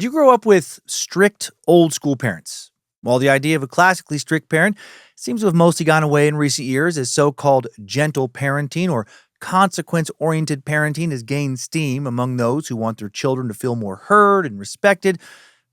Did you grow up with strict, old-school parents? Well, the idea of a classically strict parent seems to have mostly gone away in recent years as so-called gentle parenting or consequence-oriented parenting has gained steam among those who want their children to feel more heard and respected,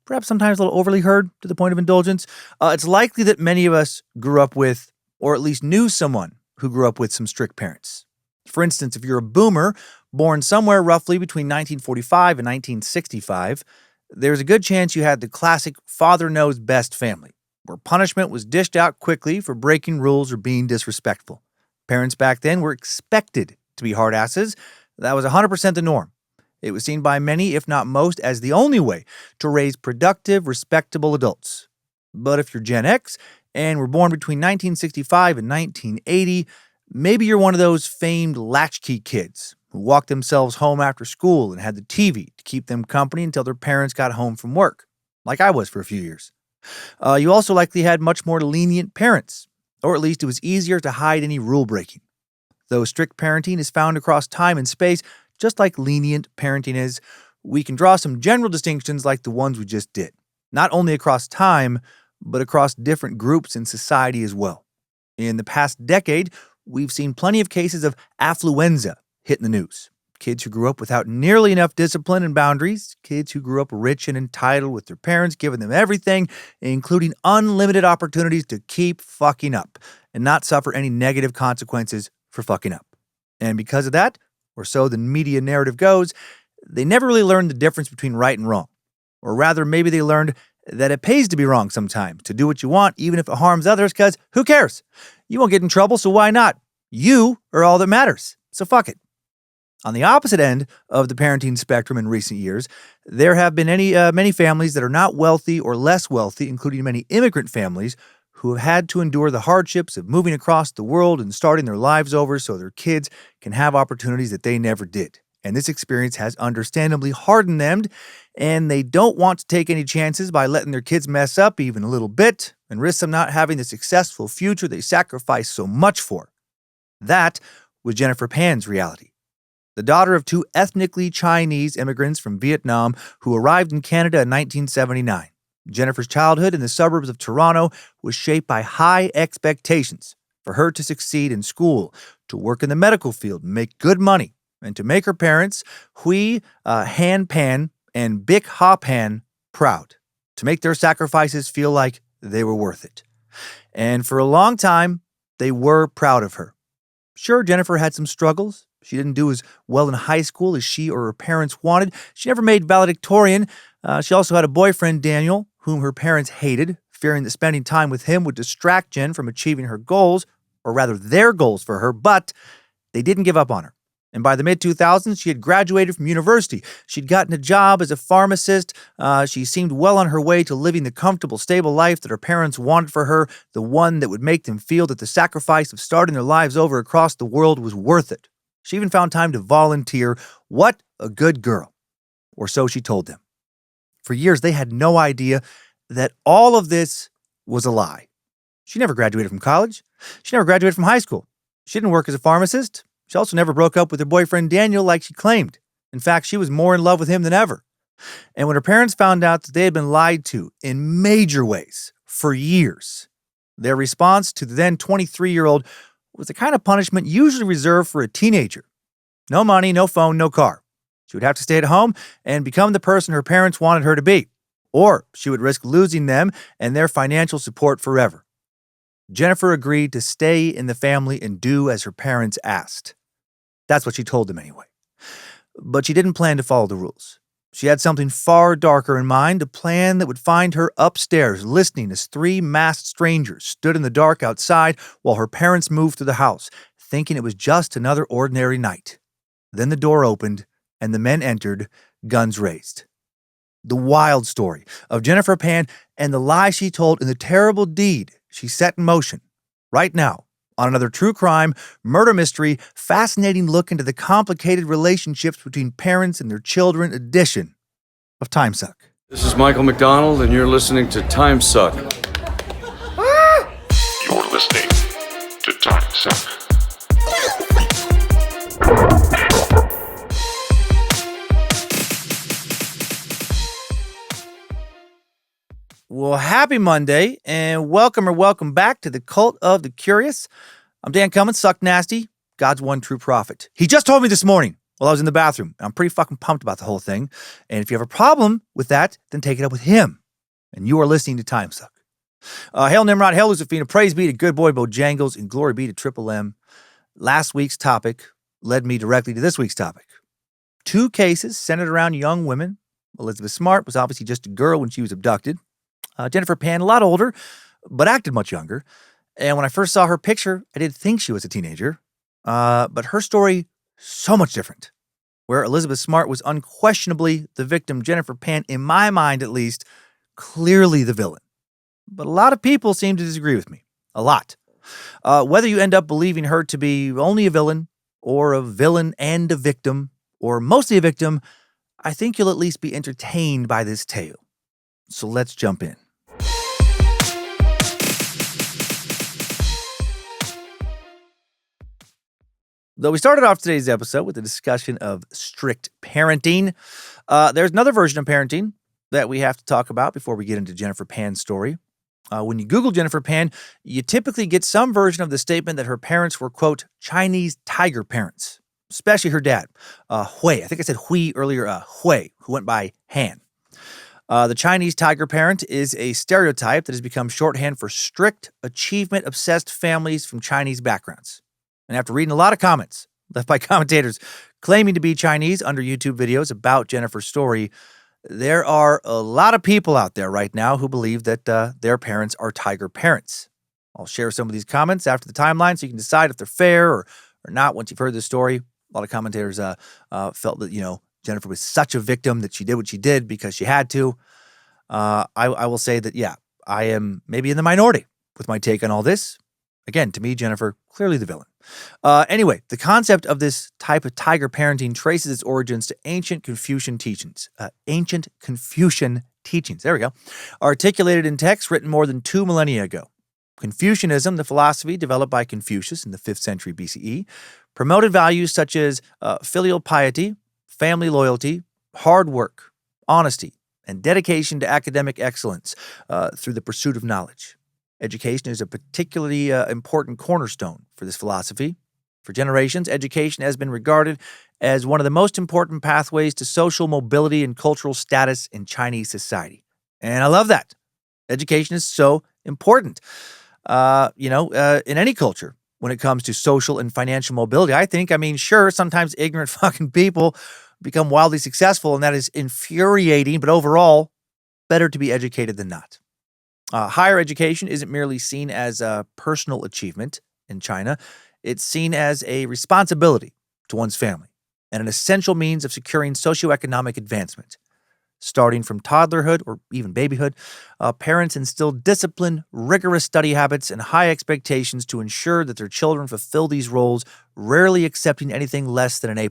perhaps sometimes a little overly heard to the point of indulgence. It's likely that many of us grew up with, or at least knew someone who grew up with some strict parents. For instance, if you're a boomer born somewhere roughly between 1945 and 1965, there's a good chance you had the classic father knows best family, where punishment was dished out quickly for breaking rules or being disrespectful. Parents back then were expected to be hard asses. That was 100% the norm. It was seen by many, if not most, as the only way to raise productive, respectable adults. But if you're Gen X and were born between 1965 and 1980, maybe you're one of those famed latchkey kids who walked themselves home after school and had the TV to keep them company until their parents got home from work, like I was for a few years. You also likely had much more lenient parents, or at least it was easier to hide any rule breaking. Though strict parenting is found across time and space, just like lenient parenting is, we can draw some general distinctions like the ones we just did, not only across time, but across different groups in society as well. In the past decade, we've seen plenty of cases of affluenza hit in the news. Kids who grew up without nearly enough discipline and boundaries, kids who grew up rich and entitled with their parents giving them everything, including unlimited opportunities to keep fucking up and not suffer any negative consequences for fucking up. And because of that, or so the media narrative goes, they never really learned the difference between right and wrong. Or rather, maybe they learned that it pays to be wrong sometimes, to do what you want, even if it harms others, because who cares? You won't get in trouble, so why not? You are all that matters, so fuck it. On the opposite end of the parenting spectrum in recent years, there have been many families that are not wealthy or less wealthy, including many immigrant families, who have had to endure the hardships of moving across the world and starting their lives over so their kids can have opportunities that they never did. And this experience has understandably hardened them, and they don't want to take any chances by letting their kids mess up even a little bit and risk them not having the successful future they sacrificed so much for. That was Jennifer Pan's reality. The daughter of two ethnically Chinese immigrants from Vietnam who arrived in Canada in 1979. Jennifer's childhood in the suburbs of Toronto was shaped by high expectations for her to succeed in school, to work in the medical field and make good money, and to make her parents, Hui Han Pan and Bic Ha Pan, proud, to make their sacrifices feel like they were worth it. And for a long time, they were proud of her. Sure, Jennifer had some struggles. She didn't do as well in high school as she or her parents wanted. She never made valedictorian. She also had a boyfriend, Daniel, whom her parents hated, fearing that spending time with him would distract Jen from achieving her goals, or rather their goals for her, but they didn't give up on her. And by the mid-2000s, she had graduated from university. She'd gotten a job as a pharmacist. She seemed well on her way to living the comfortable, stable life that her parents wanted for her, the one that would make them feel that the sacrifice of starting their lives over across the world was worth it. She even found time to volunteer. What a good girl. Or so she told them. For years, they had no idea that all of this was a lie. She never graduated from college. She never graduated from high school. She didn't work as a pharmacist. She also never broke up with her boyfriend Daniel like she claimed. In fact, she was more in love with him than ever. And when her parents found out that they had been lied to in major ways for years, their response to the then 23-year-old was the kind of punishment usually reserved for a teenager. No money, no phone, no car. She would have to stay at home and become the person her parents wanted her to be. Or she would risk losing them and their financial support forever. Jennifer agreed to stay in the family and do as her parents asked. That's what she told them anyway. But she didn't plan to follow the rules. She had something far darker in mind, a plan that would find her upstairs listening as three masked strangers stood in the dark outside while her parents moved through the house, thinking it was just another ordinary night. Then the door opened and the men entered, guns raised. The wild story of Jennifer Pan and the lie she told and the terrible deed she set in motion right now on another true crime, murder mystery, fascinating look into the complicated relationships between parents and their children edition of Timesuck. This is Michael McDonald, and you're listening to Timesuck. You're listening to Timesuck. Well, happy Monday, and welcome back to the Cult of the Curious. I'm Dan Cummins, Suck Nasty, God's one true prophet. He just told me this morning while I was in the bathroom, and I'm pretty fucking pumped about the whole thing. And if you have a problem with that, then take it up with him. And you are listening to Timesuck. Hail Nimrod, hail Lucifina, praise be to good boy Bojangles, and glory be to Triple M. Last week's topic led me directly to this week's topic. 2 cases centered around young women. Elizabeth Smart was obviously just a girl when she was abducted. Jennifer Pan, a lot older, but acted much younger. And when I first saw her picture, I did think she was a teenager. But her story, so much different. Where Elizabeth Smart was unquestionably the victim, Jennifer Pan, in my mind at least, clearly the villain. But a lot of people seem to disagree with me. A lot. Whether you end up believing her to be only a villain, or a villain and a victim, or mostly a victim, I think you'll at least be entertained by this tale. So let's jump in. Though we started off today's episode with a discussion of strict parenting, there's another version of parenting that we have to talk about before we get into Jennifer Pan's story. When you Google Jennifer Pan, you typically get some version of the statement that her parents were, quote, Chinese tiger parents, especially her dad, Hui. I think I said Hui earlier, Hui, who went by Han. The Chinese tiger parent is a stereotype that has become shorthand for strict, achievement-obsessed families from Chinese backgrounds. And after reading a lot of comments left by commentators claiming to be Chinese under YouTube videos about Jennifer's story, there are a lot of people out there right now who believe that their parents are tiger parents. I'll share some of these comments after the timeline so you can decide if they're fair or not once you've heard the story. A lot of commentators felt that, Jennifer was such a victim that she did what she did because she had to. I will say that, I am maybe in the minority with my take on all this. Again, to me, Jennifer, clearly the villain. Anyway, the concept of this type of tiger parenting traces its origins to ancient Confucian teachings. There we go. Articulated in texts written more than 2 millennia ago. Confucianism, the philosophy developed by Confucius in the 5th century BCE, promoted values such as filial piety, family loyalty, hard work, honesty, and dedication to academic excellence through the pursuit of knowledge. Education is a particularly important cornerstone for this philosophy. For generations, education has been regarded as one of the most important pathways to social mobility and cultural status in Chinese society. And I love that. Education is so important, in any culture when it comes to social and financial mobility. Sure, sometimes ignorant fucking people become wildly successful, and that is infuriating, but overall, better to be educated than not. Higher education isn't merely seen as a personal achievement in China. It's seen as a responsibility to one's family and an essential means of securing socioeconomic advancement. Starting from toddlerhood or even babyhood, parents instill discipline, rigorous study habits, and high expectations to ensure that their children fulfill these roles, rarely accepting anything less than an A+.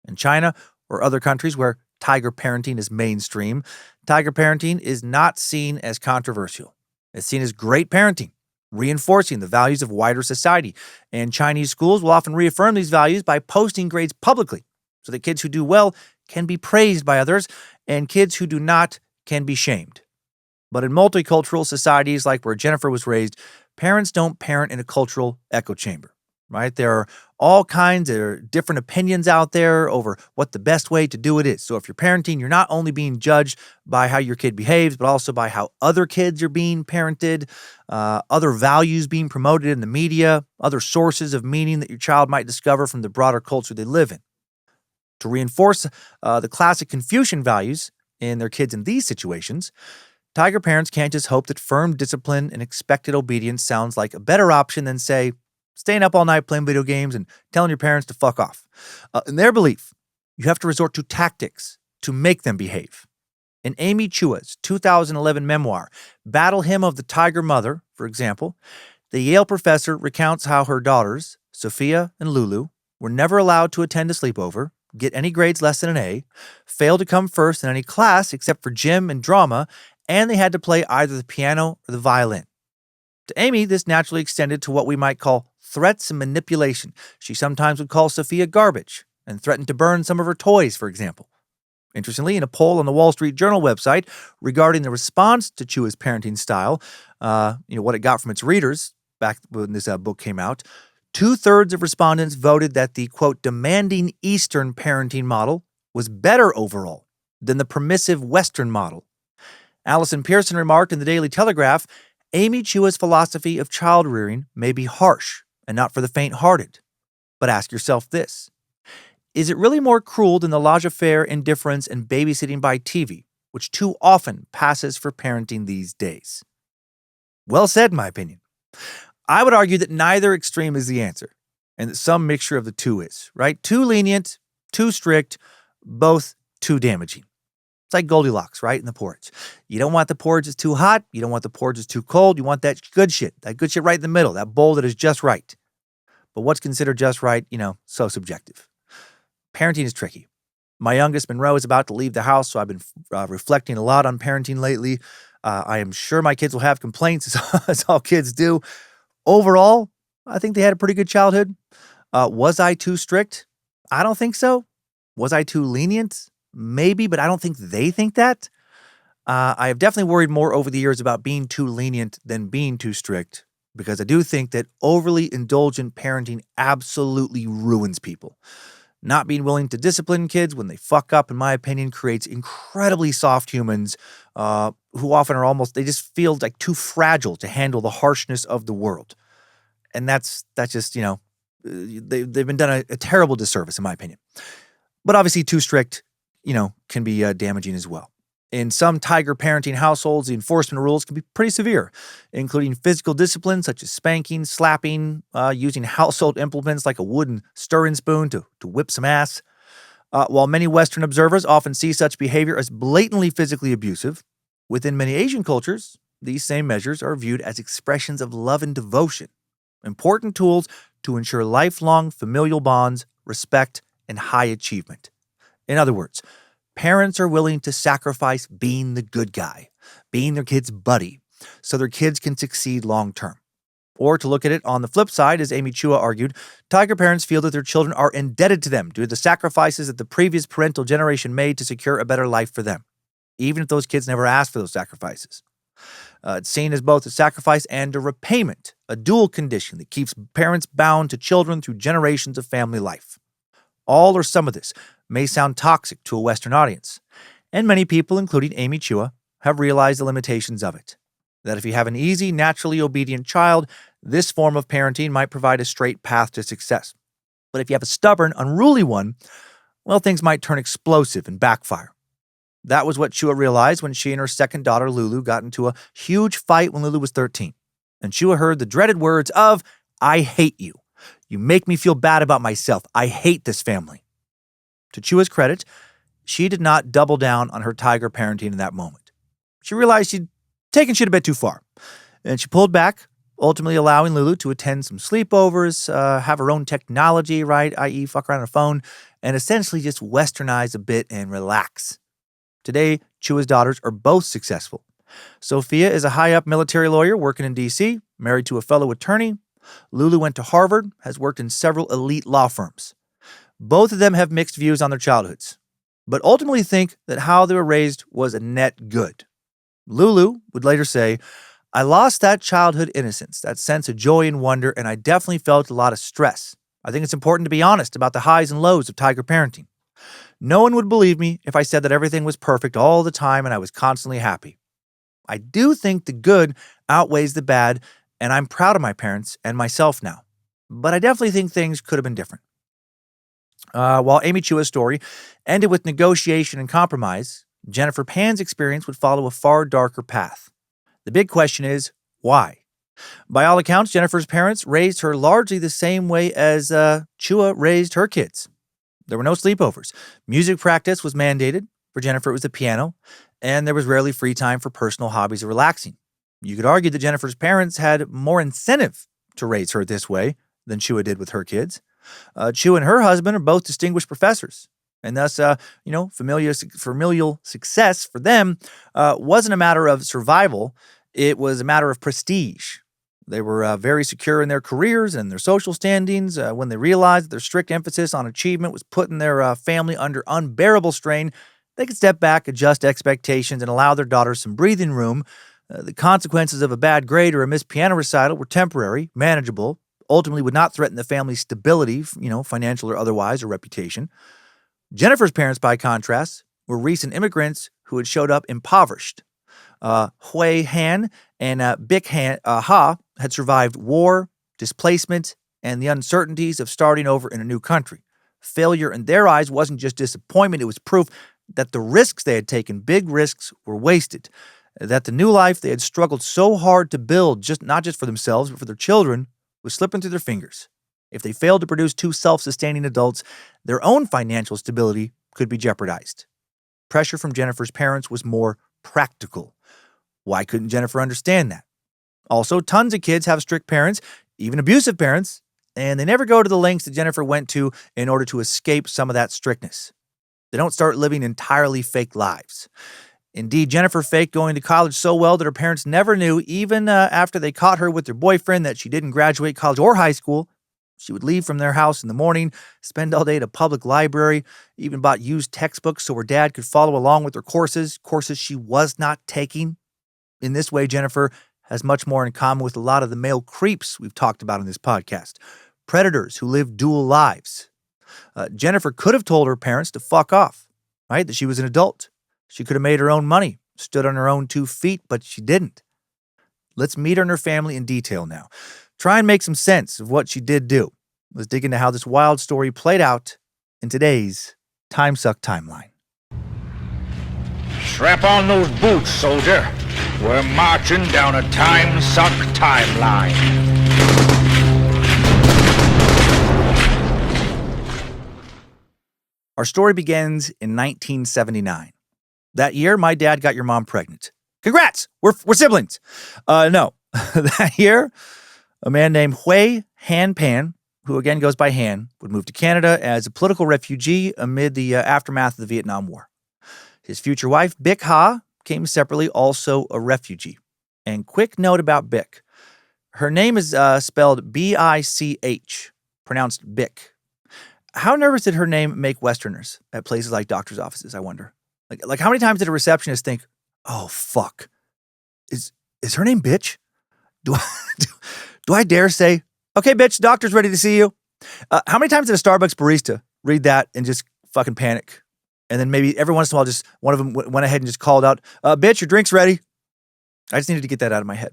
In China or other countries where tiger parenting is mainstream, tiger parenting is not seen as controversial. It's seen as great parenting, reinforcing the values of wider society. And Chinese schools will often reaffirm these values by posting grades publicly so that kids who do well can be praised by others and kids who do not can be shamed. But in multicultural societies like where Jennifer was raised, parents don't parent in a cultural echo chamber. Right? There are all kinds of different opinions out there over what the best way to do it is. So if you're parenting, you're not only being judged by how your kid behaves, but also by how other kids are being parented, other values being promoted in the media, other sources of meaning that your child might discover from the broader culture they live in. To reinforce the classic Confucian values in their kids in these situations, tiger parents can't just hope that firm discipline and expected obedience sounds like a better option than, say, staying up all night playing video games and telling your parents to fuck off. In their belief, you have to resort to tactics to make them behave. In Amy Chua's 2011 memoir, Battle Hymn of the Tiger Mother, for example, the Yale professor recounts how her daughters, Sophia and Lulu, were never allowed to attend a sleepover, get any grades less than an A, fail to come first in any class except for gym and drama, and they had to play either the piano or the violin. To Amy, this naturally extended to what we might call threats and manipulation. She sometimes would call Sophia garbage and threatened to burn some of her toys, for example. Interestingly, in a poll on the Wall Street Journal website regarding the response to Chua's parenting style, what it got from its readers back when this book came out, 2/3 of respondents voted that the, quote, demanding Eastern parenting model was better overall than the permissive Western model. Allison Pearson remarked in the Daily Telegraph, Amy Chua's philosophy of child rearing may be harsh and not for the faint-hearted. But ask yourself this. Is it really more cruel than the laissez-faire indifference and babysitting by TV, which too often passes for parenting these days? Well said, in my opinion. I would argue that neither extreme is the answer, and that some mixture of the two is, right? Too lenient, too strict, both too damaging. It's like Goldilocks, right, in the porridge. You don't want the porridge that's too hot. You don't want the porridge that's too cold. You want that good shit right in the middle, that bowl that is just right. But what's considered just right, so subjective. Parenting is tricky. My youngest, Monroe, is about to leave the house, so I've been reflecting a lot on parenting lately. I am sure my kids will have complaints, as all kids do. Overall, I think they had a pretty good childhood. Was I too strict? I don't think so. Was I too lenient? Maybe, but I don't think they think that. I have definitely worried more over the years about being too lenient than being too strict, because I do think that overly indulgent parenting absolutely ruins people. Not being willing to discipline kids when they fuck up, in my opinion, creates incredibly soft humans who often are they just feel like too fragile to handle the harshness of the world. And that's just, they've been done a terrible disservice, in my opinion. But obviously too strict, can be damaging as well. In some tiger parenting households, the enforcement rules can be pretty severe, including physical discipline such as spanking, slapping, using household implements like a wooden stirring spoon to whip some ass. While many Western observers often see such behavior as blatantly physically abusive, within many Asian cultures, these same measures are viewed as expressions of love and devotion, important tools to ensure lifelong familial bonds, respect, and high achievement. In other words, parents are willing to sacrifice being the good guy, being their kid's buddy, so their kids can succeed long term. Or to look at it on the flip side, as Amy Chua argued, tiger parents feel that their children are indebted to them due to the sacrifices that the previous parental generation made to secure a better life for them, even if those kids never asked for those sacrifices. It's seen as both a sacrifice and a repayment, a dual condition that keeps parents bound to children through generations of family life. All or some of this may sound toxic to a Western audience, and many people, including Amy Chua, have realized the limitations of it. That if you have an easy, naturally obedient child, this form of parenting might provide a straight path to success. But if you have a stubborn, unruly one, well, things might turn explosive and backfire. That was what Chua realized when she and her second daughter, Lulu, got into a huge fight when Lulu was 13. And Chua heard the dreaded words of, "I hate you. You make me feel bad about myself. I hate this family." To Chua's credit, she did not double down on her tiger parenting in that moment. She realized she'd taken shit a bit too far, and she pulled back, ultimately allowing Lulu to attend some sleepovers, have her own technology, right, i.e. fuck around on her phone, and essentially just westernize a bit and relax. Today, Chua's daughters are both successful. Sophia is a high-up military lawyer working in D.C., married to a fellow attorney. Lulu went to Harvard, has worked in several elite law firms. Both of them have mixed views on their childhoods, but ultimately think that how they were raised was a net good. Lulu would later say, "I lost that childhood innocence, that sense of joy and wonder, and I definitely felt a lot of stress. I think it's important to be honest about the highs and lows of tiger parenting. No one would believe me if I said that everything was perfect all the time and I was constantly happy. I do think the good outweighs the bad, and I'm proud of my parents and myself now. But I definitely think things could have been different." While Amy Chua's story ended with negotiation and compromise, Jennifer Pan's experience would follow a far darker path. The big question is, why? By all accounts, Jennifer's parents raised her largely the same way as Chua raised her kids. There were no sleepovers. Music practice was mandated. For Jennifer, it was the piano, and there was rarely free time for personal hobbies or relaxing. You could argue that Jennifer's parents had more incentive to raise her this way than Chua did with her kids. Chua and her husband are both distinguished professors, and thus, familial success for them wasn't a matter of survival. It was a matter of prestige. They were very secure in their careers and their social standings when they realized that their strict emphasis on achievement was putting their family under unbearable strain. They could step back, adjust expectations, and allow their daughters some breathing room. The consequences of a bad grade or a missed piano recital were temporary, manageable, ultimately would not threaten the family's stability, financial or otherwise, or reputation. Jennifer's parents, by contrast, were recent immigrants who had showed up impoverished. Hui Han and Bic Ha had survived war, displacement, and the uncertainties of starting over in a new country. Failure in their eyes wasn't just disappointment, it was proof that the risks they had taken, big risks, were wasted. That the new life they had struggled so hard to build, not just for themselves, but for their children, was slipping through their fingers. If they failed to produce two self-sustaining adults, their own financial stability could be jeopardized. Pressure from Jennifer's parents was more practical. Why couldn't Jennifer understand that? Also, tons of kids have strict parents, even abusive parents, and they never go to the lengths that Jennifer went to in order to escape some of that strictness. They don't start living entirely fake lives. Indeed, Jennifer faked going to college so well that her parents never knew, even after they caught her with her boyfriend, that she didn't graduate college or high school. She would leave from their house in the morning, spend all day at a public library, even bought used textbooks so her dad could follow along with her courses she was not taking. In this way, Jennifer has much more in common with a lot of the male creeps we've talked about in this podcast. Predators who live dual lives. Jennifer could have told her parents to fuck off, right? That she was an adult. She could have made her own money, stood on her own 2 feet, but she didn't. Let's meet her and her family in detail now. Try and make some sense of what she did do. Let's dig into how this wild story played out in today's Timesuck timeline. Strap on those boots, soldier. We're marching down a Timesuck timeline. Our story begins in 1979. That year, my dad got your mom pregnant. Congrats! We're siblings. No. That year, a man named Hui Han Pan, who again goes by Han, would move to Canada as a political refugee amid the aftermath of the Vietnam War. His future wife, Bic Ha, came separately, also a refugee. And quick note about Bic. Her name is spelled B-I-C-H, pronounced Bic. How nervous did her name make Westerners at places like doctor's offices, I wonder? Like how many times did a receptionist think, oh, fuck, is her name Bitch? Do I dare say, okay, bitch, doctor's ready to see you? How many times did a Starbucks barista read that and just fucking panic? And then maybe every once in a while, just one of them went ahead and just called out, bitch, your drink's ready. I just needed to get that out of my head.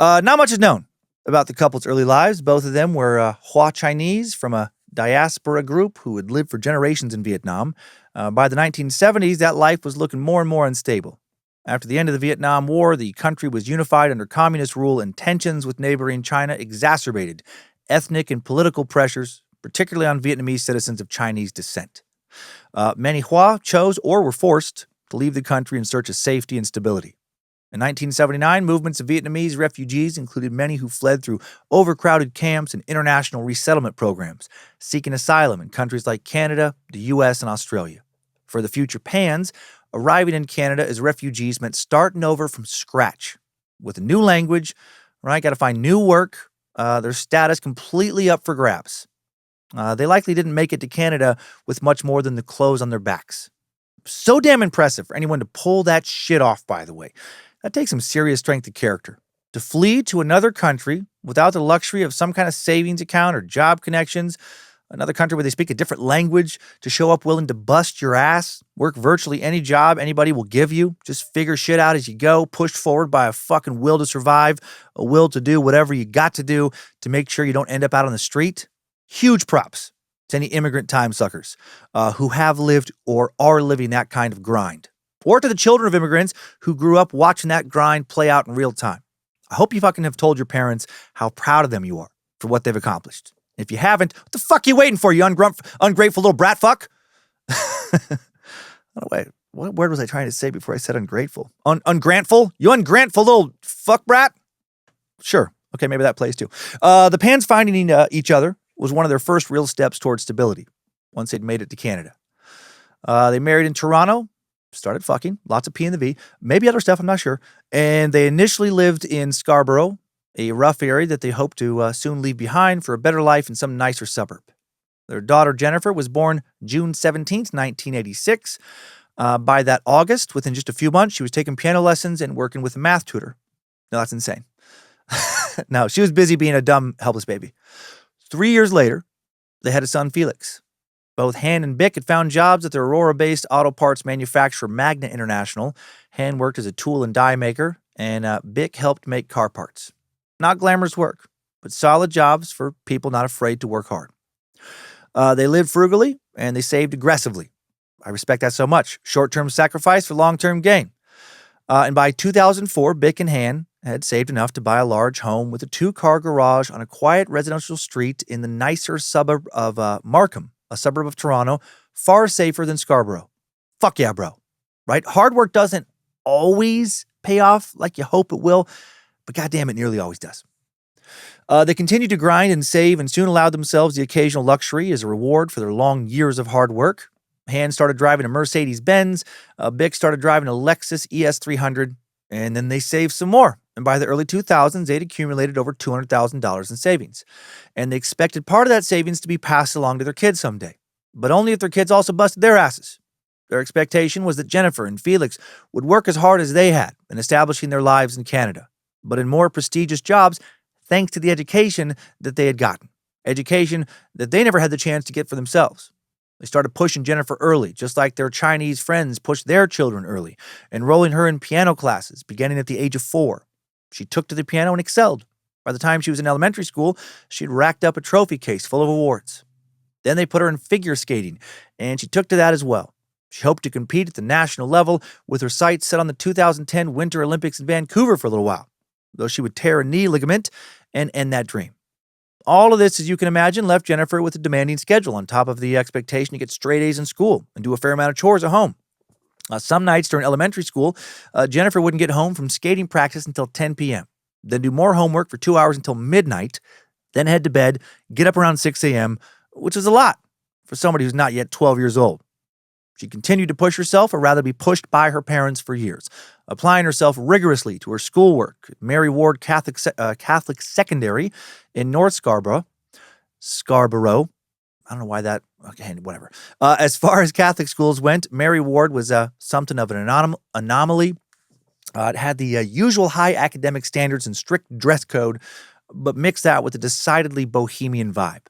Not much is known about the couple's early lives. Both of them were Hua Chinese from a diaspora group who had lived for generations in Vietnam. By the 1970s, that life was looking more and more unstable. After the end of the Vietnam War, the country was unified under communist rule, and tensions with neighboring China exacerbated ethnic and political pressures, particularly on Vietnamese citizens of Chinese descent. Many Hua chose or were forced to leave the country in search of safety and stability. In 1979, movements of Vietnamese refugees included many who fled through overcrowded camps and international resettlement programs, seeking asylum in countries like Canada, the U.S., and Australia. For the future Pans, arriving in Canada as refugees meant starting over from scratch with a new language, right? Got to find new work, their status completely up for grabs. They likely didn't make it to Canada with much more than the clothes on their backs. So damn impressive for anyone to pull that shit off, by the way. That takes some serious strength of character. To flee to another country without the luxury of some kind of savings account or job connections, another country where they speak a different language, to show up willing to bust your ass, work virtually any job anybody will give you, just figure shit out as you go, pushed forward by a fucking will to survive, a will to do whatever you got to do to make sure you don't end up out on the street. Huge props to any immigrant time suckers who have lived or are living that kind of grind. Or to the children of immigrants who grew up watching that grind play out in real time. I hope you fucking have told your parents how proud of them you are for what they've accomplished. If you haven't, what the fuck are you waiting for, you ungrateful little brat fuck? Wait, what word was I trying to say before I said ungrateful? Ungrateful? You ungrateful little fuck brat? Sure. Okay, maybe that plays too. The Pans finding each other was one of their first real steps towards stability once they'd made it to Canada. They married in Toronto, started fucking, lots of P in the V, maybe other stuff, I'm not sure. And they initially lived in Scarborough, a rough area that they hoped to soon leave behind for a better life in some nicer suburb. Their daughter Jennifer was born June 17th, 1986. By that August, within just a few months, she was taking piano lessons and working with a math tutor. No, that's insane. No, she was busy being a dumb, helpless baby. 3 years later, they had a son, Felix. Both Han and Bick had found jobs at the Aurora-based auto parts manufacturer Magna International. Han worked as a tool and die maker, and Bick helped make car parts. Not glamorous work, but solid jobs for people not afraid to work hard. They lived frugally, and they saved aggressively. I respect that so much. Short-term sacrifice for long-term gain. And by 2004, Bick and Han had saved enough to buy a large home with a 2-car garage on a quiet residential street in the nicer suburb of Markham, a suburb of Toronto, far safer than Scarborough. Fuck yeah, bro. Right? Hard work doesn't always pay off like you hope it will, but goddamn, it nearly always does. They continued to grind and save and soon allowed themselves the occasional luxury as a reward for their long years of hard work. Han started driving a Mercedes-Benz, Bick started driving a Lexus ES300, and then they saved some more. And by the early 2000s, they'd accumulated over $200,000 in savings. And they expected part of that savings to be passed along to their kids someday, but only if their kids also busted their asses. Their expectation was that Jennifer and Felix would work as hard as they had in establishing their lives in Canada, but in more prestigious jobs thanks to the education that they had gotten, education that they never had the chance to get for themselves. They started pushing Jennifer early, just like their Chinese friends pushed their children early, enrolling her in piano classes beginning at the age of 4. She took to the piano and excelled. By the time she was in elementary school, she had racked up a trophy case full of awards. Then they put her in figure skating, and she took to that as well. She hoped to compete at the national level with her sights set on the 2010 Winter Olympics in Vancouver for a little while, though she would tear a knee ligament and end that dream. All of this, as you can imagine, left Jennifer with a demanding schedule on top of the expectation to get straight A's in school and do a fair amount of chores at home. Some nights during elementary school, Jennifer wouldn't get home from skating practice until 10 p.m., then do more homework for 2 hours until midnight, then head to bed, get up around 6 a.m., which is a lot for somebody who's not yet 12 years old. She continued to push herself, or rather be pushed by her parents for years, applying herself rigorously to her schoolwork at Mary Ward Catholic Secondary in North Scarborough. I don't know why that. Okay, whatever. As far as Catholic schools went, Mary Ward was something of an anomaly. It had the usual high academic standards and strict dress code, but mixed that with a decidedly bohemian vibe.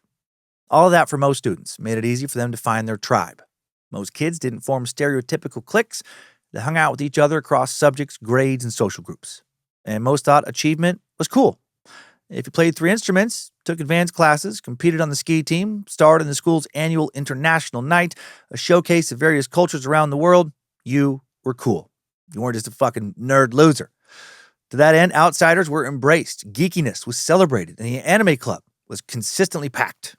All of that for most students made it easy for them to find their tribe. Most kids didn't form stereotypical cliques. They hung out with each other across subjects, grades, and social groups. And most thought achievement was cool. If you played 3 instruments, took advanced classes, competed on the ski team, starred in the school's annual international night, a showcase of various cultures around the world, you were cool. You weren't just a fucking nerd loser. To that end, outsiders were embraced, geekiness was celebrated, and the anime club was consistently packed.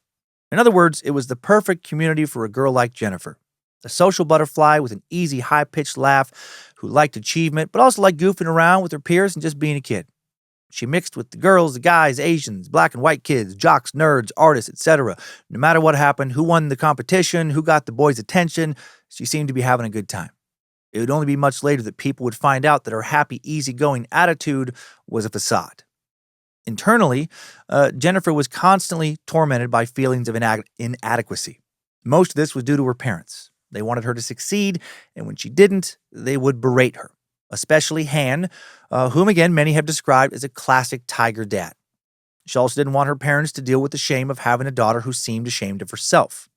In other words, it was the perfect community for a girl like Jennifer. A social butterfly with an easy, high-pitched laugh who liked achievement, but also liked goofing around with her peers and just being a kid. She mixed with the girls, the guys, Asians, black and white kids, jocks, nerds, artists, etc. No matter what happened, who won the competition, who got the boys' attention, she seemed to be having a good time. It would only be much later that people would find out that her happy, easygoing attitude was a facade. Internally, Jennifer was constantly tormented by feelings of inadequacy. Most of this was due to her parents. They wanted her to succeed, and when she didn't, they would berate her, especially Han, whom again many have described as a classic tiger dad. She also didn't want her parents to deal with the shame of having a daughter who seemed ashamed of herself.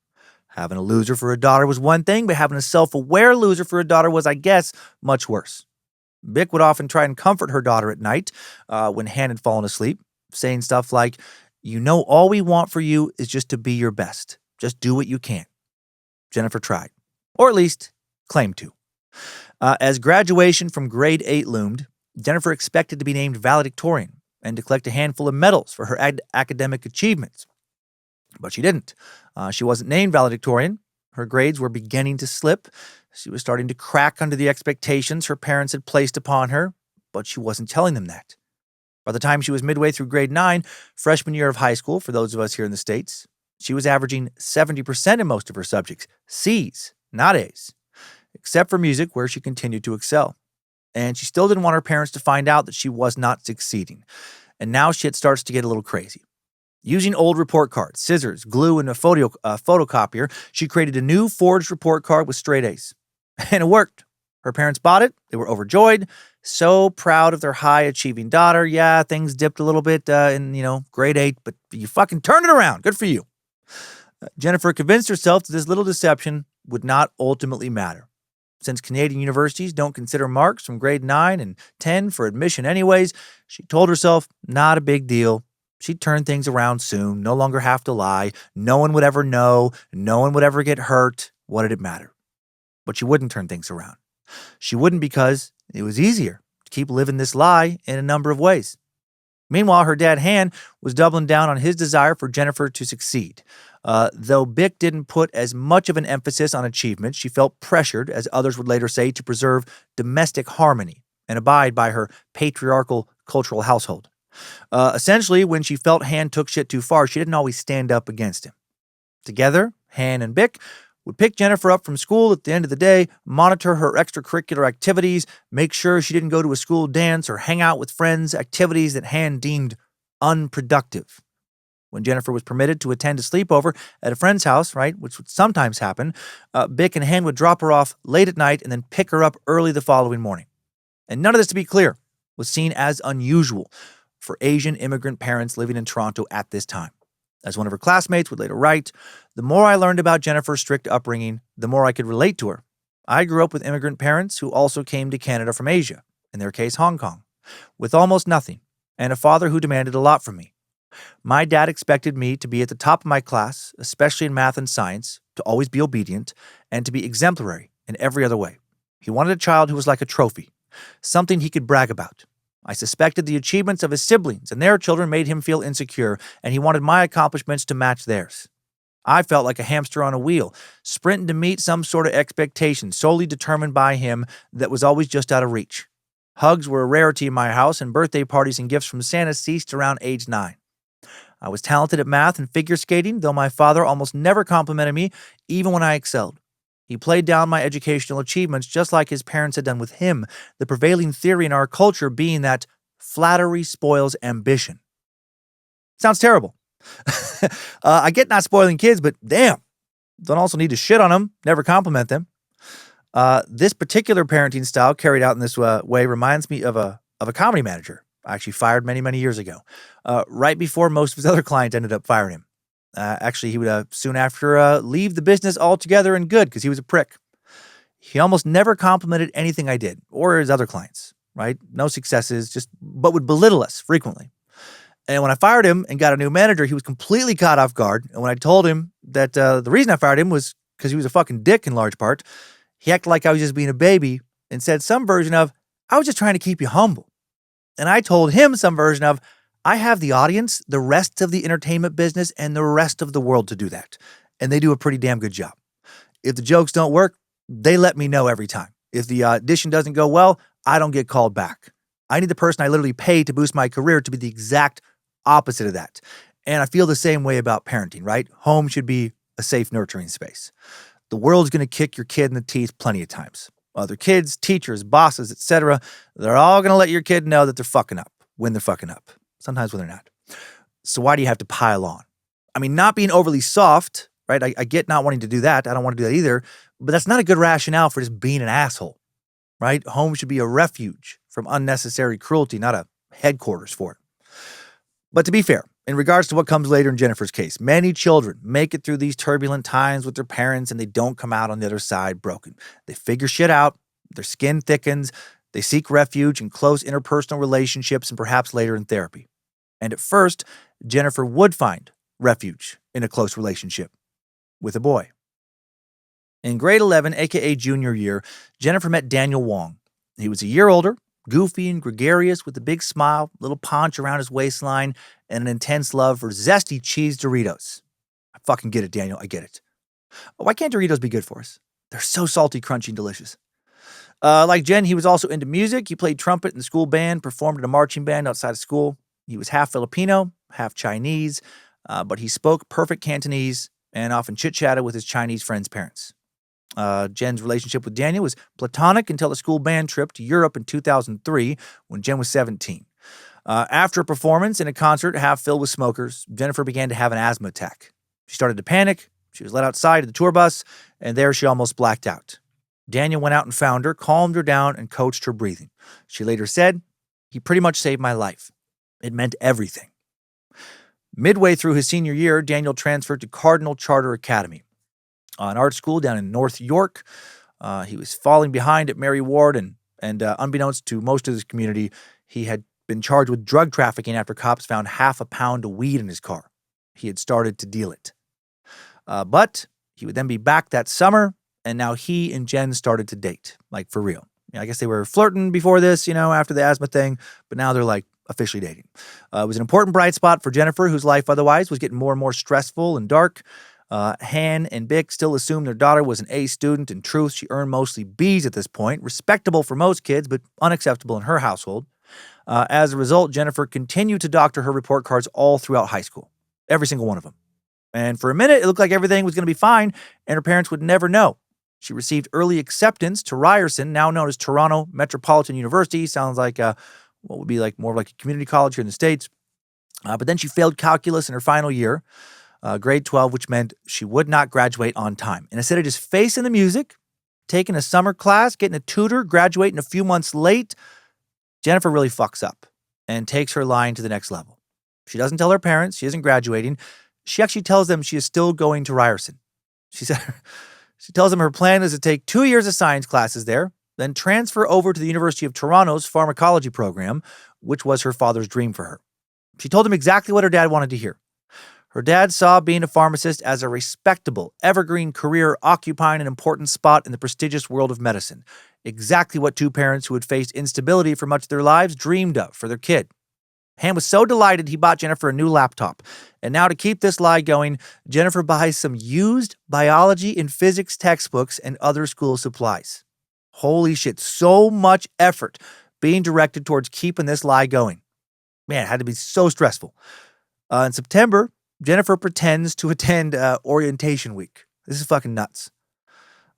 Having a loser for a daughter was one thing, but having a self-aware loser for a daughter was, I guess, much worse. Bick would often try and comfort her daughter at night when Han had fallen asleep, saying stuff like, "You know, all we want for you is just to be your best. Just do what you can." Jennifer tried, or at least claimed to. As graduation from grade 8 loomed, Jennifer expected to be named valedictorian and to collect a handful of medals for her academic achievements. But she didn't. She wasn't named valedictorian. Her grades were beginning to slip. She was starting to crack under the expectations her parents had placed upon her, but she wasn't telling them that. By the time she was midway through grade 9, freshman year of high school for those of us here in the States, she was averaging 70% in most of her subjects, C's, not A's, except for music, where she continued to excel. And she still didn't want her parents to find out that she was not succeeding. And now shit starts to get a little crazy. Using old report cards, scissors, glue, and a photocopier, she created a new forged report card with straight A's. And it worked. Her parents bought it. They were overjoyed, so proud of their high-achieving daughter. Yeah, things dipped a little bit in, grade 8, but you fucking turned it around. Good for you. Jennifer convinced herself that this little deception would not ultimately matter. Since Canadian universities don't consider marks from grade 9 and 10 for admission anyways, she told herself, not a big deal. She'd turn things around soon, no longer have to lie. No one would ever know. No one would ever get hurt. What did it matter? But she wouldn't turn things around. She wouldn't because it was easier to keep living this lie in a number of ways. Meanwhile, her dad, Han, was doubling down on his desire for Jennifer to succeed. Though Bick didn't put as much of an emphasis on achievement, she felt pressured, as others would later say, to preserve domestic harmony and abide by her patriarchal cultural household. Essentially, when she felt Han took shit too far, she didn't always stand up against him. Together, Han and Bick would pick Jennifer up from school at the end of the day, monitor her extracurricular activities, make sure she didn't go to a school dance or hang out with friends, activities that Han deemed unproductive. When Jennifer was permitted to attend a sleepover at a friend's house, right, which would sometimes happen, Bick and Han would drop her off late at night and then pick her up early the following morning. And none of this, to be clear, was seen as unusual for Asian immigrant parents living in Toronto at this time. As one of her classmates would later write, the more I learned about Jennifer's strict upbringing, the more I could relate to her. I grew up with immigrant parents who also came to Canada from Asia, in their case Hong Kong, with almost nothing, and a father who demanded a lot from me. My dad expected me to be at the top of my class, especially in math and science, to always be obedient, and to be exemplary in every other way. He wanted a child who was like a trophy, something he could brag about. I suspected the achievements of his siblings and their children made him feel insecure, and he wanted my accomplishments to match theirs. I felt like a hamster on a wheel, sprinting to meet some sort of expectation solely determined by him that was always just out of reach. Hugs were a rarity in my house, and birthday parties and gifts from Santa ceased around age 9. I was talented at math and figure skating, though my father almost never complimented me, even when I excelled. He played down my educational achievements just like his parents had done with him, the prevailing theory in our culture being that flattery spoils ambition. Sounds terrible. I get not spoiling kids, but damn, don't also need to shit on them, never compliment them. This particular parenting style carried out in this way reminds me of a comedy manager I actually fired many, many years ago, right before most of his other clients ended up firing him. Actually, he would soon after leave the business altogether, and good, because he was a prick. He almost never complimented anything I did or his other clients, right? No successes, but would belittle us frequently. And when I fired him and got a new manager, he was completely caught off guard. And when I told him that the reason I fired him was because he was a fucking dick in large part, he acted like I was just being a baby and said some version of, I was just trying to keep you humble. And I told him some version of, I have the audience, the rest of the entertainment business, and the rest of the world to do that. And they do a pretty damn good job. If the jokes don't work, they let me know every time. If the audition doesn't go well, I don't get called back. I need the person I literally pay to boost my career to be the exact opposite of that. And I feel the same way about parenting, right? Home should be a safe, nurturing space. The world's going to kick your kid in the teeth plenty of times. Other kids, teachers, bosses, etc., they're all going to let your kid know that they're fucking up when they're fucking up. Sometimes when they're not. So why do you have to pile on? I mean, not being overly soft, right? I get not wanting to do that. I don't want to do that either. But that's not a good rationale for just being an asshole, right? Home should be a refuge from unnecessary cruelty, not a headquarters for it. But to be fair, in regards to what comes later in Jennifer's case, many children make it through these turbulent times with their parents and they don't come out on the other side broken. They figure shit out, their skin thickens, they seek refuge in close interpersonal relationships and perhaps later in therapy. And at first, Jennifer would find refuge in a close relationship with a boy. In grade 11, aka junior year, Jennifer met Daniel Wong. He was a year older, goofy and gregarious with a big smile, little paunch around his waistline, and an intense love for zesty cheese Doritos. I fucking get it, Daniel, I get it. Why can't Doritos be good for us? They're so salty, crunchy, and delicious. Like Jen, he was also into music. He played trumpet in the school band, performed in a marching band outside of school. He was half Filipino, half Chinese, but he spoke perfect Cantonese and often chit-chatted with his Chinese friends' parents. Jen's relationship with Daniel was platonic until the school band trip to Europe in 2003 when Jen was 17. After a performance in a concert half filled with smokers, Jennifer began to have an asthma attack. She started to panic. She was led outside of the tour bus, and there she almost blacked out. Daniel went out and found her, calmed her down, and coached her breathing. She later said, "He pretty much saved my life. It meant everything." Midway through his senior year, Daniel transferred to Cardinal Charter Academy, an art school down in North York. He was falling behind at Mary Ward, and unbeknownst to most of his community, he had been charged with drug trafficking after cops found half a pound of weed in his car. He had started to deal it. But he would then be back that summer, and now he and Jen started to date, like for real. I guess they were flirting before this, after the asthma thing, but now they're like officially dating. It was an important bright spot for Jennifer, whose life otherwise was getting more and more stressful and dark. Han and Bick still assumed their daughter was an A student. In truth, she earned mostly B's at this point, respectable for most kids, but unacceptable in her household. As a result, Jennifer continued to doctor her report cards all throughout high school, every single one of them. And for a minute, it looked like everything was going to be fine, and her parents would never know. She received early acceptance to Ryerson, now known as Toronto Metropolitan University. Sounds like what would be like more like a community college here in the States. But then she failed calculus in her final year, grade 12, which meant she would not graduate on time. And instead of just facing the music, taking a summer class, getting a tutor, graduating a few months late, Jennifer really fucks up and takes her lying to the next level. She doesn't tell her parents she isn't graduating. She actually tells them she is still going to Ryerson. She tells them her plan is to take 2 years of science classes there, then transfer over to the University of Toronto's pharmacology program, which was her father's dream for her. She told him exactly what her dad wanted to hear. Her dad saw being a pharmacist as a respectable, evergreen career occupying an important spot in the prestigious world of medicine. Exactly what two parents who had faced instability for much of their lives dreamed of for their kid. Han was so delighted he bought Jennifer a new laptop. And now to keep this lie going, Jennifer buys some used biology and physics textbooks and other school supplies. Holy shit, so much effort being directed towards keeping this lie going. Man, it had to be so stressful. In September, Jennifer pretends to attend orientation week. This is fucking nuts.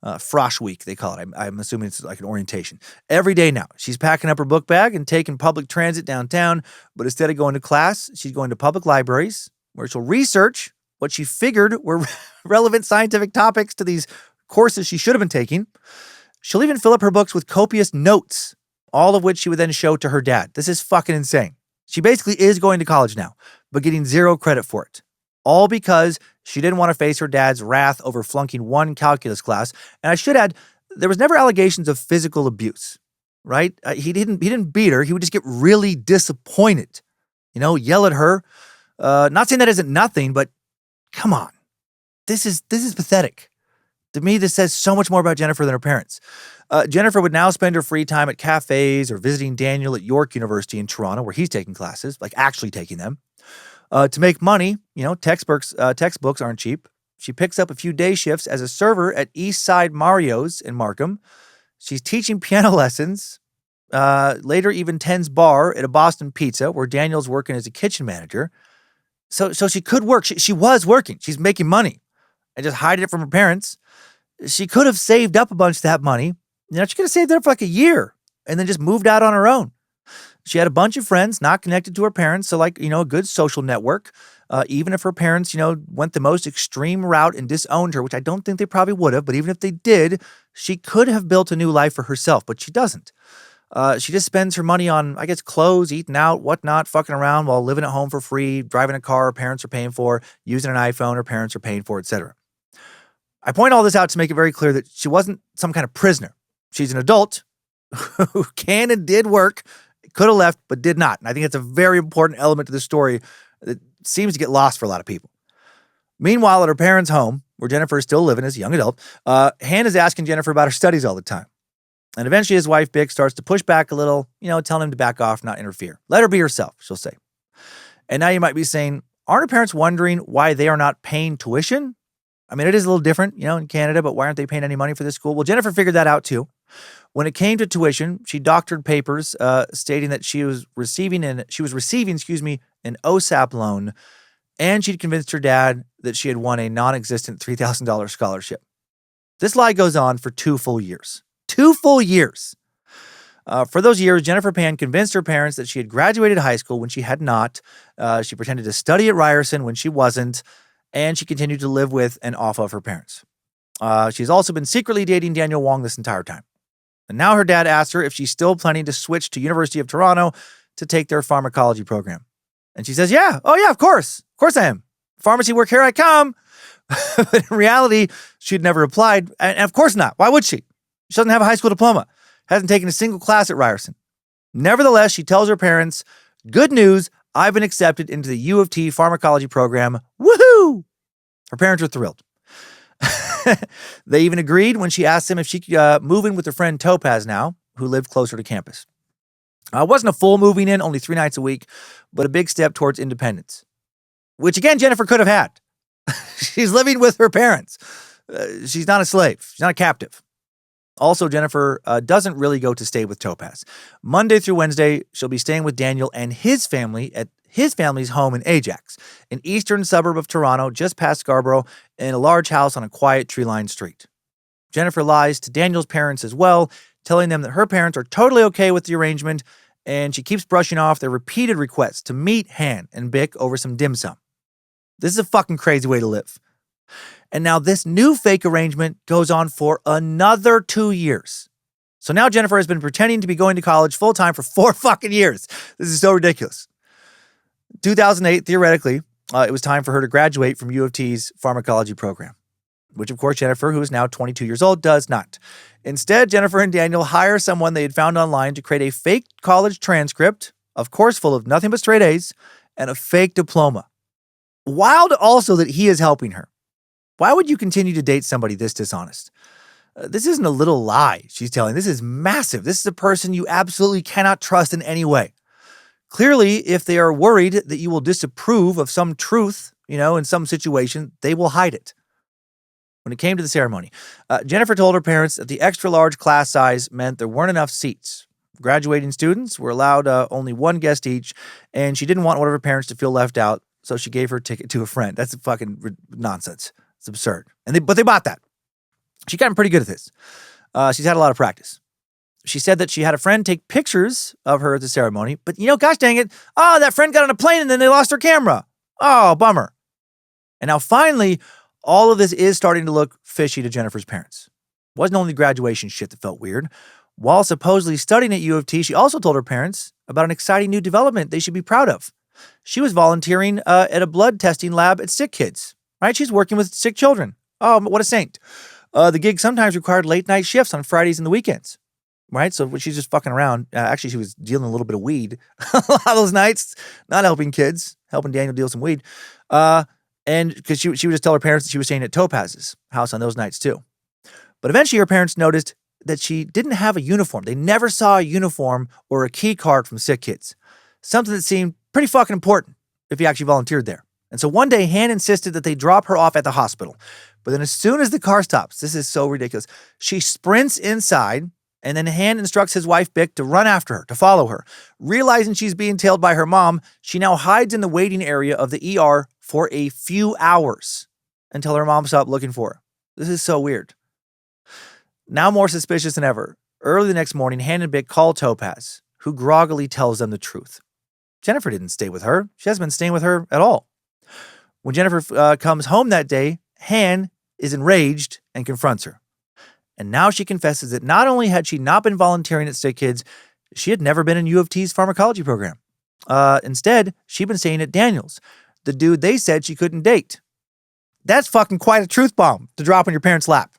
Frosh week, they call it. I'm assuming it's like an orientation. Every day now, she's packing up her book bag and taking public transit downtown, but instead of going to class, she's going to public libraries where she'll research what she figured were relevant scientific topics to these courses she should have been taking. She'll even fill up her books with copious notes, all of which she would then show to her dad. This is fucking insane. She basically is going to college now, but getting zero credit for it. All because she didn't want to face her dad's wrath over flunking one calculus class. And I should add, there was never allegations of physical abuse, right? He didn't beat her. He would just get really disappointed, yell at her. Not saying that isn't nothing, but come on. This is pathetic. To me, this says so much more about Jennifer than her parents. Jennifer would now spend her free time at cafes or visiting Daniel at York University in Toronto, where he's taking classes, like actually taking them. To make money, textbooks aren't cheap. She picks up a few day shifts as a server at East Side Mario's in Markham. She's teaching piano lessons. Later even tends bar at a Boston Pizza where Daniel's working as a kitchen manager. So she could work. She was working. She's making money and just hiding it from her parents. She could have saved up a bunch of that money. She could have saved it up for like a year and then just moved out on her own. She had a bunch of friends not connected to her parents, so a good social network. Even if her parents, went the most extreme route and disowned her, which I don't think they probably would have, but even if they did, she could have built a new life for herself, but she doesn't. She just spends her money on, I guess, clothes, eating out, whatnot, fucking around while living at home for free, driving a car her parents are paying for, using an iPhone her parents are paying for, etc. I point all this out to make it very clear that she wasn't some kind of prisoner. She's an adult who can and did work, could have left, but did not. And I think it's a very important element to the story that seems to get lost for a lot of people. Meanwhile, at her parents' home, where Jennifer is still living as a young adult, Han is asking Jennifer about her studies all the time. And eventually his wife, Bick, starts to push back a little, telling him to back off, not interfere. Let her be herself, she'll say. And now you might be saying, aren't her parents wondering why they are not paying tuition? I mean, it is a little different, in Canada, but why aren't they paying any money for this school? Well, Jennifer figured that out too. When it came to tuition, she doctored papers stating that she was receiving an OSAP loan, and she'd convinced her dad that she had won a non-existent $3,000 scholarship. This lie goes on for 2 full years. 2 full years. For those years, Jennifer Pan convinced her parents that she had graduated high school when she had not. She pretended to study at Ryerson when she wasn't, and she continued to live with and off of her parents. She's also been secretly dating Daniel Wong this entire time. And now her dad asked her if she's still planning to switch to University of Toronto to take their pharmacology program. And she says, yeah. Oh, yeah, of course. Of course I am. Pharmacy work, here I come. But in reality, she'd never applied. And of course not. Why would she? She doesn't have a high school diploma. Hasn't taken a single class at Ryerson. Nevertheless, she tells her parents, good news, I've been accepted into the U of T pharmacology program. Woohoo! Her parents were thrilled. They even agreed when she asked them if she could move in with her friend Topaz now, who lived closer to campus. It wasn't a full moving in, only 3 nights a week, but a big step towards independence. Which, again, Jennifer could have had. She's living with her parents. She's not a slave. She's not a captive. Also, Jennifer doesn't really go to stay with Topaz. Monday through Wednesday, she'll be staying with Daniel and his family at his family's home in Ajax, an eastern suburb of Toronto, just past Scarborough, in a large house on a quiet tree-lined street. Jennifer lies to Daniel's parents as well, telling them that her parents are totally okay with the arrangement, and she keeps brushing off their repeated requests to meet Han and Bick over some dim sum. This is a fucking crazy way to live. And now this new fake arrangement goes on for another 2 years. So now Jennifer has been pretending to be going to college full-time for 4 fucking years. This is so ridiculous. 2008, theoretically, it was time for her to graduate from U of T's pharmacology program, which, of course, Jennifer, who is now 22 years old, does not. Instead, Jennifer and Daniel hire someone they had found online to create a fake college transcript, of course, full of nothing but straight A's, and a fake diploma. Wild also that he is helping her. Why would you continue to date somebody this dishonest? This isn't a little lie she's telling. This is massive. This is a person you absolutely cannot trust in any way. Clearly, if they are worried that you will disapprove of some truth, in some situation, they will hide it. When it came to the ceremony, Jennifer told her parents that the extra large class size meant there weren't enough seats. Graduating students were allowed only one guest each, and she didn't want one of her parents to feel left out, so she gave her ticket to a friend. That's fucking nonsense. It's absurd. But they bought that. She got pretty good at this. She's had a lot of practice. She said that she had a friend take pictures of her at the ceremony, but gosh dang it. Oh, that friend got on a plane and then they lost their camera. Oh, bummer. And now finally, all of this is starting to look fishy to Jennifer's parents. It wasn't only graduation shit that felt weird. While supposedly studying at U of T, she also told her parents about an exciting new development they should be proud of. She was volunteering at a blood testing lab at sick kids, right? She's working with sick children. Oh, what a saint. The gig sometimes required late night shifts on Fridays and the weekends, right? So she's just fucking around. Actually, she was dealing a little bit of weed a lot of those nights, not helping kids, helping Daniel deal some weed. And because she would just tell her parents that she was staying at Topaz's house on those nights too. But eventually her parents noticed that she didn't have a uniform. They never saw a uniform or a key card from sick kids. Something that seemed pretty fucking important if you actually volunteered there. And so one day, Han insisted that they drop her off at the hospital. But then as soon as the car stops, this is so ridiculous, she sprints inside, and then Han instructs his wife, Bick, to run after her, to follow her. Realizing she's being tailed by her mom, she now hides in the waiting area of the ER for a few hours until her mom stopped looking for her. This is so weird. Now more suspicious than ever, early the next morning, Han and Bick call Topaz, who groggily tells them the truth. Jennifer didn't stay with her. She hasn't been staying with her at all. When Jennifer comes home that day, Han is enraged and confronts her. And now she confesses that not only had she not been volunteering at Sick Kids, she had never been in U of T's pharmacology program. Instead, she'd been staying at Daniel's, the dude they said she couldn't date. That's fucking quite a truth bomb to drop on your parents' lap.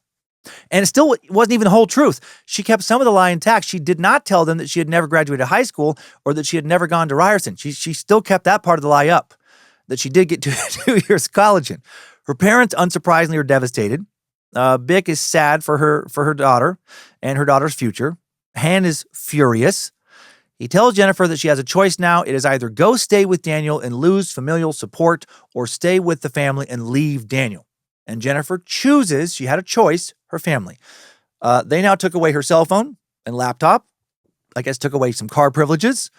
And it still wasn't even the whole truth. She kept some of the lie intact. She did not tell them that she had never graduated high school or that she had never gone to Ryerson. She still kept that part of the lie up, that she did get 2 years of college in. Her parents, unsurprisingly, are devastated. Bick is sad for her daughter and her daughter's future. Han is furious. He tells Jennifer that she has a choice now. It is either go stay with Daniel and lose familial support or stay with the family and leave Daniel. And Jennifer chooses, she had a choice, her family. They now took away her cell phone and laptop. I guess took away some car privileges.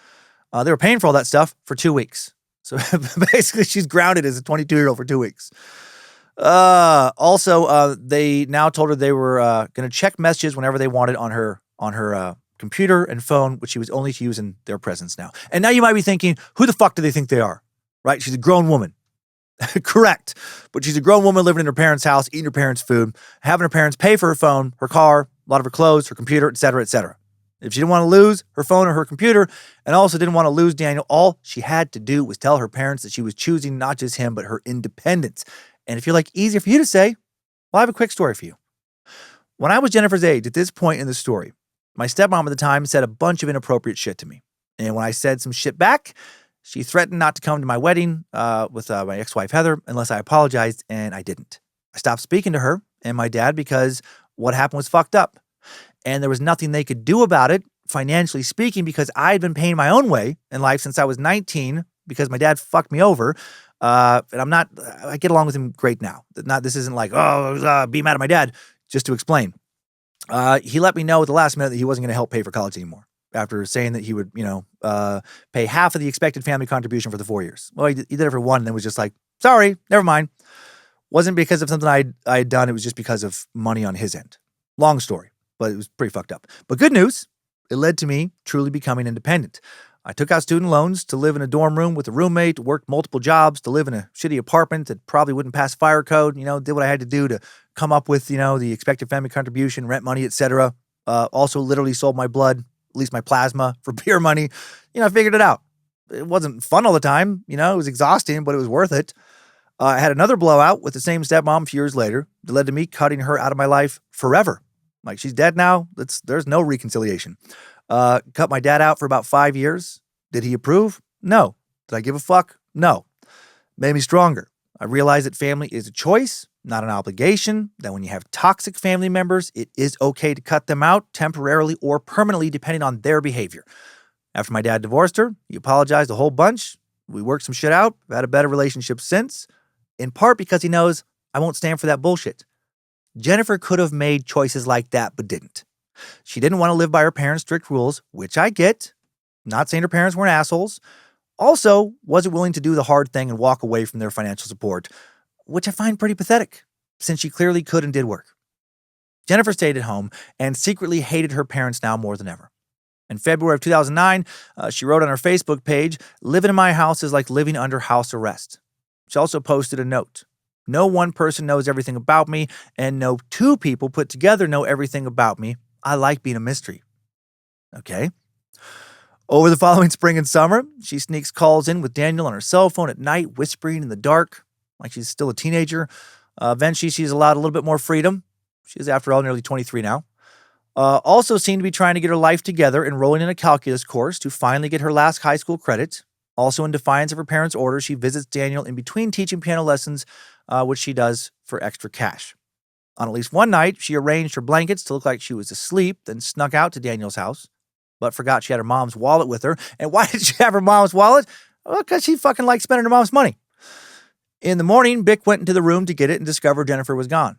They were paying for all that stuff for 2 weeks. So basically she's grounded as a 22-year-old for 2 weeks. Also, they now told her they were going to check messages whenever they wanted on her computer and phone, which she was only to use in their presence now. And now you might be thinking, who the fuck do they think they are? Right? She's a grown woman. Correct. But she's a grown woman living in her parents' house, eating her parents' food, having her parents pay for her phone, her car, a lot of her clothes, her computer, etc., etc. If she didn't want to lose her phone or her computer, and also didn't want to lose Daniel, all she had to do was tell her parents that she was choosing not just him, but her independence. And if you're like, easier for you to say, well, I have a quick story for you. When I was Jennifer's age at this point in the story, my stepmom at the time said a bunch of inappropriate shit to me. And when I said some shit back, she threatened not to come to my wedding with my ex-wife, Heather, unless I apologized, and I didn't. I stopped speaking to her and my dad because what happened was fucked up. And there was nothing they could do about it, financially speaking, because I had been paying my own way in life since I was 19 because my dad fucked me over. And I get along with him great now. This isn't like, be mad at my dad, just to explain. He let me know at the last minute that he wasn't going to help pay for college anymore after saying that he would, pay half of the expected family contribution for the 4 years. Well, he did it for one and then was just like, sorry, never mind. Wasn't because of something I had done. It was just because of money on his end. Long story, but it was pretty fucked up. But good news, it led to me truly becoming independent. I took out student loans to live in a dorm room with a roommate, worked multiple jobs, to live in a shitty apartment that probably wouldn't pass fire code, did what I had to do to come up with, the expected family contribution, rent money, etc. Also literally sold my blood, at least my plasma, for beer money. I figured it out. It wasn't fun all the time. It was exhausting, but it was worth it. I had another blowout with the same stepmom a few years later that led to me cutting her out of my life forever. Like, she's dead now. There's no reconciliation. Cut my dad out for about 5 years. Did he approve? No. Did I give a fuck? No. Made me stronger. I realized that family is a choice, not an obligation, that when you have toxic family members, it is okay to cut them out temporarily or permanently depending on their behavior. After my dad divorced her, he apologized a whole bunch. We worked some shit out. I've had a better relationship since, in part because he knows I won't stand for that bullshit. Jennifer could have made choices like that, but didn't. She didn't want to live by her parents' strict rules, which I get. Not saying her parents weren't assholes. Also, wasn't willing to do the hard thing and walk away from their financial support, which I find pretty pathetic, since she clearly could and did work. Jennifer stayed at home and secretly hated her parents now more than ever. In February of 2009, she wrote on her Facebook page, "Living in my house is like living under house arrest." She also posted a note. "No one person knows everything about me, and no two people put together know everything about me. I like being a mystery." Okay. Over the following spring and summer, she sneaks calls in with Daniel on her cell phone at night, whispering in the dark, like she's still a teenager. Eventually, she's allowed a little bit more freedom. She is, after all, nearly 23 now. Also seemed to be trying to get her life together, enrolling in a calculus course to finally get her last high school credit. Also, in defiance of her parents' orders, she visits Daniel in between teaching piano lessons, which she does for extra cash. On at least one night, she arranged her blankets to look like she was asleep, then snuck out to Daniel's house, but forgot she had her mom's wallet with her. And why did she have her mom's wallet? Well, because she fucking liked spending her mom's money. In the morning, Bick went into the room to get it and discovered Jennifer was gone.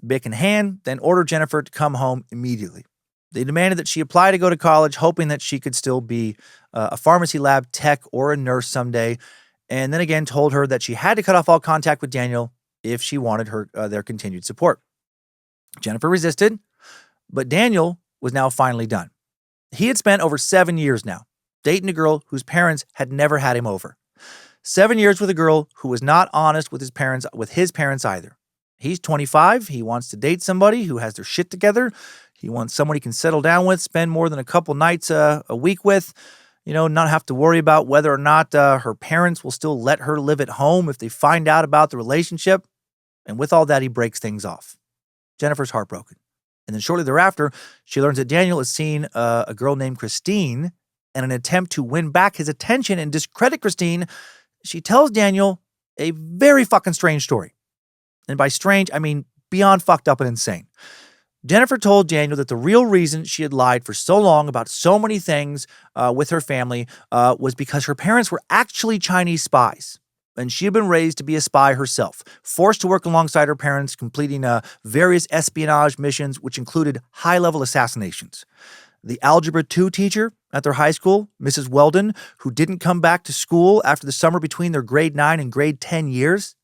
Bick in hand, then ordered Jennifer to come home immediately. They demanded that she apply to go to college, hoping that she could still be a pharmacy lab tech or a nurse someday, and then again told her that she had to cut off all contact with Daniel if she wanted their continued support. Jennifer resisted, but Daniel was now finally done. He had spent over 7 years now dating a girl whose parents had never had him over. 7 years with a girl who was not honest with his parents either. He's 25. He wants to date somebody who has their shit together. He wants someone he can settle down with, spend more than a couple nights a week with, not have to worry about whether or not her parents will still let her live at home if they find out about the relationship. And with all that, he breaks things off. Jennifer's heartbroken. And then shortly thereafter, she learns that Daniel is seeing a girl named Christine, and in an attempt to win back his attention and discredit Christine, she tells Daniel a very fucking strange story. And by strange, I mean beyond fucked up and insane. Jennifer told Daniel that the real reason she had lied for so long about so many things with her family was because her parents were actually Chinese spies. And she had been raised to be a spy herself, forced to work alongside her parents, completing various espionage missions, which included high-level assassinations. The Algebra 2 teacher at their high school, Mrs. Weldon, who didn't come back to school after the summer between their grade 9 and grade 10 years,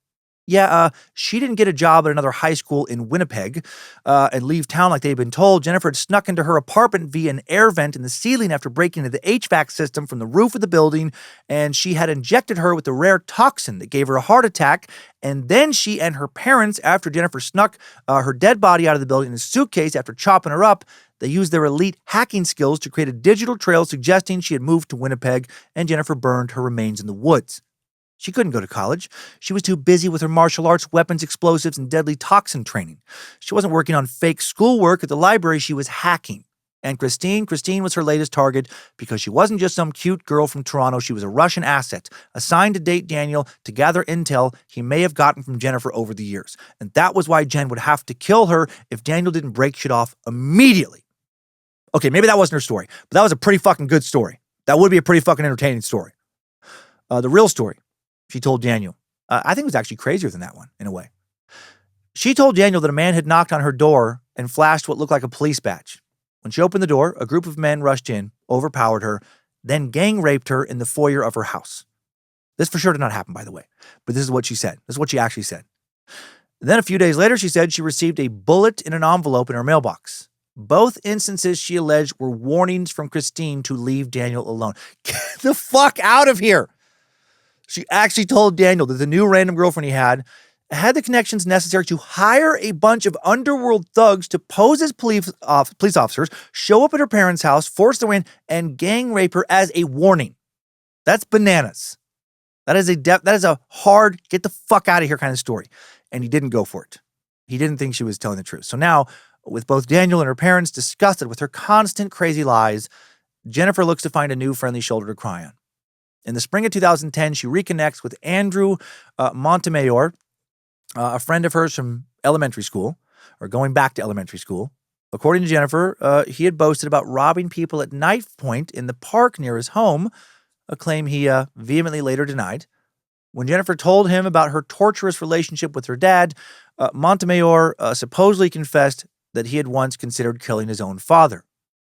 She didn't get a job at another high school in Winnipeg and leave town like they'd been told. Jennifer had snuck into her apartment via an air vent in the ceiling after breaking into the HVAC system from the roof of the building, and she had injected her with the rare toxin that gave her a heart attack. And then she and her parents, after Jennifer snuck her dead body out of the building in a suitcase after chopping her up, they used their elite hacking skills to create a digital trail suggesting she had moved to Winnipeg, and Jennifer burned her remains in the woods. She couldn't go to college. She was too busy with her martial arts, weapons, explosives, and deadly toxin training. She wasn't working on fake schoolwork at the library. She was hacking. And Christine was her latest target because she wasn't just some cute girl from Toronto. She was a Russian asset, assigned to date Daniel to gather intel he may have gotten from Jennifer over the years. And that was why Jen would have to kill her if Daniel didn't break shit off immediately. Okay, maybe that wasn't her story, but that was a pretty fucking good story. That would be a pretty fucking entertaining story. The real story she told Daniel, I think it was actually crazier than that one, in a way. She told Daniel that a man had knocked on her door and flashed what looked like a police badge. When she opened the door, a group of men rushed in, overpowered her, then gang raped her in the foyer of her house. This for sure did not happen, by the way, but this is what she said. This is what she actually said. Then a few days later, she said she received a bullet in an envelope in her mailbox. Both instances, she alleged, were warnings from Christine to leave Daniel alone. Get the fuck out of here! She actually told Daniel that the new random girlfriend he had the connections necessary to hire a bunch of underworld thugs to pose as police officers, show up at her parents' house, force their way in, and gang rape her as a warning. That's bananas. That is a hard, get the fuck out of here kind of story. And he didn't go for it. He didn't think she was telling the truth. So now, with both Daniel and her parents disgusted with her constant crazy lies, Jennifer looks to find a new friendly shoulder to cry on. In the spring of 2010, she reconnects with Andrew Montemayor, a friend of hers from elementary school, or going back to elementary school. According to Jennifer, he had boasted about robbing people at knife point in the park near his home, a claim he vehemently later denied. When Jennifer told him about her torturous relationship with her dad, Montemayor supposedly confessed that he had once considered killing his own father.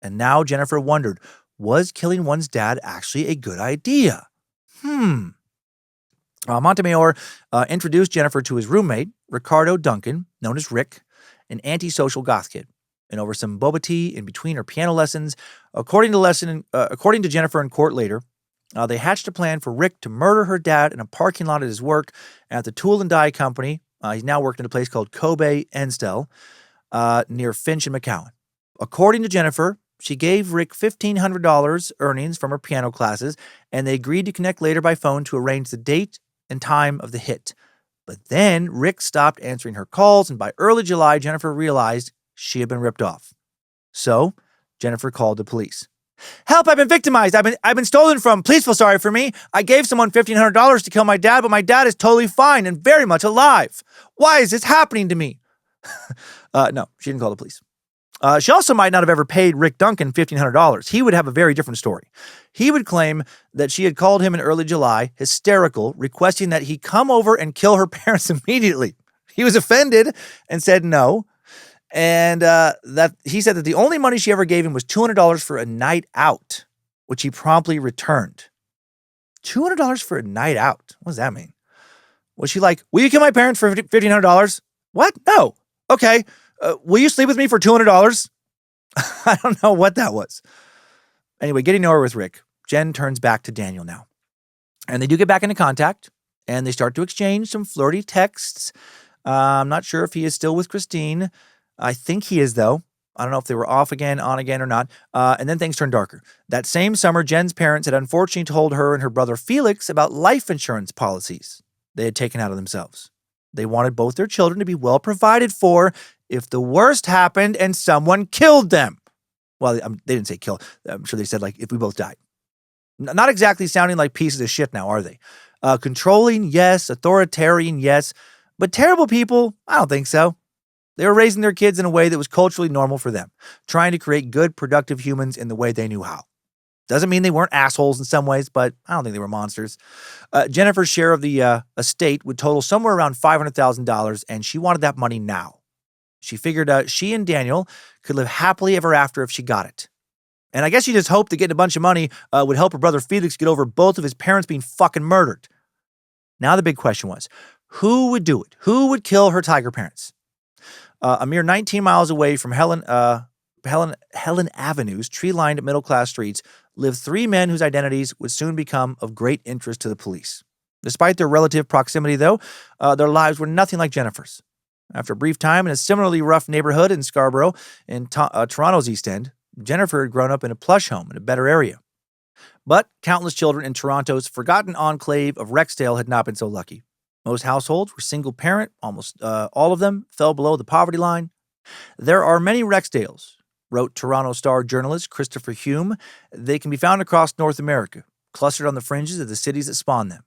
And now Jennifer wondered, was killing one's dad actually a good idea? Montemayor introduced Jennifer to his roommate, Ricardo Duncan, known as Rick, an antisocial goth kid. And over some boba tea in between her piano lessons, according to Jennifer in court later, they hatched a plan for Rick to murder her dad in a parking lot at his work at the Tool and Die Company. He's now working at a place called Kobe Enstel near Finch and McCowan. According to Jennifer, she gave Rick $1,500 earnings from her piano classes, and they agreed to connect later by phone to arrange the date and time of the hit. But then Rick stopped answering her calls, and by early July, Jennifer realized she had been ripped off. So Jennifer called the police. Help, I've been victimized. I've been stolen from. Please feel sorry for me. I gave someone $1,500 to kill my dad, but my dad is totally fine and very much alive. Why is this happening to me? No, she didn't call the police. She also might not have ever paid Rick Duncan $1,500. He would have a very different story. He would claim that she had called him in early July, hysterical, requesting that he come over and kill her parents immediately. He was offended and said no. And that he said that the only money she ever gave him was $200 for a night out, which he promptly returned. $200 for a night out? What does that mean? Was she like, will you kill my parents for $1,500? What? No. Okay. Will you sleep with me for $200? I don't know what that was. Anyway, getting nowhere with Rick, Jen turns back to Daniel now. And they do get back into contact, and they start to exchange some flirty texts. I'm not sure if he is still with Christine. I think he is, though. I don't know if they were off again, on again, or not. And then things turned darker. That same summer, Jen's parents had unfortunately told her and her brother Felix about life insurance policies they had taken out of themselves. They wanted both their children to be well provided for if the worst happened and someone killed them. Well, they didn't say kill. I'm sure they said, like, if we both died. Not exactly sounding like pieces of shit now, are they? Controlling, yes. Authoritarian, yes. But terrible people, I don't think so. They were raising their kids in a way that was culturally normal for them, trying to create good, productive humans in the way they knew how. Doesn't mean they weren't assholes in some ways, but I don't think they were monsters. Jennifer's share of the estate would total somewhere around $500,000, and she wanted that money now. She figured she and Daniel could live happily ever after if she got it. And I guess she just hoped that getting a bunch of money would help her brother Felix get over both of his parents being fucking murdered. Now the big question was, Who would do it? Who would kill her tiger parents? A mere 19 miles away from Helen Avenue's tree-lined middle-class streets lived three men whose identities would soon become of great interest to the police. Despite their relative proximity, though, their lives were nothing like Jennifer's. After a brief time in a similarly rough neighborhood in Scarborough, in Toronto's East End, Jennifer had grown up in a plush home in a better area. But countless children in Toronto's forgotten enclave of Rexdale had not been so lucky. Most households were single-parent. Almost all of them fell below the poverty line. There are many Rexdales, wrote Toronto Star journalist Christopher Hume. They can be found across North America, clustered on the fringes of the cities that spawn them.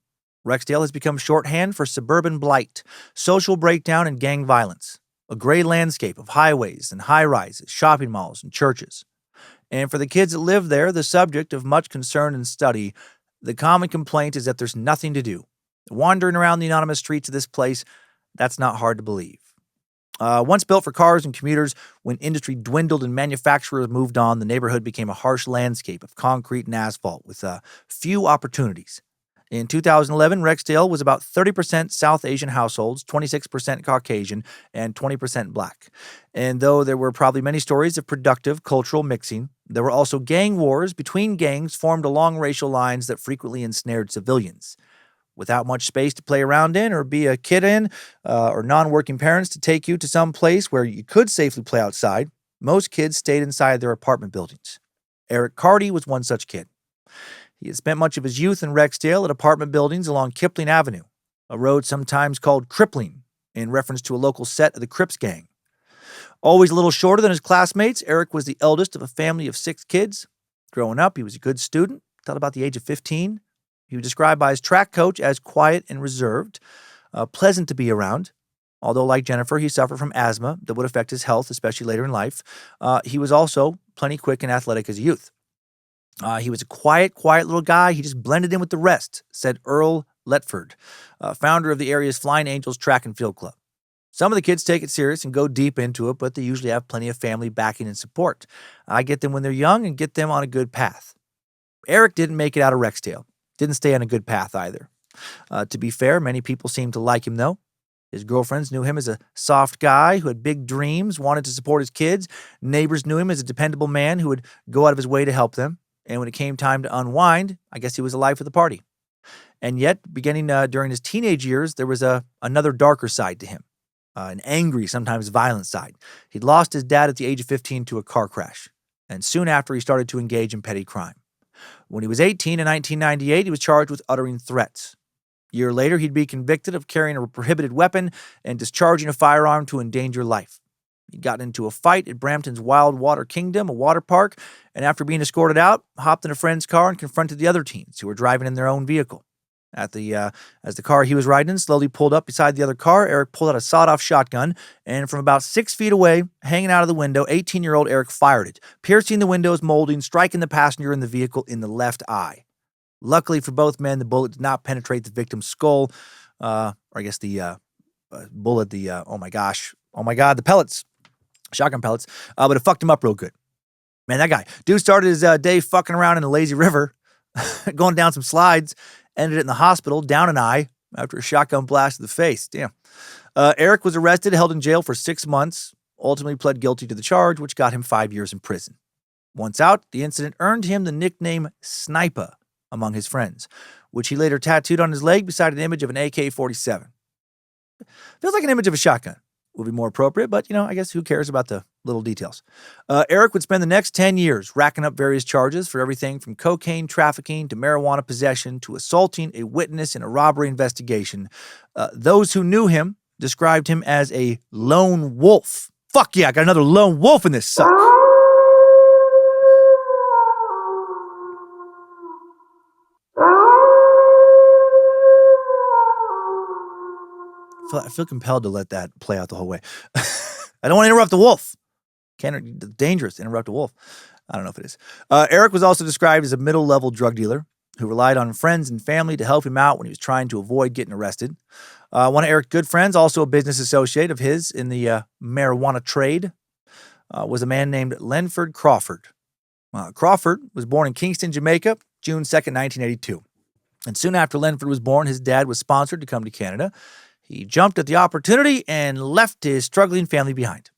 Rexdale has become shorthand for suburban blight, social breakdown, and gang violence, a gray landscape of highways and high-rises, shopping malls, and churches. And for the kids that live there, the subject of much concern and study, the common complaint is that there's nothing to do. Wandering around the anonymous streets of this place, that's not hard to believe. Once built for cars and commuters, when industry dwindled and manufacturers moved on, the neighborhood became a harsh landscape of concrete and asphalt with few opportunities. In 2011, Rexdale was about 30% South Asian households, 26% Caucasian, and 20% Black. And though there were probably many stories of productive cultural mixing, there were also gang wars between gangs formed along racial lines that frequently ensnared civilians. Without much space to play around in or be a kid in, or non-working parents to take you to some place where you could safely play outside, most kids stayed inside their apartment buildings. Eric Carty was one such kid. He had spent much of his youth in Rexdale at apartment buildings along Kipling Avenue, a road sometimes called Crippling, in reference to a local set of the Crips gang. Always a little shorter than his classmates, Eric was the eldest of a family of 6 kids. Growing up, he was a good student, until about the age of 15. He was described by his track coach as quiet and reserved, pleasant to be around. Although, like Jennifer, he suffered from asthma that would affect his health, especially later in life. He was also plenty quick and athletic as a youth. He was a quiet little guy. He just blended in with the rest, said Earl Letford, founder of the area's Flying Angels Track and Field Club. Some of the kids take it serious and go deep into it, but they usually have plenty of family backing and support. I get them when they're young and get them on a good path. Eric didn't make it out of Rexdale. Didn't stay on a good path either. To be fair, many people seemed to like him, though. His girlfriends knew him as a soft guy who had big dreams, wanted to support his kids. Neighbors knew him as a dependable man who would go out of his way to help them. And when it came time to unwind, I guess he was the life of the party. And yet, beginning during his teenage years, there was another darker side to him, an angry, sometimes violent side. He'd lost his dad at the age of 15 to a car crash, and soon after he started to engage in petty crime. When he was 18 in 1998, he was charged with uttering threats. A year later, he'd be convicted of carrying a prohibited weapon and discharging a firearm to endanger life. He got into a fight at Brampton's Wild Water Kingdom, a water park, and after being escorted out, hopped in a friend's car and confronted the other teens who were driving in their own vehicle. As the car he was riding in slowly pulled up beside the other car, Eric pulled out a sawed-off shotgun, and from about 6 feet away, hanging out of the window, 18-year-old Eric fired it, piercing the window's molding, striking the passenger in the vehicle in the left eye. Luckily for both men, the bullet did not penetrate the victim's skull, the pellets. Shotgun pellets, but it fucked him up real good. Man, that guy. Dude started his day fucking around in the lazy river, going down some slides, ended it in the hospital, down an eye, after a shotgun blast to the face. Damn. Eric was arrested, held in jail for 6 months, ultimately pled guilty to the charge, which got him 5 years in prison. Once out, the incident earned him the nickname Sniper among his friends, which he later tattooed on his leg beside an image of an AK-47. Feels like an image of a shotgun. Would be more appropriate, but, I guess who cares about the little details. Eric would spend the next 10 years racking up various charges for everything from cocaine trafficking to marijuana possession to assaulting a witness in a robbery investigation. Those who knew him described him as a lone wolf. Fuck yeah, I got another lone wolf in this suck. I feel compelled to let that play out the whole way. I don't want to interrupt the wolf. Dangerous to interrupt a wolf. I don't know if it is. Eric was also described as a middle-level drug dealer who relied on friends and family to help him out when he was trying to avoid getting arrested. One of Eric's good friends, also a business associate of his in the marijuana trade, was a man named Lenford Crawford. Crawford was born in Kingston, Jamaica, June 2nd, 1982. And soon after Lenford was born, his dad was sponsored to come to Canada. He jumped at the opportunity and left his struggling family behind.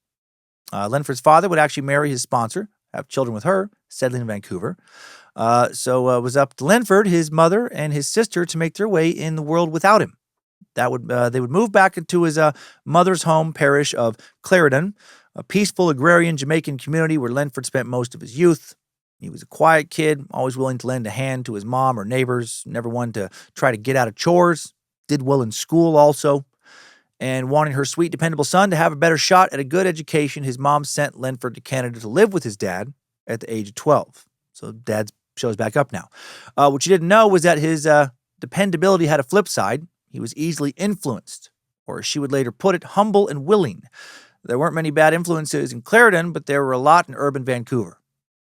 Lenford's father would actually marry his sponsor, have children with her, settling in Vancouver. So it was up to Lenford, his mother, and his sister to make their way in the world without him. They would move back into his mother's home parish of Clarendon, a peaceful agrarian Jamaican community where Lenford spent most of his youth. He was a quiet kid, always willing to lend a hand to his mom or neighbors, never one to try to get out of chores, did well in school also. And wanting her sweet, dependable son to have a better shot at a good education, his mom sent Lenford to Canada to live with his dad at the age of 12. So dad shows back up now. What she didn't know was that his dependability had a flip side. He was easily influenced, or as she would later put it, humble and willing. There weren't many bad influences in Clarendon, but there were a lot in urban Vancouver.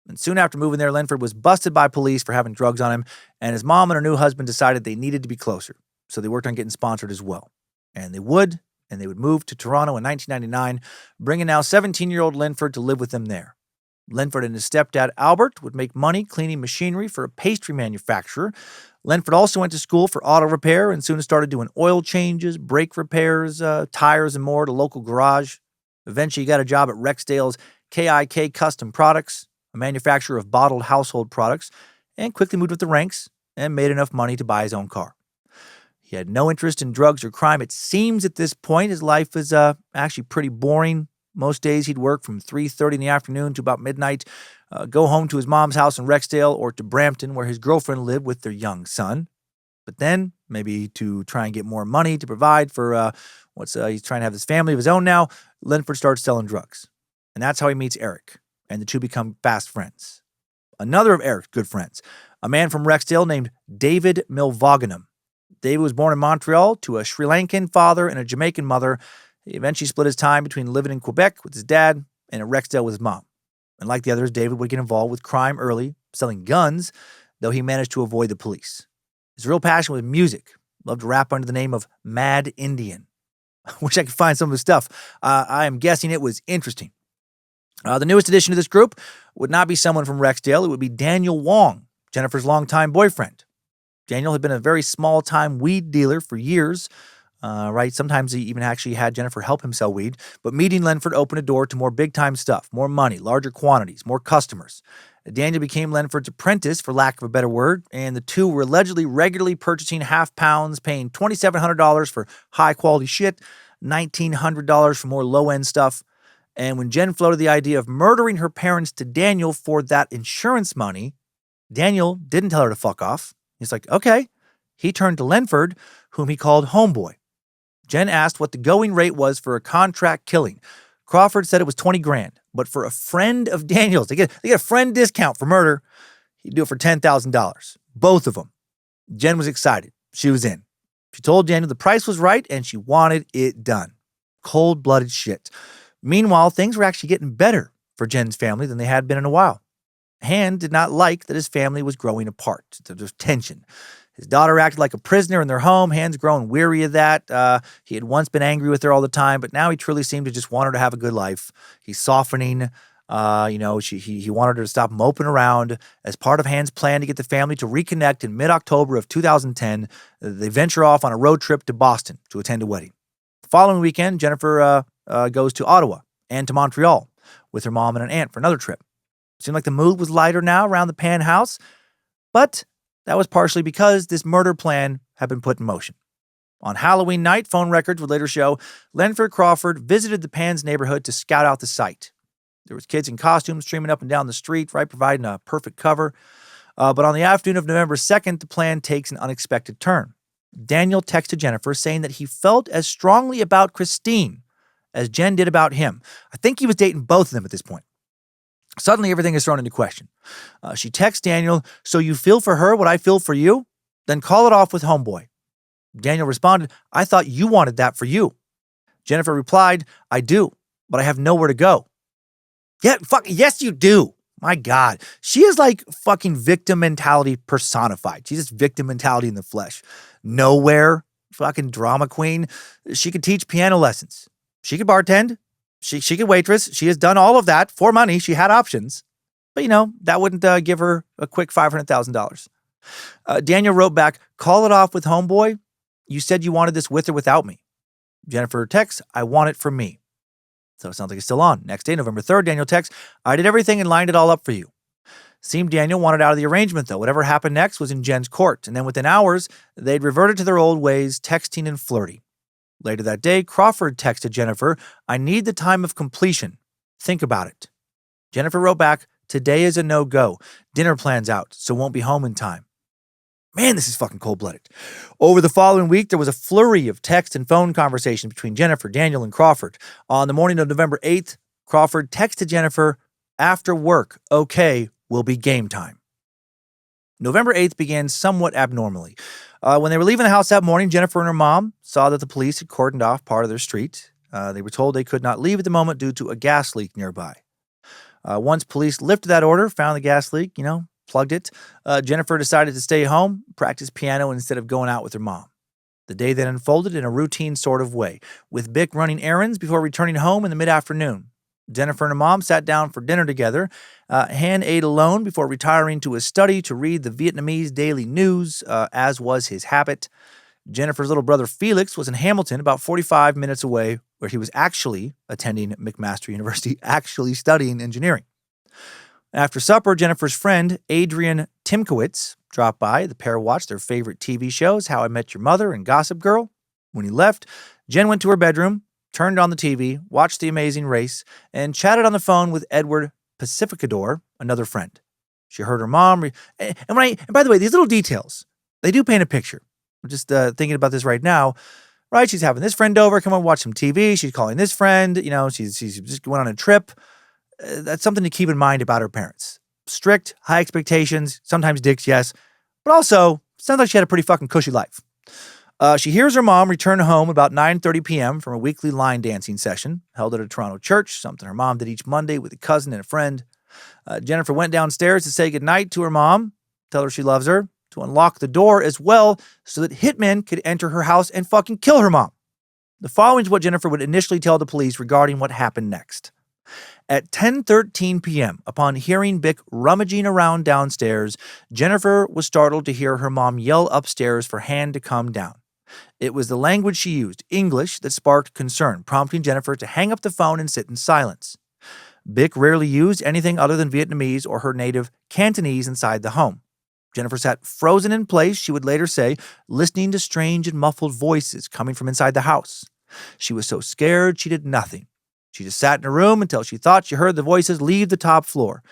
And soon after moving there, Lenford was busted by police for having drugs on him, and his mom and her new husband decided they needed to be closer. So they worked on getting sponsored as well. And they would move to Toronto in 1999, bringing now 17-year-old Lenford to live with them there. Lenford and his stepdad, Albert, would make money cleaning machinery for a pastry manufacturer. Lenford also went to school for auto repair and soon started doing oil changes, brake repairs, tires, and more at a local garage. Eventually, he got a job at Rexdale's KIK Custom Products, a manufacturer of bottled household products, and quickly moved up the ranks and made enough money to buy his own car. He had no interest in drugs or crime. It seems at this point his life was actually pretty boring. Most days he'd work from 3:30 in the afternoon to about midnight, go home to his mom's house in Rexdale or to Brampton where his girlfriend lived with their young son. But then, maybe to try and get more money to provide for he's trying to have this family of his own now, Lenford starts selling drugs. And that's how he meets Eric, and the two become fast friends. Another of Eric's good friends, a man from Rexdale named David Milvaganam. David was born in Montreal to a Sri Lankan father and a Jamaican mother. He eventually split his time between living in Quebec with his dad and in Rexdale with his mom. And like the others, David would get involved with crime early, selling guns, though he managed to avoid the police. His real passion was music. Loved to rap under the name of Mad Indian. I wish I could find some of his stuff. I am guessing it was interesting. The newest addition to this group would not be someone from Rexdale. It would be Daniel Wong, Jennifer's longtime boyfriend. Daniel had been a very small-time weed dealer for years, right? Sometimes he even actually had Jennifer help him sell weed. But meeting Lenford opened a door to more big-time stuff, more money, larger quantities, more customers. Daniel became Lenford's apprentice, for lack of a better word, and the two were allegedly regularly purchasing half pounds, paying $2,700 for high-quality shit, $1,900 for more low-end stuff. And when Jen floated the idea of murdering her parents to Daniel for that insurance money, Daniel didn't tell her to fuck off. He's like, okay. He turned to Lenford, whom he called homeboy. Jen asked what the going rate was for a contract killing. Crawford said it was $20,000, but for a friend of Daniel's, they get a friend discount for murder. He'd do it for $10,000. Both of them. Jen was excited. She was in. She told Daniel the price was right and she wanted it done. Cold-blooded shit. Meanwhile, things were actually getting better for Jen's family than they had been in a while. Hand did not like that his family was growing apart. There was tension. His daughter acted like a prisoner in their home. Hand's growing weary of that. He had once been angry with her all the time, but now he truly seemed to just want her to have a good life. He's softening. He wanted her to stop moping around. As part of Hand's plan to get the family to reconnect in mid-October of 2010, they venture off on a road trip to Boston to attend a wedding. The following weekend, Jennifer goes to Ottawa and to Montreal with her mom and an aunt for another trip. Seemed like the mood was lighter now around the Pan house, but that was partially because this murder plan had been put in motion. On Halloween night, phone records would later show Lenford Crawford visited the Pan's neighborhood to scout out the site. There was kids in costumes streaming up and down the street, right, providing a perfect cover. But on the afternoon of November 2nd, the plan takes an unexpected turn. Daniel texted Jennifer saying that he felt as strongly about Christine as Jen did about him. I think he was dating both of them at this point. Suddenly, everything is thrown into question. She texts Daniel, "So you feel for her what I feel for you? Then call it off with homeboy." Daniel responded, "I thought you wanted that for you." Jennifer replied, "I do, but I have nowhere to go." Yeah, yes, you do. My God. She is like fucking victim mentality personified. She's just victim mentality in the flesh. Nowhere. Fucking drama queen. She could teach piano lessons. She could bartend. She could waitress. She has done all of that for money. She had options. But, that wouldn't give her a quick $500,000. Daniel wrote back, "Call it off with homeboy. You said you wanted this with or without me. Jennifer texts, I want it for me. So it sounds like it's still on. Next day, November 3rd, Daniel texts, I did everything and lined it all up for you. Seemed Daniel wanted out of the arrangement, though. Whatever happened next was in Jen's court, and then within hours, they'd reverted to their old ways, texting and flirting. Later that day, Crawford texted Jennifer, I need the time of completion. Think about it. Jennifer wrote back, today is a no-go. Dinner plan's out, so won't be home in time. Man, this is fucking cold-blooded. Over the following week, there was a flurry of text and phone conversations between Jennifer, Daniel, and Crawford. On the morning of November 8th, Crawford texted Jennifer, after work, okay, will be game time. November 8th began somewhat abnormally. When they were leaving the house that morning, Jennifer and her mom saw that the police had cordoned off part of their street. They were told they could not leave at the moment due to a gas leak nearby. Once police lifted that order, found the gas leak, plugged it, Jennifer decided to stay home, practice piano instead of going out with her mom. The day then unfolded in a routine sort of way, with Bick running errands before returning home in the mid-afternoon. Jennifer and her mom sat down for dinner together. Han ate alone before retiring to his study to read the Vietnamese daily news, as was his habit. Jennifer's little brother Felix was in Hamilton, about 45 minutes away, where he was actually attending McMaster University, actually studying engineering. After supper, Jennifer's friend, Adrian Timkowitz, dropped by. The pair watched their favorite TV shows, How I Met Your Mother and Gossip Girl. When he left, Jen went to her bedroom, turned on the TV, watched The Amazing Race, and chatted on the phone with Edward Pacificador, another friend. She heard her mom. And by the way, these little details, they do paint a picture. I'm just thinking about this right now. Right, she's having this friend over, come on, watch some TV. She's calling this friend. She's just went on a trip. That's something to keep in mind about her parents. Strict, high expectations, sometimes dicks, yes. But also, sounds like she had a pretty fucking cushy life. She hears her mom return home about 9:30 p.m. from a weekly line dancing session held at a Toronto church, something her mom did each Monday with a cousin and a friend. Jennifer went downstairs to say goodnight to her mom, tell her she loves her, to unlock the door as well so that hitmen could enter her house and fucking kill her mom. The following is what Jennifer would initially tell the police regarding what happened next. At 10:13 p.m., upon hearing Bick rummaging around downstairs, Jennifer was startled to hear her mom yell upstairs for Han to come down. It was the language she used, English, that sparked concern, prompting Jennifer to hang up the phone and sit in silence. Bick rarely used anything other than Vietnamese or her native Cantonese inside the home. Jennifer sat frozen in place, she would later say, listening to strange and muffled voices coming from inside the house. She was so scared she did nothing. She just sat in her room until she thought she heard the voices leave the top floor.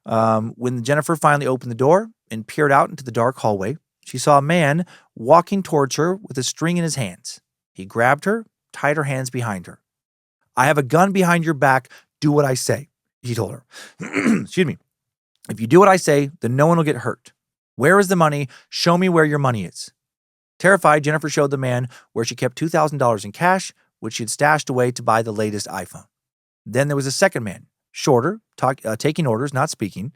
When Jennifer finally opened the door and peered out into the dark hallway, she saw a man walking towards her with a string in his hands. He grabbed her, tied her hands behind her. I have a gun behind your back. Do what I say, he told her. Excuse me. If you do what I say, then no one will get hurt. Where is the money? Show me where your money is. Terrified, Jennifer showed the man where she kept $2,000 in cash, which she had stashed away to buy the latest iPhone. Then there was a second man, shorter, taking orders, not speaking.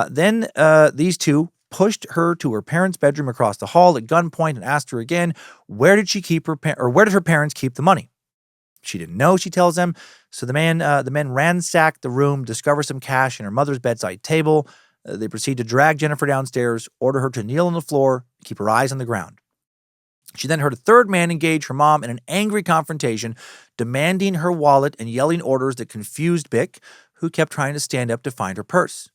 Then these two pushed her to her parents' bedroom across the hall at gunpoint and asked her again, where did her parents keep the money? She didn't know, she tells them. So the men ransacked the room, discovered some cash in her mother's bedside table. They proceed to drag Jennifer downstairs, order her to kneel on the floor, keep her eyes on the ground. She then heard a third man engage her mom in an angry confrontation, demanding her wallet and yelling orders that confused Bick, who kept trying to stand up to find her purse.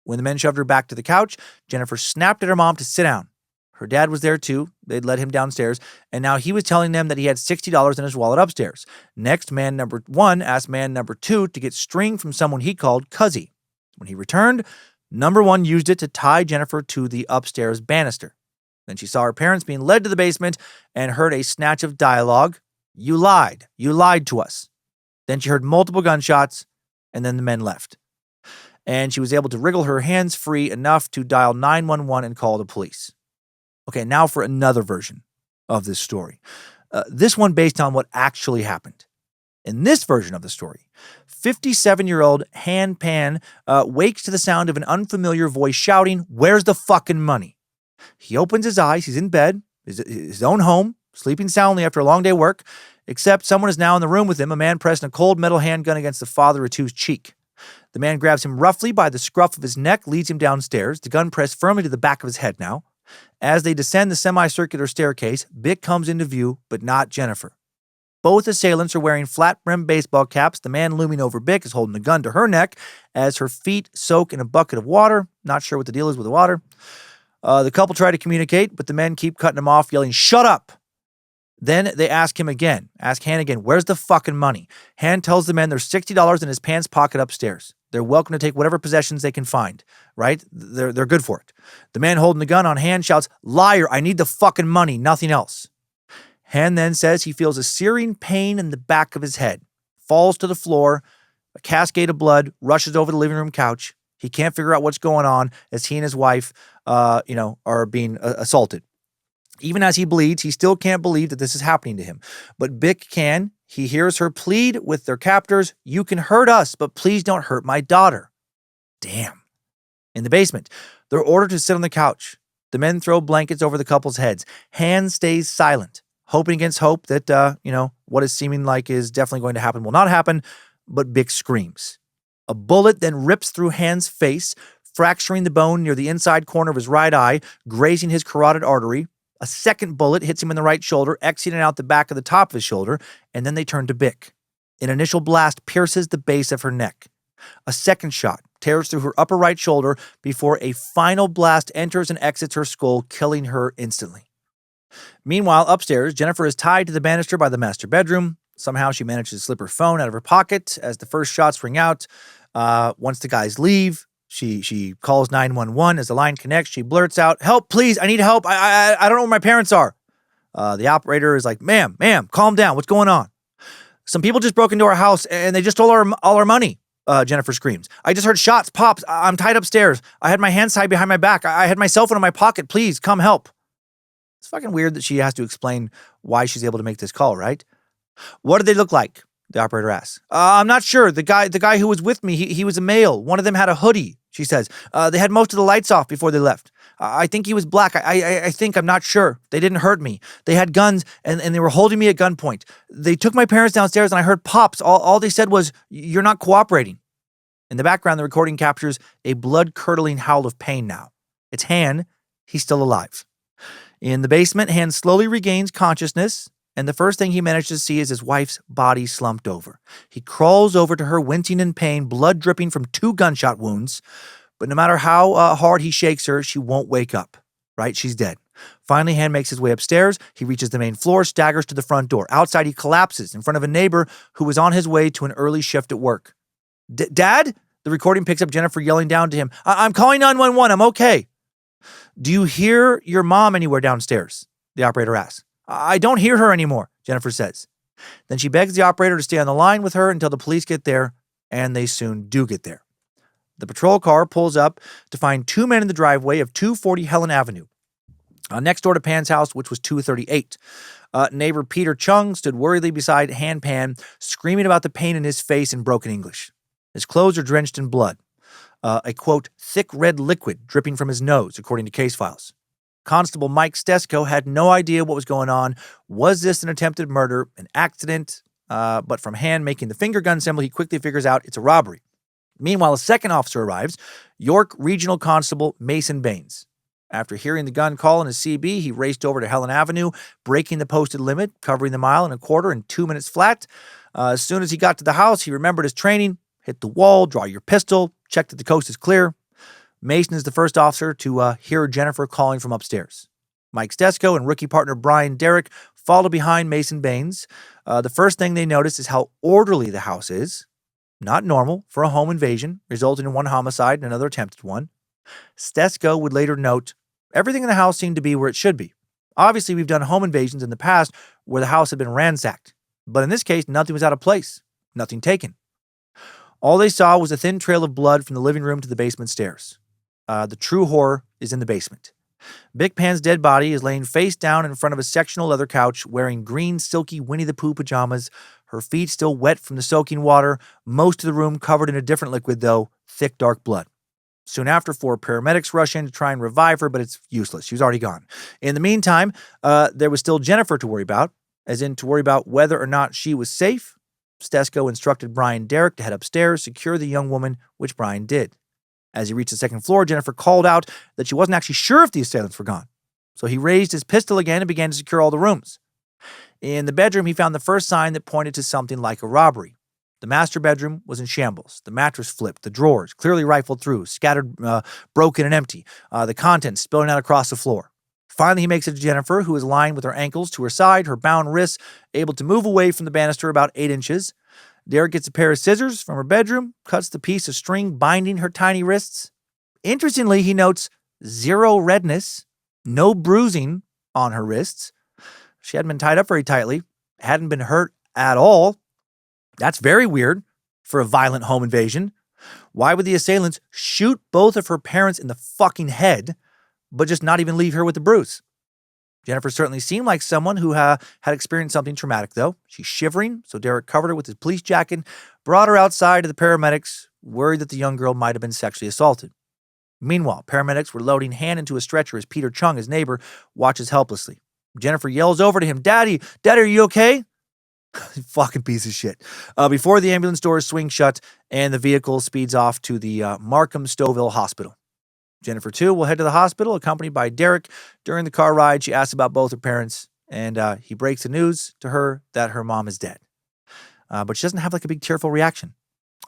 When the men shoved her back to the couch, Jennifer snapped at her mom to sit down. Her dad was there too. They'd led him downstairs, and now he was telling them that he had $60 in his wallet upstairs. Next, man number one asked man number two to get string from someone he called Cuzzy. When he returned, number one used it to tie Jennifer to the upstairs banister. Then she saw her parents being led to the basement and heard a snatch of dialogue. You lied. You lied to us. Then she heard multiple gunshots, and then the men left. And she was able to wriggle her hands free enough to dial 911 and call the police. Okay, now for another version of this story. This one based on what actually happened. In this version of the story, 57-year-old Han Pan wakes to the sound of an unfamiliar voice shouting, "Where's the fucking money?" He opens his eyes. He's in bed, his own home, sleeping soundly after a long day of work, except someone is now in the room with him, a man pressing a cold metal handgun against the father of two's cheek. The man grabs him roughly by the scruff of his neck, leads him downstairs, the gun pressed firmly to the back of his head now. As they descend the semicircular staircase, Bick comes into view, but not Jennifer. Both assailants are wearing flat-brimmed baseball caps. The man looming over Bick is holding a gun to her neck as her feet soak in a bucket of water. Not sure what the deal is with the water. The couple try to communicate, but the men keep cutting him off, yelling, "Shut up!" Then they ask Han again, where's the fucking money? Han tells the men there's $60 in his pants pocket upstairs. They're welcome to take whatever possessions they can find, right? They're good for it. The man holding the gun on Han shouts, "Liar, I need the fucking money, nothing else." Han then says he feels a searing pain in the back of his head, falls to the floor, a cascade of blood rushes over the living room couch. He can't figure out what's going on as he and his wife, are being assaulted. Even as he bleeds, he still can't believe that this is happening to him. But Bick can. He hears her plead with their captors, "You can hurt us, but please don't hurt my daughter." Damn. In the basement, they're ordered to sit on the couch. The men throw blankets over the couple's heads. Han stays silent, hoping against hope that, what is seeming like is definitely going to happen will not happen, but Bick screams. A bullet then rips through Han's face, fracturing the bone near the inside corner of his right eye, grazing his carotid artery. A second bullet hits him in the right shoulder, exiting out the back of the top of his shoulder, and then they turn to Bick. An initial blast pierces the base of her neck. A second shot tears through her upper right shoulder before a final blast enters and exits her skull, killing her instantly. Meanwhile, upstairs, Jennifer is tied to the banister by the master bedroom. Somehow she manages to slip her phone out of her pocket as the first shots ring out. Once the guys leave, she calls 911. As the line connects, she blurts out, "Help, please, I need help. I don't know where my parents are." The operator is like, ma'am, calm down. What's going on?" "Some people just broke into our house and they just stole all our money," Jennifer screams. "I just heard shots, pops. I'm tied upstairs. I had my hands tied behind my back. I had my cell phone in my pocket. Please, come help." It's fucking weird that she has to explain why she's able to make this call, right? "What did they look like?" the operator asks. "I'm not sure. The guy who was with me, he was a male. One of them had a hoodie," she says. "They had most of the lights off before they left. I think he was black. I think, I'm not sure. They didn't hurt me. They had guns and they were holding me at gunpoint. They took my parents downstairs and I heard pops. All they said was, 'You're not cooperating.'" In the background, the recording captures a blood-curdling howl of pain now. It's Han. He's still alive. In the basement, Han slowly regains consciousness, and the first thing he manages to see is his wife's body slumped over. He crawls over to her, wincing in pain, blood dripping from 2 gunshot wounds. But no matter how hard he shakes her, she won't wake up. Right? She's dead. Finally, Han makes his way upstairs. He reaches the main floor, staggers to the front door. Outside, he collapses in front of a neighbor who was on his way to an early shift at work. "Dad?" The recording picks up Jennifer yelling down to him. I'm calling 911. I'm okay." "Do you hear your mom anywhere downstairs?" the operator asks. "I don't hear her anymore," Jennifer says. Then she begs the operator to stay on the line with her until the police get there, and they soon do get there. The patrol car pulls up to find 2 men in the driveway of 240 Helen Avenue, next door to Pan's house, which was 238. Neighbor Peter Chung stood worriedly beside Han Pan, screaming about the pain in his face in broken English. His clothes are drenched in blood. A, quote, thick red liquid dripping from his nose, according to case files. Constable Mike Stesko had no idea what was going on. Was this an attempted murder, an accident? But from Han making the finger gun symbol, he quickly figures out it's a robbery. Meanwhile, a second officer arrives, York Regional Constable Mason Baines. After hearing the gun call in his CB, he raced over to Helen Avenue, breaking the posted limit, covering the 1.25 miles in 2 minutes flat. As soon as he got to the house, he remembered his training. Hit the wall, draw your pistol, check that the coast is clear. Mason is the first officer to hear Jennifer calling from upstairs. Mike Stesko and rookie partner Brian Derrick follow behind Mason Baines. The first thing they notice is how orderly the house is. Not normal for a home invasion, resulting in 1 homicide and another attempted one. Stesko would later note, everything in the house seemed to be where it should be. Obviously, we've done home invasions in the past where the house had been ransacked. But in this case, nothing was out of place. Nothing taken. All they saw was a thin trail of blood from the living room to the basement stairs. The true horror is in the basement. Big Pan's dead body is laying face down in front of a sectional leather couch, wearing green, silky Winnie the Pooh pajamas, her feet still wet from the soaking water, most of the room covered in a different liquid, though, thick, dark blood. Soon after, 4 paramedics rush in to try and revive her, but it's useless. She was already gone. In the meantime, there was still Jennifer to worry about, as in to worry about whether or not she was safe. Stesko instructed Brian Derrick to head upstairs, secure the young woman, which Brian did. As he reached the second floor, Jennifer called out that she wasn't actually sure if the assailants were gone. So he raised his pistol again and began to secure all the rooms. In the bedroom, he found the first sign that pointed to something like a robbery. The master bedroom was in shambles. The mattress flipped, the drawers clearly rifled through, scattered, broken and empty, the contents spilling out across the floor. Finally, he makes it to Jennifer, who is lying with her ankles to her side, her bound wrists able to move away from the banister about 8 inches. Derek gets a pair of scissors from her bedroom, cuts the piece of string binding her tiny wrists. Interestingly, he notes 0 redness, no bruising on her wrists. She hadn't been tied up very tightly, hadn't been hurt at all. That's very weird for a violent home invasion. Why would the assailants shoot both of her parents in the fucking head, but just not even leave her with a bruise? Jennifer certainly seemed like someone who had experienced something traumatic, though. She's shivering, so Derek covered her with his police jacket, brought her outside to the paramedics, worried that the young girl might have been sexually assaulted. Meanwhile, paramedics were loading Han into a stretcher as Peter Chung, his neighbor, watches helplessly. Jennifer yells over to him, Daddy, are you okay? Fucking piece of shit. Before the ambulance doors swing shut and the vehicle speeds off to the Markham Stouffville Hospital. Jennifer, too, will head to the hospital, accompanied by Derek. During the car ride, she asks about both her parents, and he breaks the news to her that her mom is dead. But she doesn't have like a big tearful reaction.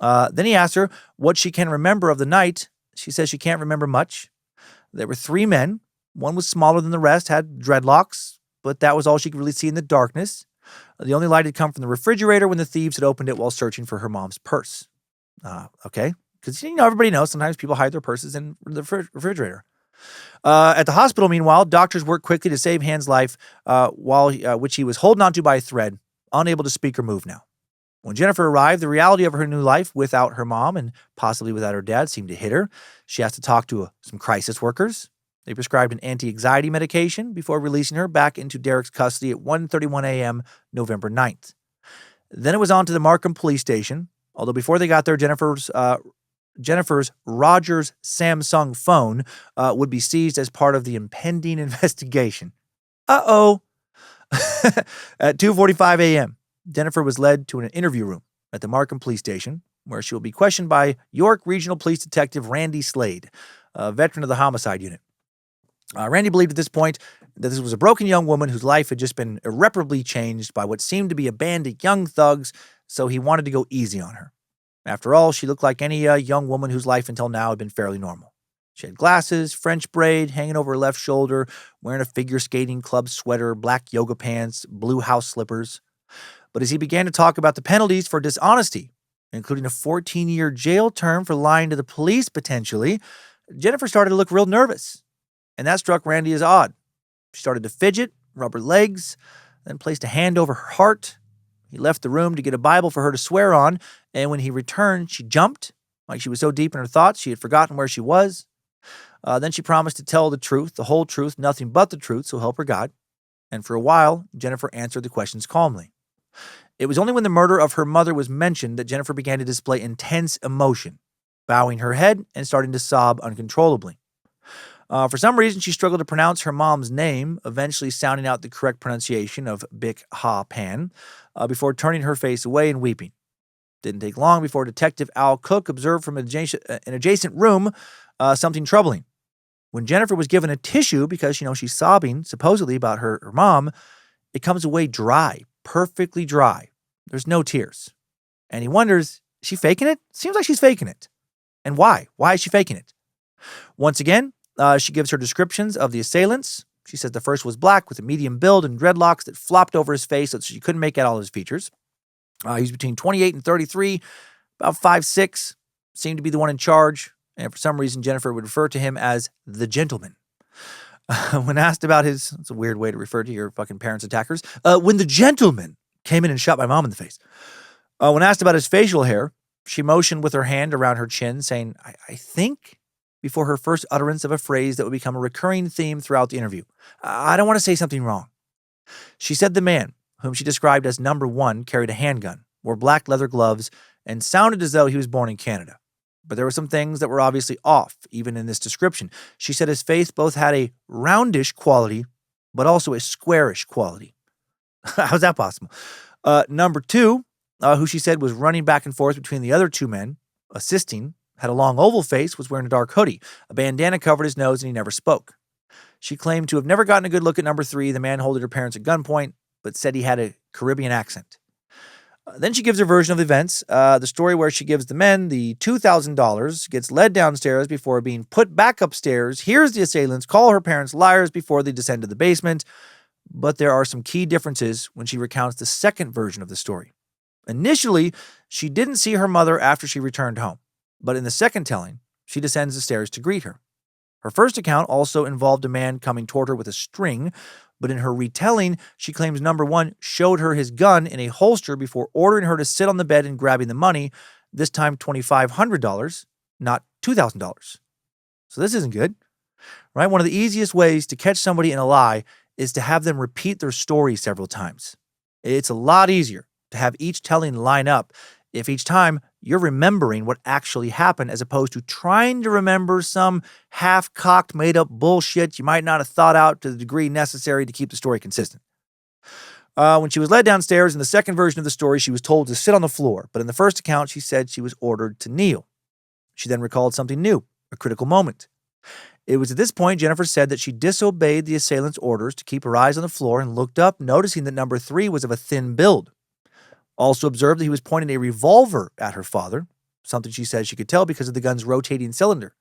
Then he asks her what she can remember of the night. She says she can't remember much. There were 3 men. One was smaller than the rest, had dreadlocks, but that was all she could really see in the darkness. The only light had come from the refrigerator when the thieves had opened it while searching for her mom's purse. Okay. Because, everybody knows sometimes people hide their purses in the refrigerator. At the hospital, meanwhile, doctors worked quickly to save Han's life, which he was holding onto by a thread, unable to speak or move now. When Jennifer arrived, the reality of her new life without her mom and possibly without her dad seemed to hit her. She has to talk to some crisis workers. They prescribed an anti-anxiety medication before releasing her back into Derek's custody at 1:31 a.m. November 9th. Then it was on to the Markham police station, although before they got there, Jennifer's Rogers Samsung phone would be seized as part of the impending investigation. Uh-oh. At 2:45 a.m., Jennifer was led to an interview room at the Markham police station, where she will be questioned by York Regional Police Detective Randy Slade, a veteran of the homicide unit. Randy believed at this point that this was a broken young woman whose life had just been irreparably changed by what seemed to be a band of young thugs, so he wanted to go easy on her. After all, she looked like any young woman whose life until now had been fairly normal. She had glasses, French braid hanging over her left shoulder, wearing a figure skating club sweater, black yoga pants, blue house slippers. But as he began to talk about the penalties for dishonesty, including a 14-year jail term for lying to the police potentially, Jennifer started to look real nervous. And that struck Randy as odd. She started to fidget, rub her legs, then placed a hand over her heart. He left the room to get a Bible for her to swear on, and when he returned, she jumped, like she was so deep in her thoughts she had forgotten where she was. Then she promised to tell the truth, the whole truth, nothing but the truth, so help her God. And for a while, Jennifer answered the questions calmly. It was only when the murder of her mother was mentioned that Jennifer began to display intense emotion, bowing her head and starting to sob uncontrollably. For some reason, she struggled to pronounce her mom's name, eventually sounding out the correct pronunciation of Bic Ha Pan, before turning her face away and weeping. Didn't take long before Detective Al Cook observed from an adjacent room something troubling. When Jennifer was given a tissue because, she's sobbing, supposedly about her mom, it comes away dry, perfectly dry. There's no tears. And he wonders, is she faking it? Seems like she's faking it. And why? Why is she faking it? Once again, she gives her descriptions of the assailants. She says the first was black with a medium build and dreadlocks that flopped over his face so she couldn't make out all his features. He's between 28 and 33, about 5'6", seemed to be the one in charge. And for some reason, Jennifer would refer to him as the gentleman. When asked about it's a weird way to refer to your fucking parents' attackers. When the gentleman came in and shot my mom in the face. When asked about his facial hair, she motioned with her hand around her chin, saying, I think, before her first utterance of a phrase that would become a recurring theme throughout the interview. I don't want to say something wrong. She said the man, whom she described as number 1, carried a handgun, wore black leather gloves, and sounded as though he was born in Canada. But there were some things that were obviously off, even in this description. She said his face both had a roundish quality, but also a squarish quality. How's that possible? Number 2, who she said was running back and forth between the other 2 men, assisting, had a long oval face, was wearing a dark hoodie. A bandana covered his nose, and he never spoke. She claimed to have never gotten a good look at number 3, the man holding her parents at gunpoint, but said he had a Caribbean accent. Then she gives her version of events, the story where she gives the men the $2,000, gets led downstairs before being put back upstairs, hears the assailants call her parents liars before they descend to the basement. But there are some key differences when she recounts the second version of the story. Initially, she didn't see her mother after she returned home, but in the second telling, she descends the stairs to greet her. Her first account also involved a man coming toward her with a string, but in her retelling, she claims number one showed her his gun in a holster before ordering her to sit on the bed and grabbing the money, this time $2,500, not $2,000. So this isn't good, right? One of the easiest ways to catch somebody in a lie is to have them repeat their story several times. It's a lot easier to have each telling line up if each time you're remembering what actually happened as opposed to trying to remember some half-cocked, made-up bullshit you might not have thought out to the degree necessary to keep the story consistent. When she was led downstairs in the second version of the story, she was told to sit on the floor, but in the first account, she said she was ordered to kneel. She then recalled something new, a critical moment. It was at this point Jennifer said that she disobeyed the assailant's orders to keep her eyes on the floor and looked up, noticing that number 3 was of a thin build. Also observed that he was pointing a revolver at her father, something she said she could tell because of the gun's rotating cylinder.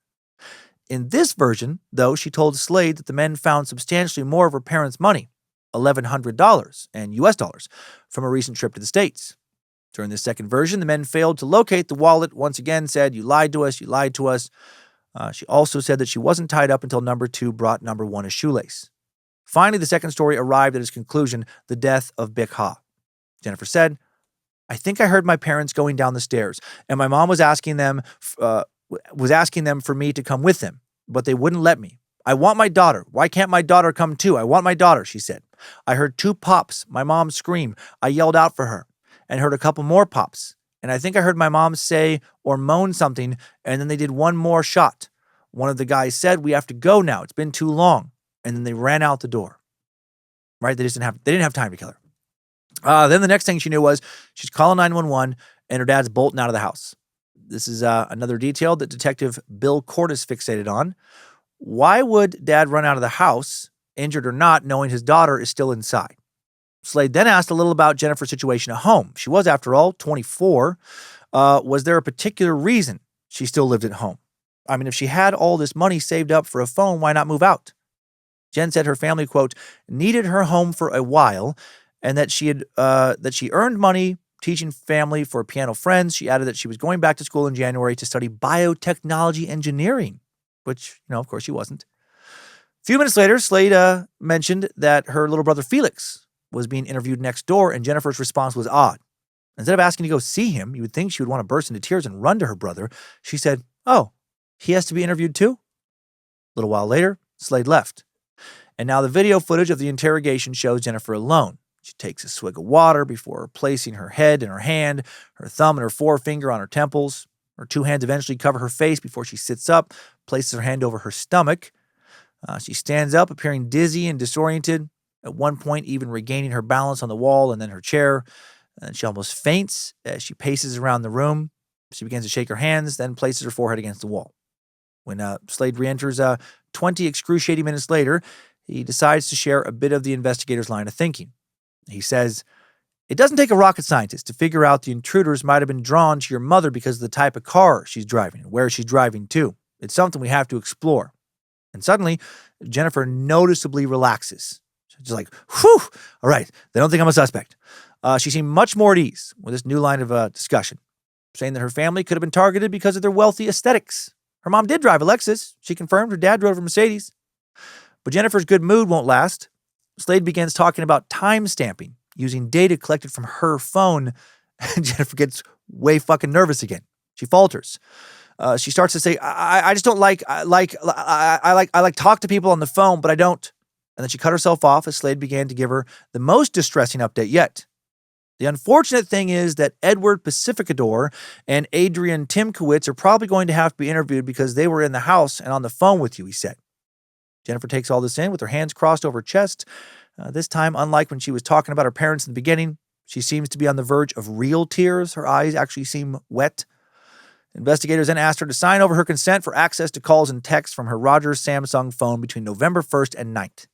In this version, though, she told Slade that the men found substantially more of her parents' money, $1,100 and US dollars, from a recent trip to the States. During this second version, the men failed to locate the wallet, once again said, "You lied to us, you lied to us." She also said that she wasn't tied up until number 2 brought number 1 a shoelace. Finally, the second story arrived at its conclusion, the death of Bick Ha. Jennifer said, "I think I heard my parents going down the stairs, and my mom was asking them for me to come with them, but they wouldn't let me. I want my daughter. Why can't my daughter come too? I want my daughter," she said. "I heard 2 pops, my mom scream. I yelled out for her, and heard a couple more pops. And I think I heard my mom say or moan something, and then they did one more shot. One of the guys said, 'We have to go now. It's been too long.' And then they ran out the door." Right? They didn't have time to kill her. Then the next thing she knew was she's calling 911 and her dad's bolting out of the house. This is another detail that Detective Bill Cordes fixated on. Why would dad run out of the house, injured or not, knowing his daughter is still inside? Slade then asked a little about Jennifer's situation at home. She was, after all, 24. Was there a particular reason she still lived at home? I mean, if she had all this money saved up for a phone, why not move out? Jen said her family, quote, needed her home for a while, and that she earned money teaching family for piano friends. She added that she was going back to school in January to study biotechnology engineering, which, of course she wasn't. A few minutes later, Slade mentioned that her little brother Felix was being interviewed next door, and Jennifer's response was odd. Instead of asking to go see him, you would think she would want to burst into tears and run to her brother. She said, "Oh, he has to be interviewed too?" A little while later, Slade left. And now the video footage of the interrogation shows Jennifer alone. She takes a swig of water before placing her head in her hand, her thumb and her forefinger on her temples. Her 2 hands eventually cover her face before she sits up, places her hand over her stomach. She stands up, appearing dizzy and disoriented, at one point even regaining her balance on the wall and then her chair. And she almost faints as she paces around the room. She begins to shake her hands, then places her forehead against the wall. When Slade reenters 20 excruciating minutes later, he decides to share a bit of the investigator's line of thinking. He says, "It doesn't take a rocket scientist to figure out the intruders might have been drawn to your mother because of the type of car she's driving and where she's driving to. It's something we have to explore." And suddenly, Jennifer noticeably relaxes. She's like, whew, all right, they don't think I'm a suspect. She seemed much more at ease with this new line of discussion, saying that her family could have been targeted because of their wealthy aesthetics. Her mom did drive a Lexus. She confirmed her dad drove a Mercedes. But Jennifer's good mood won't last. Slade begins talking about time stamping using data collected from her phone, and Jennifer gets way fucking nervous again. She falters. She starts to say, I just don't like talk to people on the phone, but I don't. And then she cut herself off as Slade began to give her the most distressing update yet. The unfortunate thing is that Edward Pacificador and Adrian Timkowitz are probably going to have to be interviewed because they were in the house and on the phone with you, he said. Jennifer takes all this in with her hands crossed over her chest. This time, unlike when she was talking about her parents in the beginning, she seems to be on the verge of real tears. Her eyes actually seem wet. Investigators then asked her to sign over her consent for access to calls and texts from her Rogers Samsung phone between November 1st and 9th.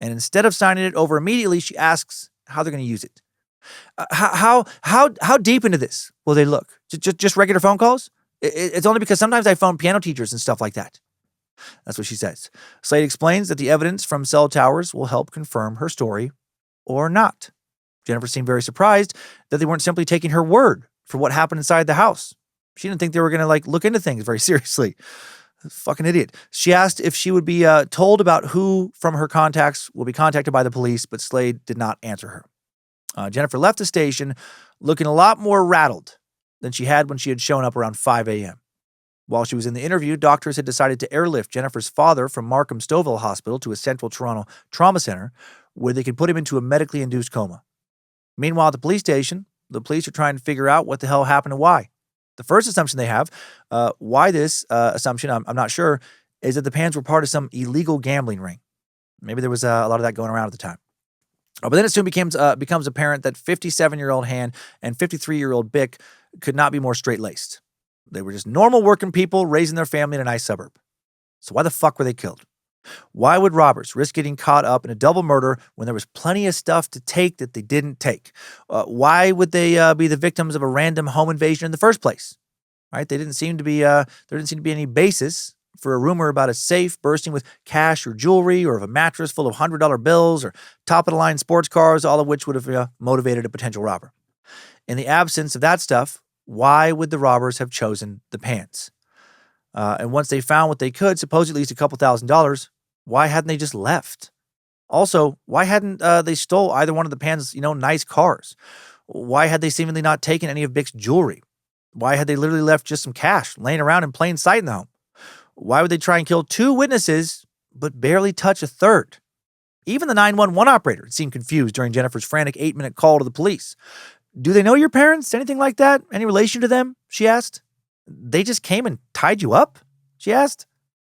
And instead of signing it over immediately, she asks, how they're going to use it. How deep into this will they look? Just regular phone calls? It's only because sometimes I phone piano teachers and stuff like that. That's what she says. Slade explains that the evidence from cell towers will help confirm her story or not. Jennifer seemed very surprised that they weren't simply taking her word for what happened inside the house. She didn't think they were going to look into things very seriously. Fucking idiot. She asked if she would be told about who from her contacts will be contacted by the police, but Slade did not answer her. Jennifer left the station looking a lot more rattled than she had when she had shown up around 5 a.m. While she was in the interview, doctors had decided to airlift Jennifer's father from Markham Stouffville Hospital to a central Toronto trauma center where they could put him into a medically induced coma. Meanwhile, at the police station, the police are trying to figure out what the hell happened and why. The first assumption they have, why this assumption, I'm not sure, is that the Pans were part of some illegal gambling ring. Maybe there was a lot of that going around at the time. But then it soon becomes apparent that 57-year-old Han and 53-year-old Bick could not be more straight-laced. They were just normal working people raising their family in a nice suburb. So why the fuck were they killed? Why would robbers risk getting caught up in a double murder when there was plenty of stuff to take that they didn't take? Why would they be the victims of a random home invasion in the first place? Right? There didn't seem to be any basis for a rumor about a safe bursting with cash or jewelry, or of a mattress full of $100 bills, or top-of-the-line sports cars, all of which would have motivated a potential robber. In the absence of that stuff, why would the robbers have chosen the Pans? And once they found what they could, suppose at least a couple $1,000s, why hadn't they just left? Also, why hadn't they stole either one of the Pans', nice cars? Why had they seemingly not taken any of Bick's jewelry? Why had they literally left just some cash laying around in plain sight in the home? Why would they try and kill 2 witnesses, but barely touch a third? Even the 911 operator seemed confused during Jennifer's frantic 8-minute call to the police. Do they know your parents? Anything like that? Any relation to them? She asked. They just came and tied you up? She asked.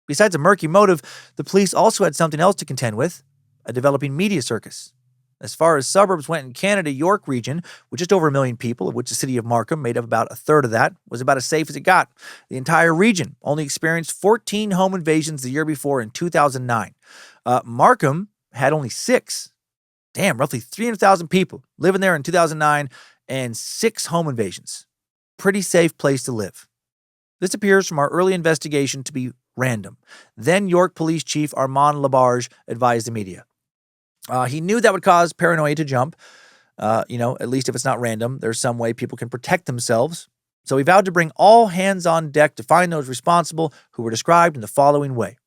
Besides a murky motive, the police also had something else to contend with, a developing media circus. As far as suburbs went in Canada, York region, with just over 1 million people, of which the city of Markham made up about a third of that, was about as safe as it got. The entire region only experienced 14 home invasions the year before in 2009. Markham had only 6. Damn, roughly 300,000 people living there in 2009 and 6 home invasions. Pretty safe place to live. This appears from our early investigation to be random. Then York Police Chief Armand Labarge advised the media. He knew that would cause paranoia to jump. At least if it's not random, there's some way people can protect themselves. So he vowed to bring all hands on deck to find those responsible, who were described in the following way.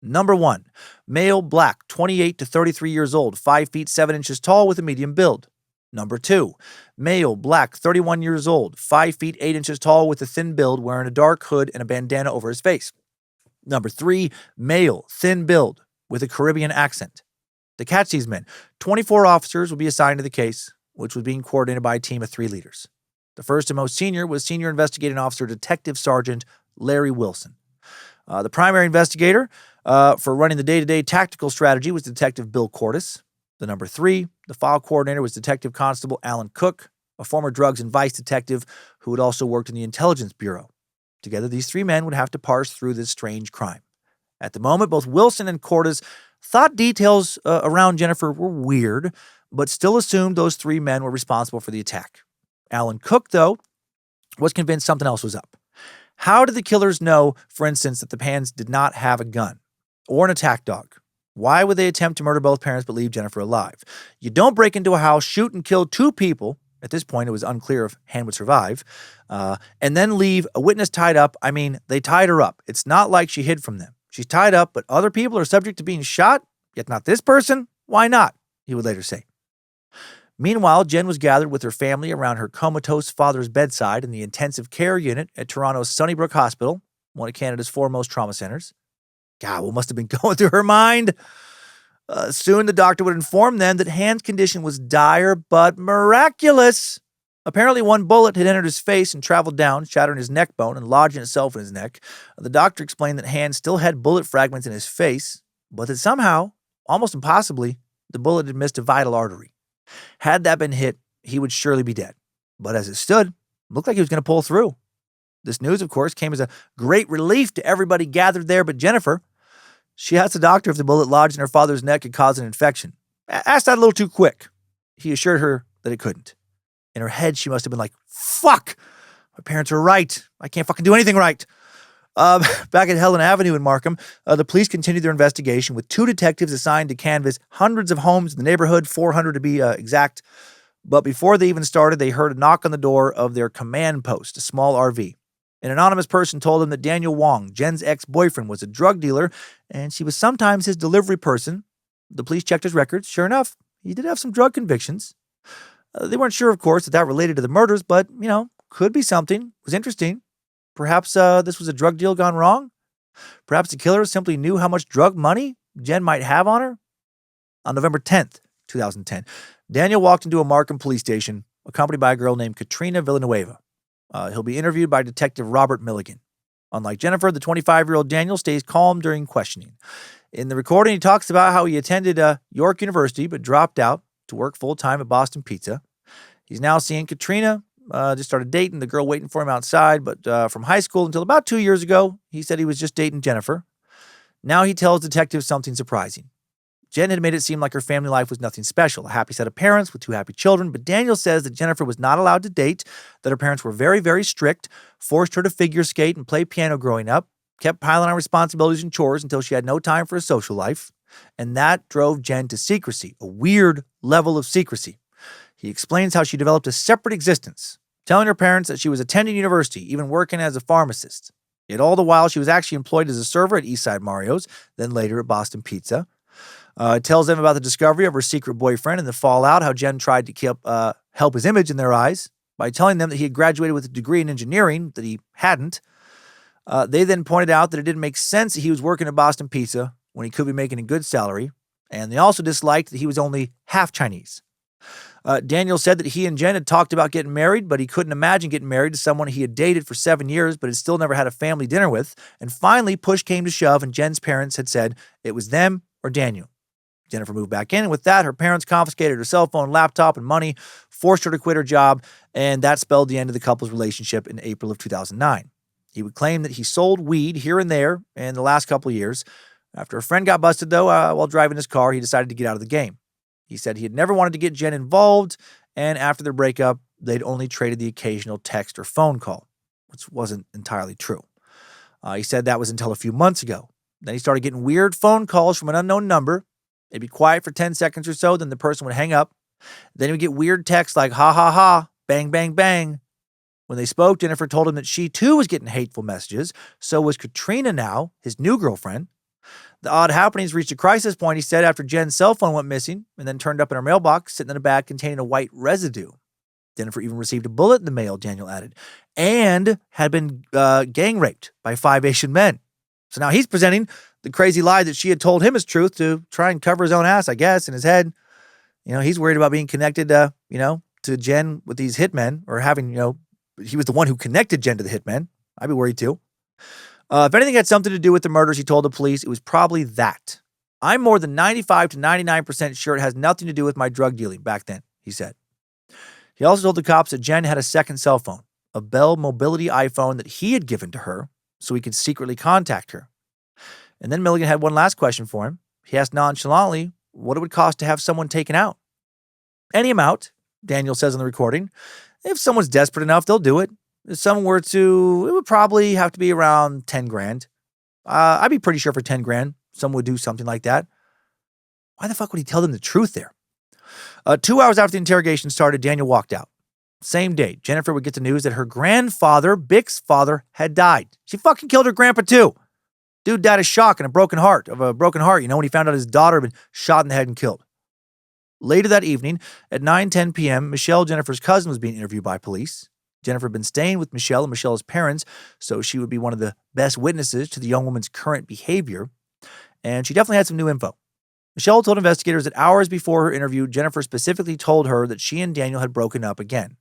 Number 1, male, black, 28 to 33 years old, 5 feet 7 inches tall with a medium build. Number 2, male, black, 31 years old, 5 feet 8 inches tall with a thin build, wearing a dark hood and a bandana over his face. Number 3, male, thin build, with a Caribbean accent. To catch these men, 24 officers would be assigned to the case, which was being coordinated by a team of 3 leaders. The first and most senior was Senior Investigating Officer Detective Sergeant Larry Wilson. The primary investigator for running the day-to-day tactical strategy was Detective Bill Cordes. The number 3, the file coordinator, was Detective Constable Alan Cook, a former drugs and vice detective who had also worked in the Intelligence Bureau. Together, these 3 men would have to parse through this strange crime. At the moment, both Wilson and Cordes thought details around Jennifer were weird, but still assumed those 3 men were responsible for the attack. Alan Cook, though, was convinced something else was up. How did the killers know, for instance, that the Pans did not have a gun or an attack dog? Why would they attempt to murder both parents but leave Jennifer alive? You don't break into a house, shoot and kill 2 people. At this point, it was unclear if Han would survive, and then leave a witness tied up. I mean, they tied her up. It's not like she hid from them. She's tied up, but other people are subject to being shot, yet not this person? Why not? He would later say. Meanwhile, Jen was gathered with her family around her comatose father's bedside in the intensive care unit at Toronto's Sunnybrook Hospital, one of Canada's foremost trauma centers. God, what must have been going through her mind? Soon the doctor would inform them that Han's condition was dire but miraculous. Apparently, one bullet had entered his face and traveled down, shattering his neck bone and lodging itself in his neck. The doctor explained that Han still had bullet fragments in his face, but that somehow, almost impossibly, the bullet had missed a vital artery. Had that been hit, he would surely be dead. But as it stood, it looked like he was going to pull through. This news, of course, came as a great relief to everybody gathered there but Jennifer. She asked the doctor if the bullet lodged in her father's neck had caused an infection. Asked that a little too quick. he assured her that it couldn't. In her head, she must have been like, fuck, my parents are right. I can't fucking do anything right. Back at Helen Avenue in Markham, the police continued their investigation with 2 detectives assigned to canvass hundreds of homes in the neighborhood, 400 to be exact. But before they even started, they heard a knock on the door of their command post, a small RV. An anonymous person told them that Daniel Wong, Jen's ex-boyfriend, was a drug dealer, and she was sometimes his delivery person. The police checked his records. Sure enough, he did have some drug convictions. They weren't sure, of course, that related to the murders, but, could be something. It was interesting. Perhaps this was a drug deal gone wrong? Perhaps the killer simply knew how much drug money Jen might have on her? On November 10th, 2010, Daniel walked into a Markham police station, accompanied by a girl named Katrina Villanueva. He'll be interviewed by Detective Robert Milligan. Unlike Jennifer, the 25-year-old Daniel stays calm during questioning. In the recording, he talks about how he attended York University but dropped out to work full-time at Boston Pizza. He's now seeing Katrina, just started dating the girl waiting for him outside, but from high school until about 2 years ago, he said he was just dating Jennifer. Now he tells detectives something surprising. Jen had made it seem like her family life was nothing special, a happy set of parents with 2 happy children, but Daniel says that Jennifer was not allowed to date, that her parents were very, very strict, forced her to figure skate and play piano growing up, kept piling on responsibilities and chores until she had no time for a social life, and that drove Jen to secrecy, a weird level of secrecy. He explains how she developed a separate existence, telling her parents that she was attending university, even working as a pharmacist. Yet all the while, she was actually employed as a server at Eastside Mario's, then later at Boston Pizza. It tells them about the discovery of her secret boyfriend and the fallout, how Jen tried to help his image in their eyes by telling them that he had graduated with a degree in engineering that he hadn't. They then pointed out that it didn't make sense that he was working at Boston Pizza when he could be making a good salary, and they also disliked that he was only half Chinese. Daniel said that he and Jen had talked about getting married, but he couldn't imagine getting married to someone he had dated for 7 years but had still never had a family dinner with. And finally, push came to shove, and Jen's parents had said it was them or Daniel. Jennifer moved back in, and with that, her parents confiscated her cell phone, laptop, and money, forced her to quit her job, and that spelled the end of the couple's relationship in April of 2009. He would claim that he sold weed here and there in the last couple of years. After a friend got busted, though, while driving his car, he decided to get out of the game. He said he had never wanted to get Jen involved, and after their breakup, they'd only traded the occasional text or phone call, which wasn't entirely true. He said that was until a few months ago. Then he started getting weird phone calls from an unknown number. They'd be quiet for 10 seconds or so, then the person would hang up. Then he would get weird texts like, ha, ha, ha, bang, bang, bang. When they spoke, Jennifer told him that she too was getting hateful messages. So was Katrina now, his new girlfriend. The odd happenings reached a crisis point, he said, after Jen's cell phone went missing and then turned up in her mailbox, sitting in a bag containing a white residue. Jennifer even received a bullet in the mail, Daniel added, and had been gang raped by 5 Asian men. So now he's presenting the crazy lie that she had told him as truth to try and cover his own ass, I guess, in his head. He's worried about being connected, to Jen with these hitmen, or having, he was the one who connected Jen to the hitmen. I'd be worried too. If anything had something to do with the murders, he told the police, it was probably that. I'm more than 95 to 99% sure it has nothing to do with my drug dealing back then, he said. He also told the cops that Jen had a second cell phone, a Bell Mobility iPhone that he had given to her so he could secretly contact her. And then Milligan had one last question for him. He asked nonchalantly what it would cost to have someone taken out. Any amount, Daniel says on the recording. If someone's desperate enough, they'll do it. If someone were to, it would probably have to be around 10 grand. I'd be pretty sure for 10 grand, someone would do something like that. Why the fuck would he tell them the truth there? 2 hours after the interrogation started, Daniel walked out. Same day, Jennifer would get the news that her grandfather, Bick's father, had died. She fucking killed her grandpa too. Dude died of shock and a broken heart, when he found out his daughter had been shot in the head and killed. Later that evening, at 9:10 p.m., Michelle, Jennifer's cousin, was being interviewed by police. Jennifer had been staying with Michelle and Michelle's parents, so she would be one of the best witnesses to the young woman's current behavior, and she definitely had some new info. Michelle told investigators that hours before her interview, Jennifer specifically told her that she and Daniel had broken up again.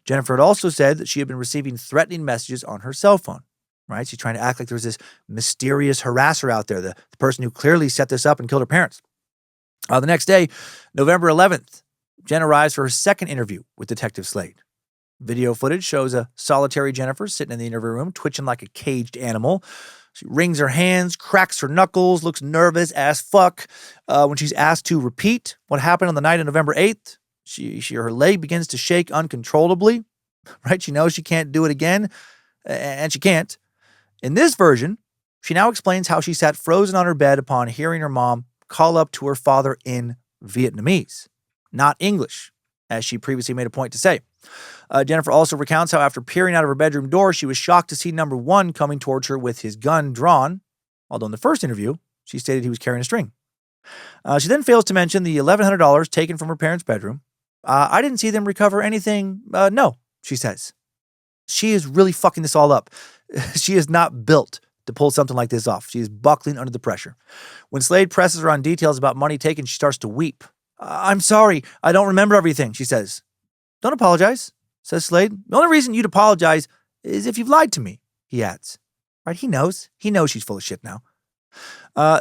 Jennifer had also said that she had been receiving threatening messages on her cell phone. Right? She's trying to act like there was this mysterious harasser out there, the person who clearly set this up and killed her parents. The next day, November 11th, Jen arrives for her second interview with Detective Slade. Video footage shows a solitary Jennifer sitting in the interview room, twitching like a caged animal. She wrings her hands, cracks her knuckles, looks nervous as fuck. When she's asked to repeat what happened on the night of November 8th, Her leg begins to shake uncontrollably, right? She knows she can't do it again, and she can't. In this version, she now explains how she sat frozen on her bed upon hearing her mom call up to her father in Vietnamese, not English, as she previously made a point to say. Jennifer also recounts how after peering out of her bedroom door, she was shocked to see number one coming towards her with his gun drawn, although in the first interview, she stated he was carrying a string. She then fails to mention the $1,100 taken from her parents' bedroom. I didn't see them recover anything. No, she says. She is really fucking this all up. She is not built to pull something like this off. She is buckling under the pressure. When Slade presses her on details about money taken, she starts to weep. I'm sorry. I don't remember everything, she says. Don't apologize, says Slade. The only reason you'd apologize is if you've lied to me, he adds. Right? He knows. He knows she's full of shit now.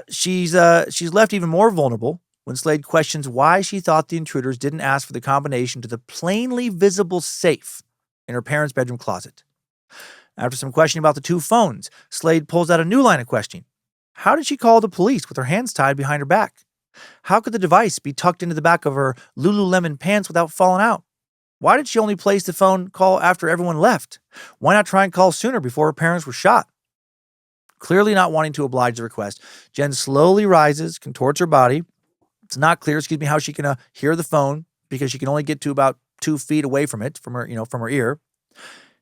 She's left even more vulnerable when Slade questions why she thought the intruders didn't ask for the combination to the plainly visible safe in her parents' bedroom closet. After some questioning about the two phones, Slade pulls out a new line of questioning. How did she call the police with her hands tied behind her back? How could the device be tucked into the back of her Lululemon pants without falling out? Why did she only place the phone call after everyone left? Why not try and call sooner before her parents were shot? Clearly not wanting to oblige the request, Jen slowly rises, contorts her body. It's not clear, how she can hear the phone because she can only get to about 2 feet away from it, from her ear.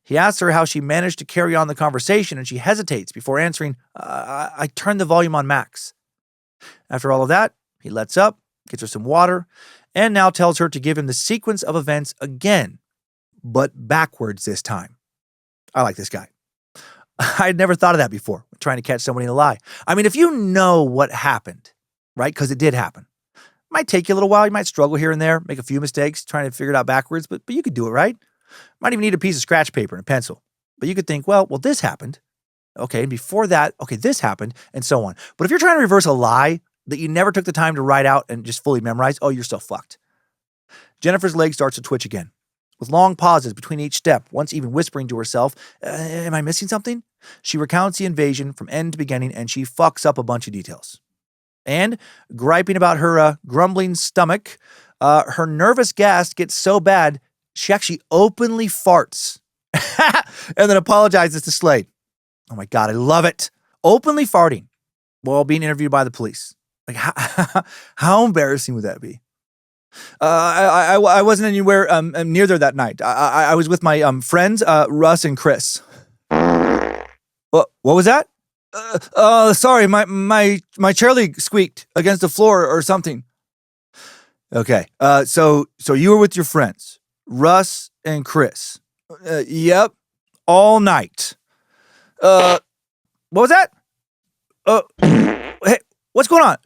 He asks her how she managed to carry on the conversation, and she hesitates before answering, I turned the volume on max. After all of that, he lets up, gets her some water, and now tells her to give him the sequence of events again, but backwards this time. I like this guy. I'd never thought of that before, trying to catch somebody in a lie. I mean, if you know what happened, right, because it did happen, it might take you a little while. You might struggle here and there, make a few mistakes, trying to figure it out backwards, but you could do it, right? Might even need a piece of scratch paper and a pencil. But you could think, well, this happened. Okay, and before that, okay, this happened, and so on. But if you're trying to reverse a lie that you never took the time to write out and just fully memorize, you're so fucked. Jennifer's leg starts to twitch again, with long pauses between each step, once even whispering to herself, am I missing something? She recounts the invasion from end to beginning, and she fucks up a bunch of details. And, griping about her grumbling stomach, her nervous gas gets so bad, she actually openly farts. And then apologizes to Slade. Oh my God, I love it. Openly farting while being interviewed by the police. Like, how embarrassing would that be? I wasn't anywhere near there that night. I was with my friends, Russ and Chris. What was that? Sorry, my chair leg squeaked against the floor or something. Okay, so you were with your friends, Russ and Chris. Yep, all night. What was that? Hey, what's going on?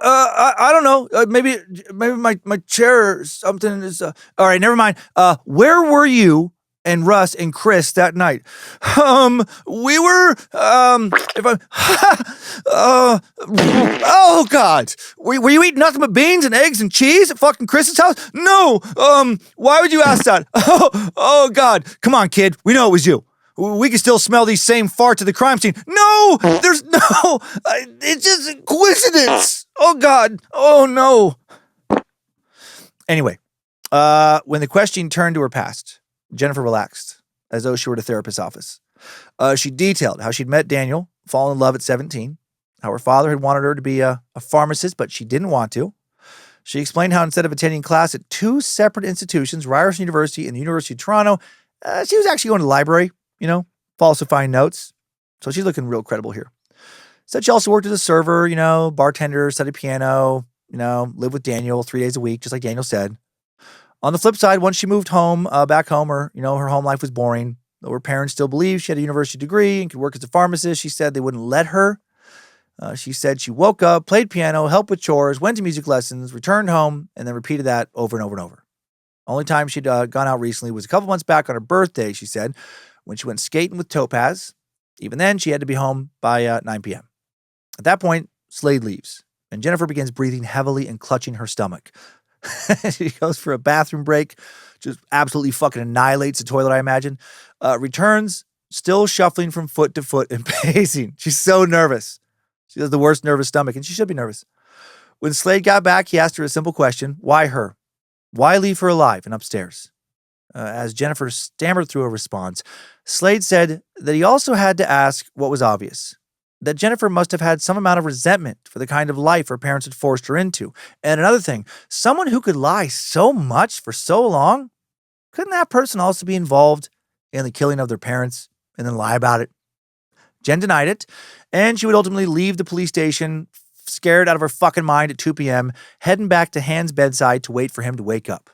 I don't know. Maybe my chair or something is. All right, never mind. Where were you and Russ and Chris that night? We were. If I. Oh God. Were you eating nothing but beans and eggs and cheese at fucking Chris's house? No. Why would you ask that? Oh God. Come on, kid. We know it was you. We can still smell these same farts at the crime scene. No, there's no. It's just a coincidence. Oh God. Oh no. Anyway, when the questioning turned to her past, Jennifer relaxed, as though she were at a therapist's office. She detailed how she'd met Daniel, fallen in love at 17, how her father had wanted her to be a pharmacist, but she didn't want to. She explained how instead of attending class at two separate institutions, Ryerson University and the University of Toronto, she was actually going to the library, falsifying notes. So she's looking real credible here. Said she also worked as a server, bartender, studied piano, lived with Daniel 3 days a week, just like Daniel said. On the flip side, once she moved home, back home, her home life was boring. Though her parents still believed she had a university degree and could work as a pharmacist, she said they wouldn't let her. She said she woke up, played piano, helped with chores, went to music lessons, returned home, and then repeated that over and over and over. Only time she'd gone out recently was a couple months back on her birthday, she said, when she went skating with Topaz. Even then, she had to be home by 9 p.m. At that point, Slade leaves, and Jennifer begins breathing heavily and clutching her stomach. She goes for a bathroom break, just absolutely fucking annihilates the toilet, I imagine. Returns, still shuffling from foot to foot and pacing. She's so nervous. She has the worst nervous stomach, and she should be nervous. When Slade got back, he asked her a simple question. Why her? Why leave her alive and upstairs? As Jennifer stammered through a response, Slade said that he also had to ask what was obvious, that Jennifer must have had some amount of resentment for the kind of life her parents had forced her into. And another thing, someone who could lie so much for so long, couldn't that person also be involved in the killing of their parents and then lie about it? Jen denied it, and she would ultimately leave the police station, scared out of her fucking mind at 2 p.m., heading back to Han's bedside to wait for him to wake up.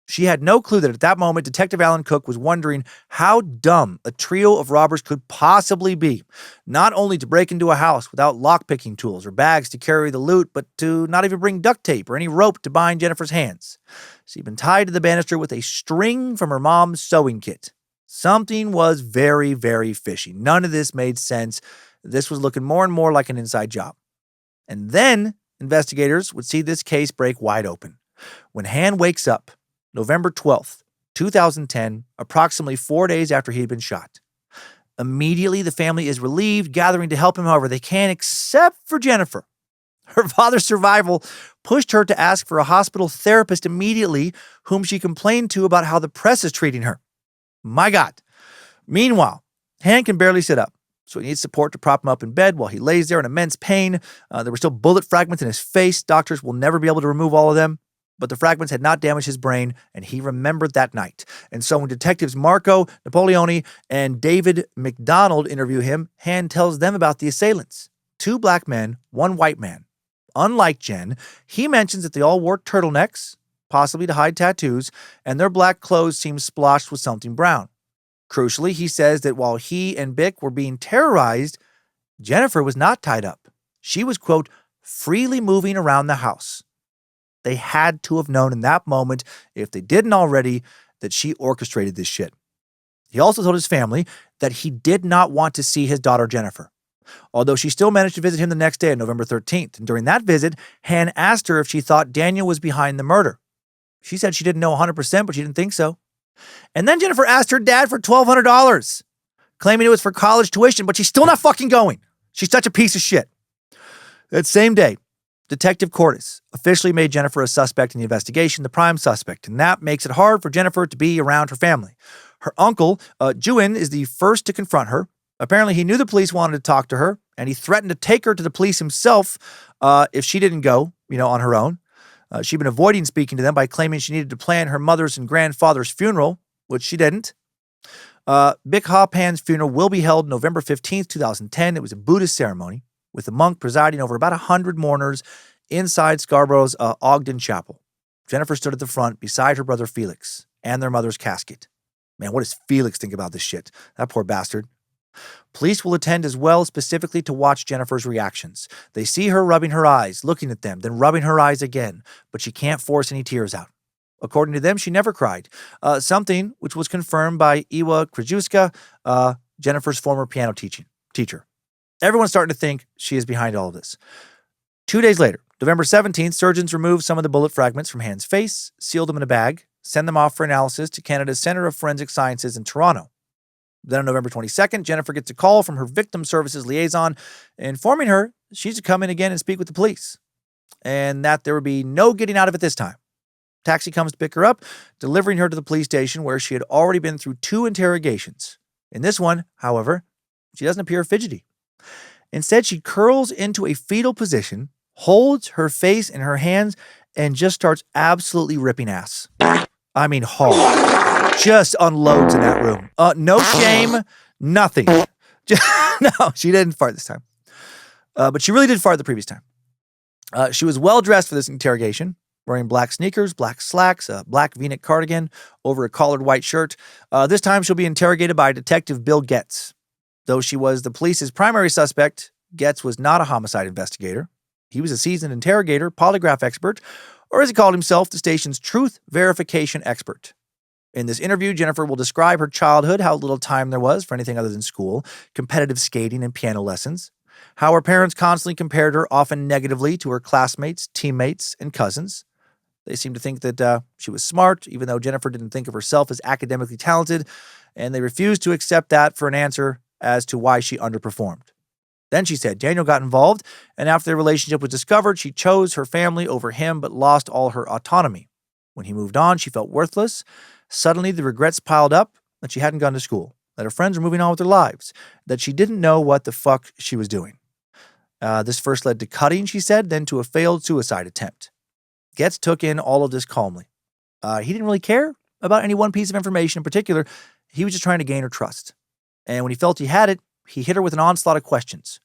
She had no clue that at that moment, Detective Alan Cook was wondering how dumb a trio of robbers could possibly be, not only to break into a house without lockpicking tools or bags to carry the loot, but to not even bring duct tape or any rope to bind Jennifer's hands. She'd been tied to the banister with a string from her mom's sewing kit. Something was very, very fishy. None of this made sense. This was looking more and more like an inside job. And then investigators would see this case break wide open. When Han wakes up, November 12th, 2010, approximately 4 days after he had been shot. Immediately, the family is relieved, gathering to help him however they can, except for Jennifer. Her father's survival pushed her to ask for a hospital therapist immediately, whom she complained to about how the press is treating her. My God. Meanwhile, Han can barely sit up, so he needs support to prop him up in bed while he lays there in immense pain. There were still bullet fragments in his face. Doctors will never be able to remove all of them. But the fragments had not damaged his brain, and he remembered that night. And so when detectives Marco Napoleone and David McDonald interview him, Han tells them about the assailants. 2 black men, 1 white man. Unlike Jen, he mentions that they all wore turtlenecks, possibly to hide tattoos, and their black clothes seemed splotched with something brown. Crucially, he says that while he and Bick were being terrorized, Jennifer was not tied up. She was, quote, freely moving around the house. They had to have known in that moment, if they didn't already, that she orchestrated this shit. He also told his family that he did not want to see his daughter Jennifer, although she still managed to visit him the next day on November 13th. And during that visit, Han asked her if she thought Daniel was behind the murder. She said she didn't know 100%, but she didn't think so. And then Jennifer asked her dad for $1,200, claiming it was for college tuition, but she's still not fucking going. She's such a piece of shit. That same day, Detective Cordes officially made Jennifer a suspect in the investigation, the prime suspect, and that makes it hard for Jennifer to be around her family. Her uncle, Juin, is the first to confront her. Apparently, he knew the police wanted to talk to her, and he threatened to take her to the police himself if she didn't go, on her own. She'd been avoiding speaking to them by claiming she needed to plan her mother's and grandfather's funeral, which she didn't. Bick Hoppan's funeral will be held November 15th, 2010. It was a Buddhist ceremony, with a monk presiding over about 100 mourners inside Scarborough's Ogden Chapel. Jennifer stood at the front beside her brother Felix and their mother's casket. Man, what does Felix think about this shit? That poor bastard. Police will attend as well, specifically to watch Jennifer's reactions. They see her rubbing her eyes, looking at them, then rubbing her eyes again, but she can't force any tears out. According to them, she never cried, something which was confirmed by Iwa Krajewska, Jennifer's former piano teacher. Everyone's starting to think she is behind all of this. 2 days later, November 17th, surgeons removed some of the bullet fragments from Han's face, sealed them in a bag, sent them off for analysis to Canada's Centre of Forensic Sciences in Toronto. Then on November 22nd, Jennifer gets a call from her victim services liaison informing her she's to come in again and speak with the police, and that there would be no getting out of it this time. Taxi comes to pick her up, delivering her to the police station where she had already been through 2 interrogations. In this one, however, she doesn't appear fidgety. Instead, she curls into a fetal position, holds her face in her hands, and just starts absolutely ripping ass. I mean, hard. Just unloads in that room. No shame, nothing. No, she didn't fart this time. But she really did fart the previous time. She was well dressed for this interrogation, wearing black sneakers, black slacks, a black V-neck cardigan over a collared white shirt. This time she'll be interrogated by Detective Bill Getz. Though she was the police's primary suspect, Getz was not a homicide investigator. He was a seasoned interrogator, polygraph expert, or as he called himself, the station's truth verification expert. In this interview, Jennifer will describe her childhood, how little time there was for anything other than school, competitive skating, and piano lessons, how her parents constantly compared her, often negatively, to her classmates, teammates, and cousins. They seemed to think that she was smart, even though Jennifer didn't think of herself as academically talented, and they refused to accept that for an answer as to why she underperformed. Then she said Daniel got involved, and after their relationship was discovered, she chose her family over him but lost all her autonomy. When he moved on, she felt worthless. Suddenly, the regrets piled up that she hadn't gone to school, that her friends were moving on with their lives, that she didn't know what the fuck she was doing. This first led to cutting, she said, then to a failed suicide attempt. Getz took in all of this calmly. He didn't really care about any one piece of information in particular. He was just trying to gain her trust. And when he felt he had it, he hit her with an onslaught of questions.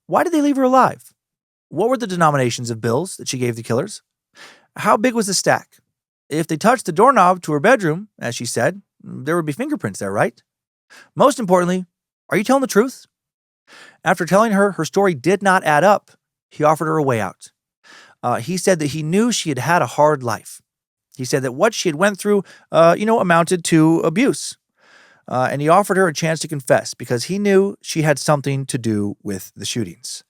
Why did they leave her alive? What were the denominations of bills that she gave the killers? How big was the stack? If they touched the doorknob to her bedroom, as she said, there would be fingerprints there, right? Most importantly, are you telling the truth? After telling her her story did not add up, he offered her a way out. He said that he knew she had had a hard life. He said that what she had went through, amounted to abuse. And he offered her a chance to confess because he knew she had something to do with the shootings.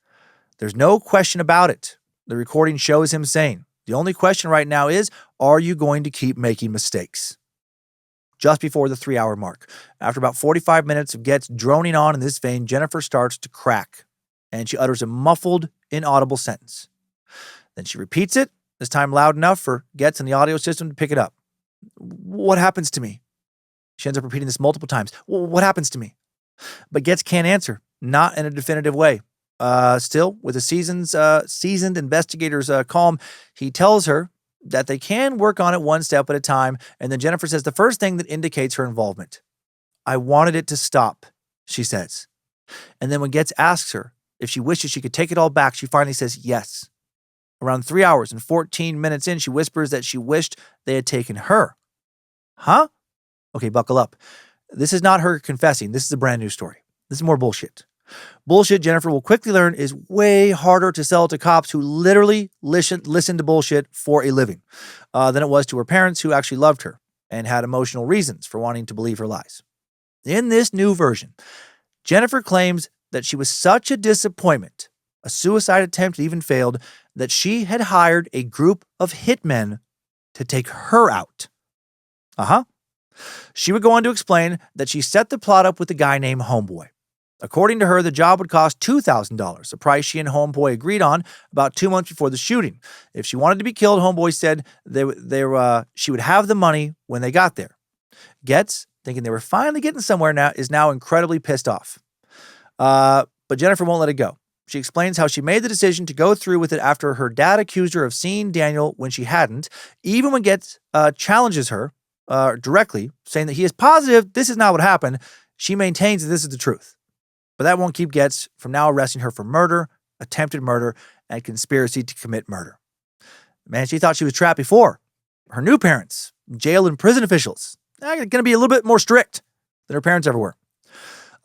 There's no question about it. The recording shows him saying, the only question right now is, are you going to keep making mistakes? Just before the 3-hour mark, after about 45 minutes of Getz droning on in this vein, Jennifer starts to crack, and she utters a muffled, inaudible sentence. Then she repeats it, this time loud enough for Getz and the audio system to pick it up. What happens to me? She ends up repeating this multiple times. What happens to me? But Getz can't answer, not in a definitive way. Still, with the seasoned investigator's calm, he tells her that they can work on it one step at a time, and then Jennifer says the first thing that indicates her involvement. I wanted it to stop, she says. And then when Getz asks her if she wishes she could take it all back, she finally says yes. Around 3 hours and 14 minutes in, she whispers that she wished they had taken her. Huh? Okay, buckle up. This is not her confessing. This is a brand new story. This is more bullshit. Bullshit, Jennifer will quickly learn, is way harder to sell to cops who literally listen to bullshit for a living than it was to her parents who actually loved her and had emotional reasons for wanting to believe her lies. In this new version, Jennifer claims that she was such a disappointment, a suicide attempt even failed, that she had hired a group of hitmen to take her out. She would go on to explain that she set the plot up with a guy named Homeboy. According to her, the job would cost $2,000, a price she and Homeboy agreed on about 2 months before the shooting. If she wanted to be killed, Homeboy said she would have the money when they got there. Getz, thinking they were finally getting somewhere now, is now incredibly pissed off. But Jennifer won't let it go. She explains how she made the decision to go through with it after her dad accused her of seeing Daniel when she hadn't, even when Getz challenges her directly, saying that he is positive this is not what happened. She maintains that this is the truth. But that won't keep Getz from now arresting her for murder, attempted murder, and conspiracy to commit murder. Man, she thought she was trapped before. Her new parents, jail and prison officials, are going to be a little bit more strict than her parents ever were.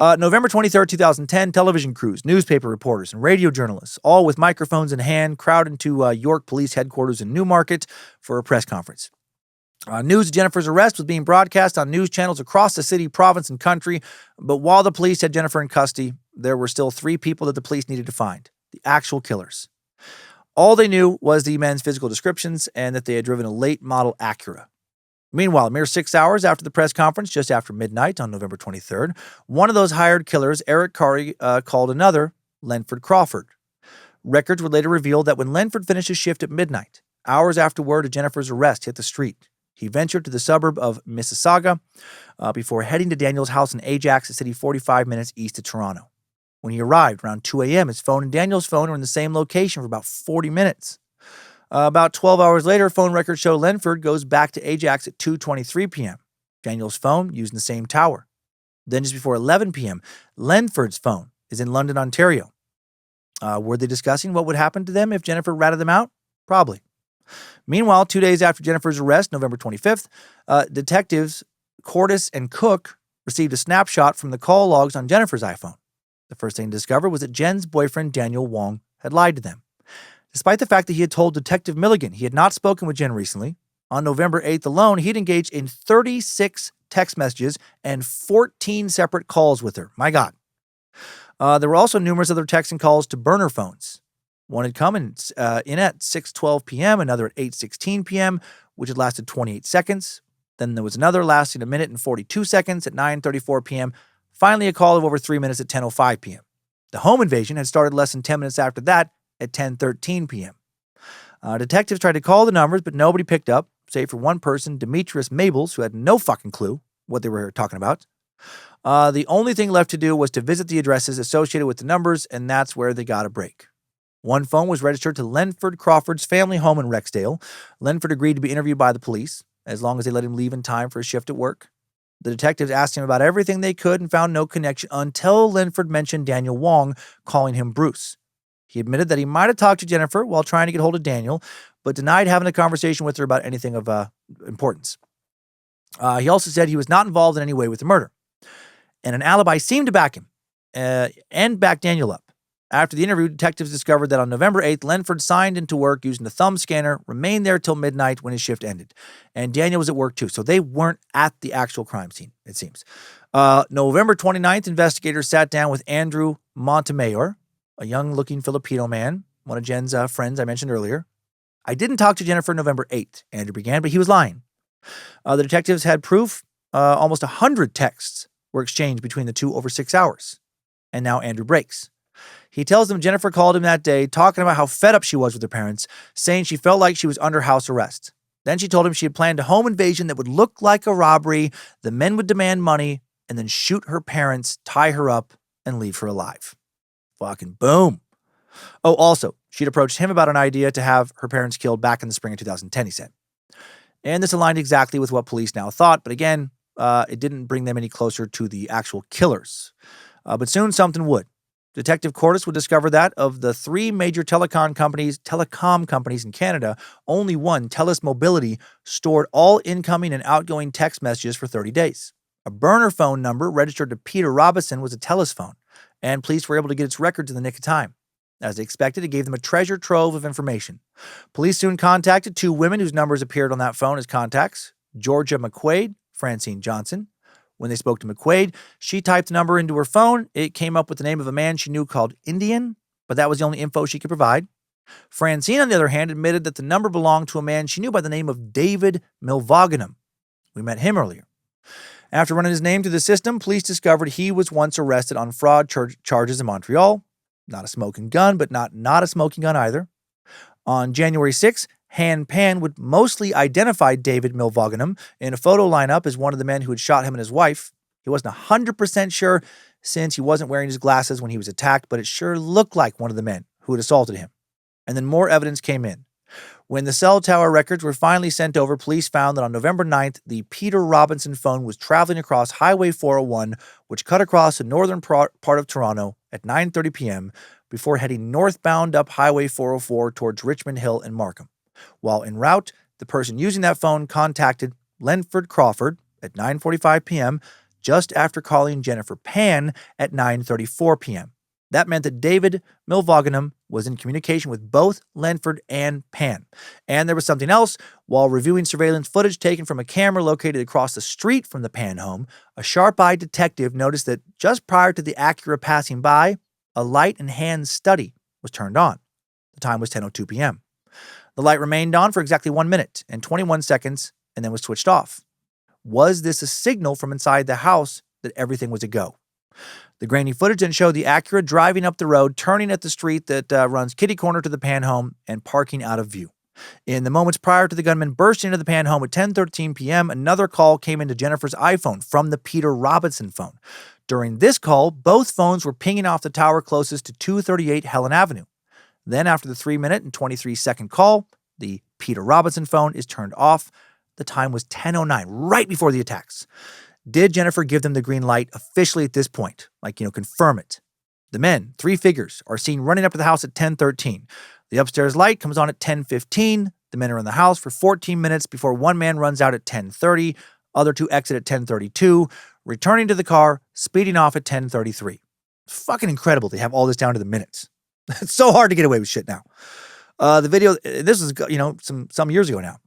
November 23rd, 2010, television crews, newspaper reporters, and radio journalists, all with microphones in hand, crowd into York Police Headquarters in Newmarket for a press conference. News of Jennifer's arrest was being broadcast on news channels across the city, province, and country. But while the police had Jennifer in custody, there were still 3 people that the police needed to find, the actual killers. All they knew was the men's physical descriptions and that they had driven a late model Acura. Meanwhile, a mere 6 hours after the press conference, just after midnight on November 23rd, one of those hired killers, Eric Curry, called another, Lenford Crawford. Records would later reveal that when Lenford finished his shift at midnight, hours after word of Jennifer's arrest hit the street, he ventured to the suburb of Mississauga before heading to Daniel's house in Ajax, a city 45 minutes east of Toronto. When he arrived around 2 a.m., his phone and Daniel's phone were in the same location for about 40 minutes. About 12 hours later, phone records show Lenford goes back to Ajax at 2:23 p.m. Daniel's phone used in the same tower. Then just before 11 p.m., Lenford's phone is in London, Ontario. Were they discussing what would happen to them if Jennifer ratted them out? Probably. Meanwhile, 2 days after Jennifer's arrest, November 25th, detectives Cordes and Cook received a snapshot from the call logs on Jennifer's iPhone. The first thing to discover was that Jen's boyfriend, Daniel Wong, had lied to them. Despite the fact that he had told Detective Milligan he had not spoken with Jen recently, on November 8th alone, he'd engaged in 36 text messages and 14 separate calls with her. My God. There were also numerous other texts and calls to burner phones. One had come in at 6:12 p.m., another at 8:16 p.m., which had lasted 28 seconds. Then there was another lasting 1 minute and 42 seconds at 9:34 p.m. Finally, a call of over 3 minutes at 10:05 p.m. The home invasion had started less than 10 minutes after that at 10:13 p.m. Detectives tried to call the numbers, but nobody picked up. save for one person, Demetrius Mabels, who had no fucking clue what they were talking about. The only thing left to do was to visit the addresses associated with the numbers, and that's where they got a break. One phone was registered to Lenford Crawford's family home in Rexdale. Lenford agreed to be interviewed by the police, as long as they let him leave in time for his shift at work. The detectives asked him about everything they could and found no connection until Lenford mentioned Daniel Wong, calling him Bruce. He admitted that he might have talked to Jennifer while trying to get hold of Daniel, but denied having a conversation with her about anything of importance. He also said he was not involved in any way with the murder. And an alibi seemed to back him and back Daniel up. After the interview, detectives discovered that on November 8th, Lenford signed into work using the thumb scanner, remained there till midnight when his shift ended. And Daniel was at work too, so they weren't at the actual crime scene, it seems. November 29th, investigators sat down with Andrew Montemayor, a young-looking Filipino man, one of Jen's friends I mentioned earlier. I didn't talk to Jennifer November 8th, Andrew began, but he was lying. The detectives had proof almost 100 texts were exchanged between the two over 6 hours. And now Andrew breaks. He tells them Jennifer called him that day, talking about how fed up she was with her parents, saying she felt like she was under house arrest. Then she told him she had planned a home invasion that would look like a robbery, the men would demand money, and then shoot her parents, tie her up, and leave her alive. Fucking boom. Oh, also, she'd approached him about an idea to have her parents killed back in the spring of 2010, he said. And this aligned exactly with what police now thought, but again, it didn't bring them any closer to the actual killers. But soon something would. Detective Cordes would discover that of the three major telecom companies in Canada, only one, TELUS Mobility, stored all incoming and outgoing text messages for 30 days. A burner phone number registered to Peter Robinson was a TELUS phone, and police were able to get its records in the nick of time. As they expected, it gave them a treasure trove of information. Police soon contacted two women whose numbers appeared on that phone as contacts, Georgia McQuaid, Francine Johnson. When they spoke to McQuaid, she typed the number into her phone. It came up with the name of a man she knew called Indian, but that was the only info she could provide. Francine, on the other hand, admitted that the number belonged to a man she knew by the name of David Milvaganum. We met him earlier. After running his name through the system, police discovered he was once arrested on fraud charges in Montreal. Not a smoking gun, but not a smoking gun either. On January 6th, Han Pan would mostly identify David Milvaganum in a photo lineup as one of the men who had shot him and his wife. He wasn't 100% sure since he wasn't wearing his glasses when he was attacked, but it sure looked like one of the men who had assaulted him. And then more evidence came in. When the cell tower records were finally sent over, police found that on November 9th, the Peter Robinson phone was traveling across Highway 401, which cut across the northern part of Toronto at 9:30 p.m. before heading northbound up Highway 404 towards Richmond Hill and Markham. While en route, the person using that phone contacted Lenford Crawford at 9:45 p.m., just after calling Jennifer Pan at 9:34 p.m. That meant that David Milvaganum was in communication with both Lenford and Pan. And there was something else. While reviewing surveillance footage taken from a camera located across the street from the Pan home, a sharp-eyed detective noticed that just prior to the Acura passing by, a light in Han's study was turned on. The time was 10:02 p.m. The light remained on for exactly 1 minute and 21 seconds and then was switched off. Was this a signal from inside the house that everything was a go? The grainy footage then showed the Acura driving up the road, turning at the street that runs kitty corner to the Pan home and parking out of view. In the moments prior to the gunman bursting into the Pan home at 10:13 p.m., another call came into Jennifer's iPhone from the Peter Robinson phone. During this call, both phones were pinging off the tower closest to 238 Helen Avenue. Then after the 3-minute and 23-second call, the Peter Robinson phone is turned off. The time was 10:09, right before the attacks. Did Jennifer give them the green light officially at this point? Confirm it. The men, 3 figures, are seen running up to the house at 10:13. The upstairs light comes on at 10:15. The men are in the house for 14 minutes before one man runs out at 10:30. Other 2 exit at 10:32, returning to the car, speeding off at 10:33. It's fucking incredible they have all this down to the minutes. It's so hard to get away with shit now. The video, this was, some years ago now.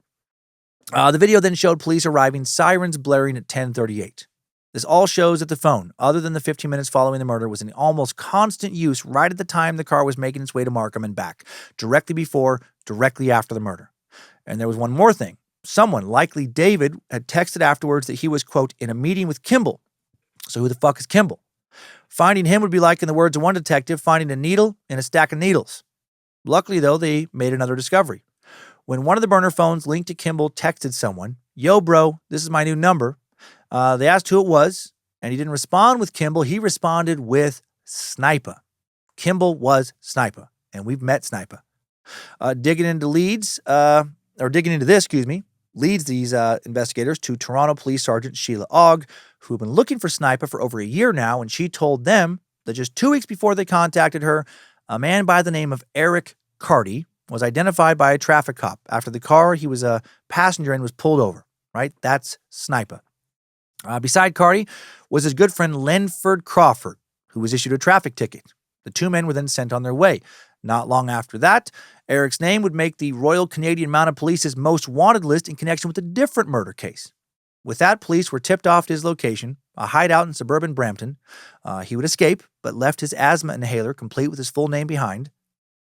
The video then showed police arriving, sirens blaring at 10:38. This all shows that the phone, other than the 15 minutes following the murder, was in almost constant use right at the time the car was making its way to Markham and back, directly before, directly after the murder. And there was one more thing. Someone, likely David, had texted afterwards that he was, quote, in a meeting with Kimball. So who the fuck is Kimball? Finding him would be like, in the words of one detective, finding a needle in a stack of needles. Luckily, though, they made another discovery. When one of the burner phones linked to Kimball texted someone, "Yo, bro, this is my new number," they asked who it was, and he didn't respond with Kimball. He responded with Sniper. Kimball was Sniper, and we've met Sniper. Digging into this, leads these investigators to Toronto Police Sergeant Sheila Ogg, who've been looking for Sniper for over a year now, and she told them that just 2 weeks before they contacted her, a man by the name of Eric Carty was identified by a traffic cop after the car he was a passenger in was pulled over, right? That's Sniper. Beside Carty was his good friend Lenford Crawford, who was issued a traffic ticket. The two men were then sent on their way. Not long after that, Eric's name would make the Royal Canadian Mounted Police's most wanted list in connection with a different murder case. With that, police were tipped off to his location, a hideout in suburban Brampton. He would escape, but left his asthma inhaler complete with his full name behind.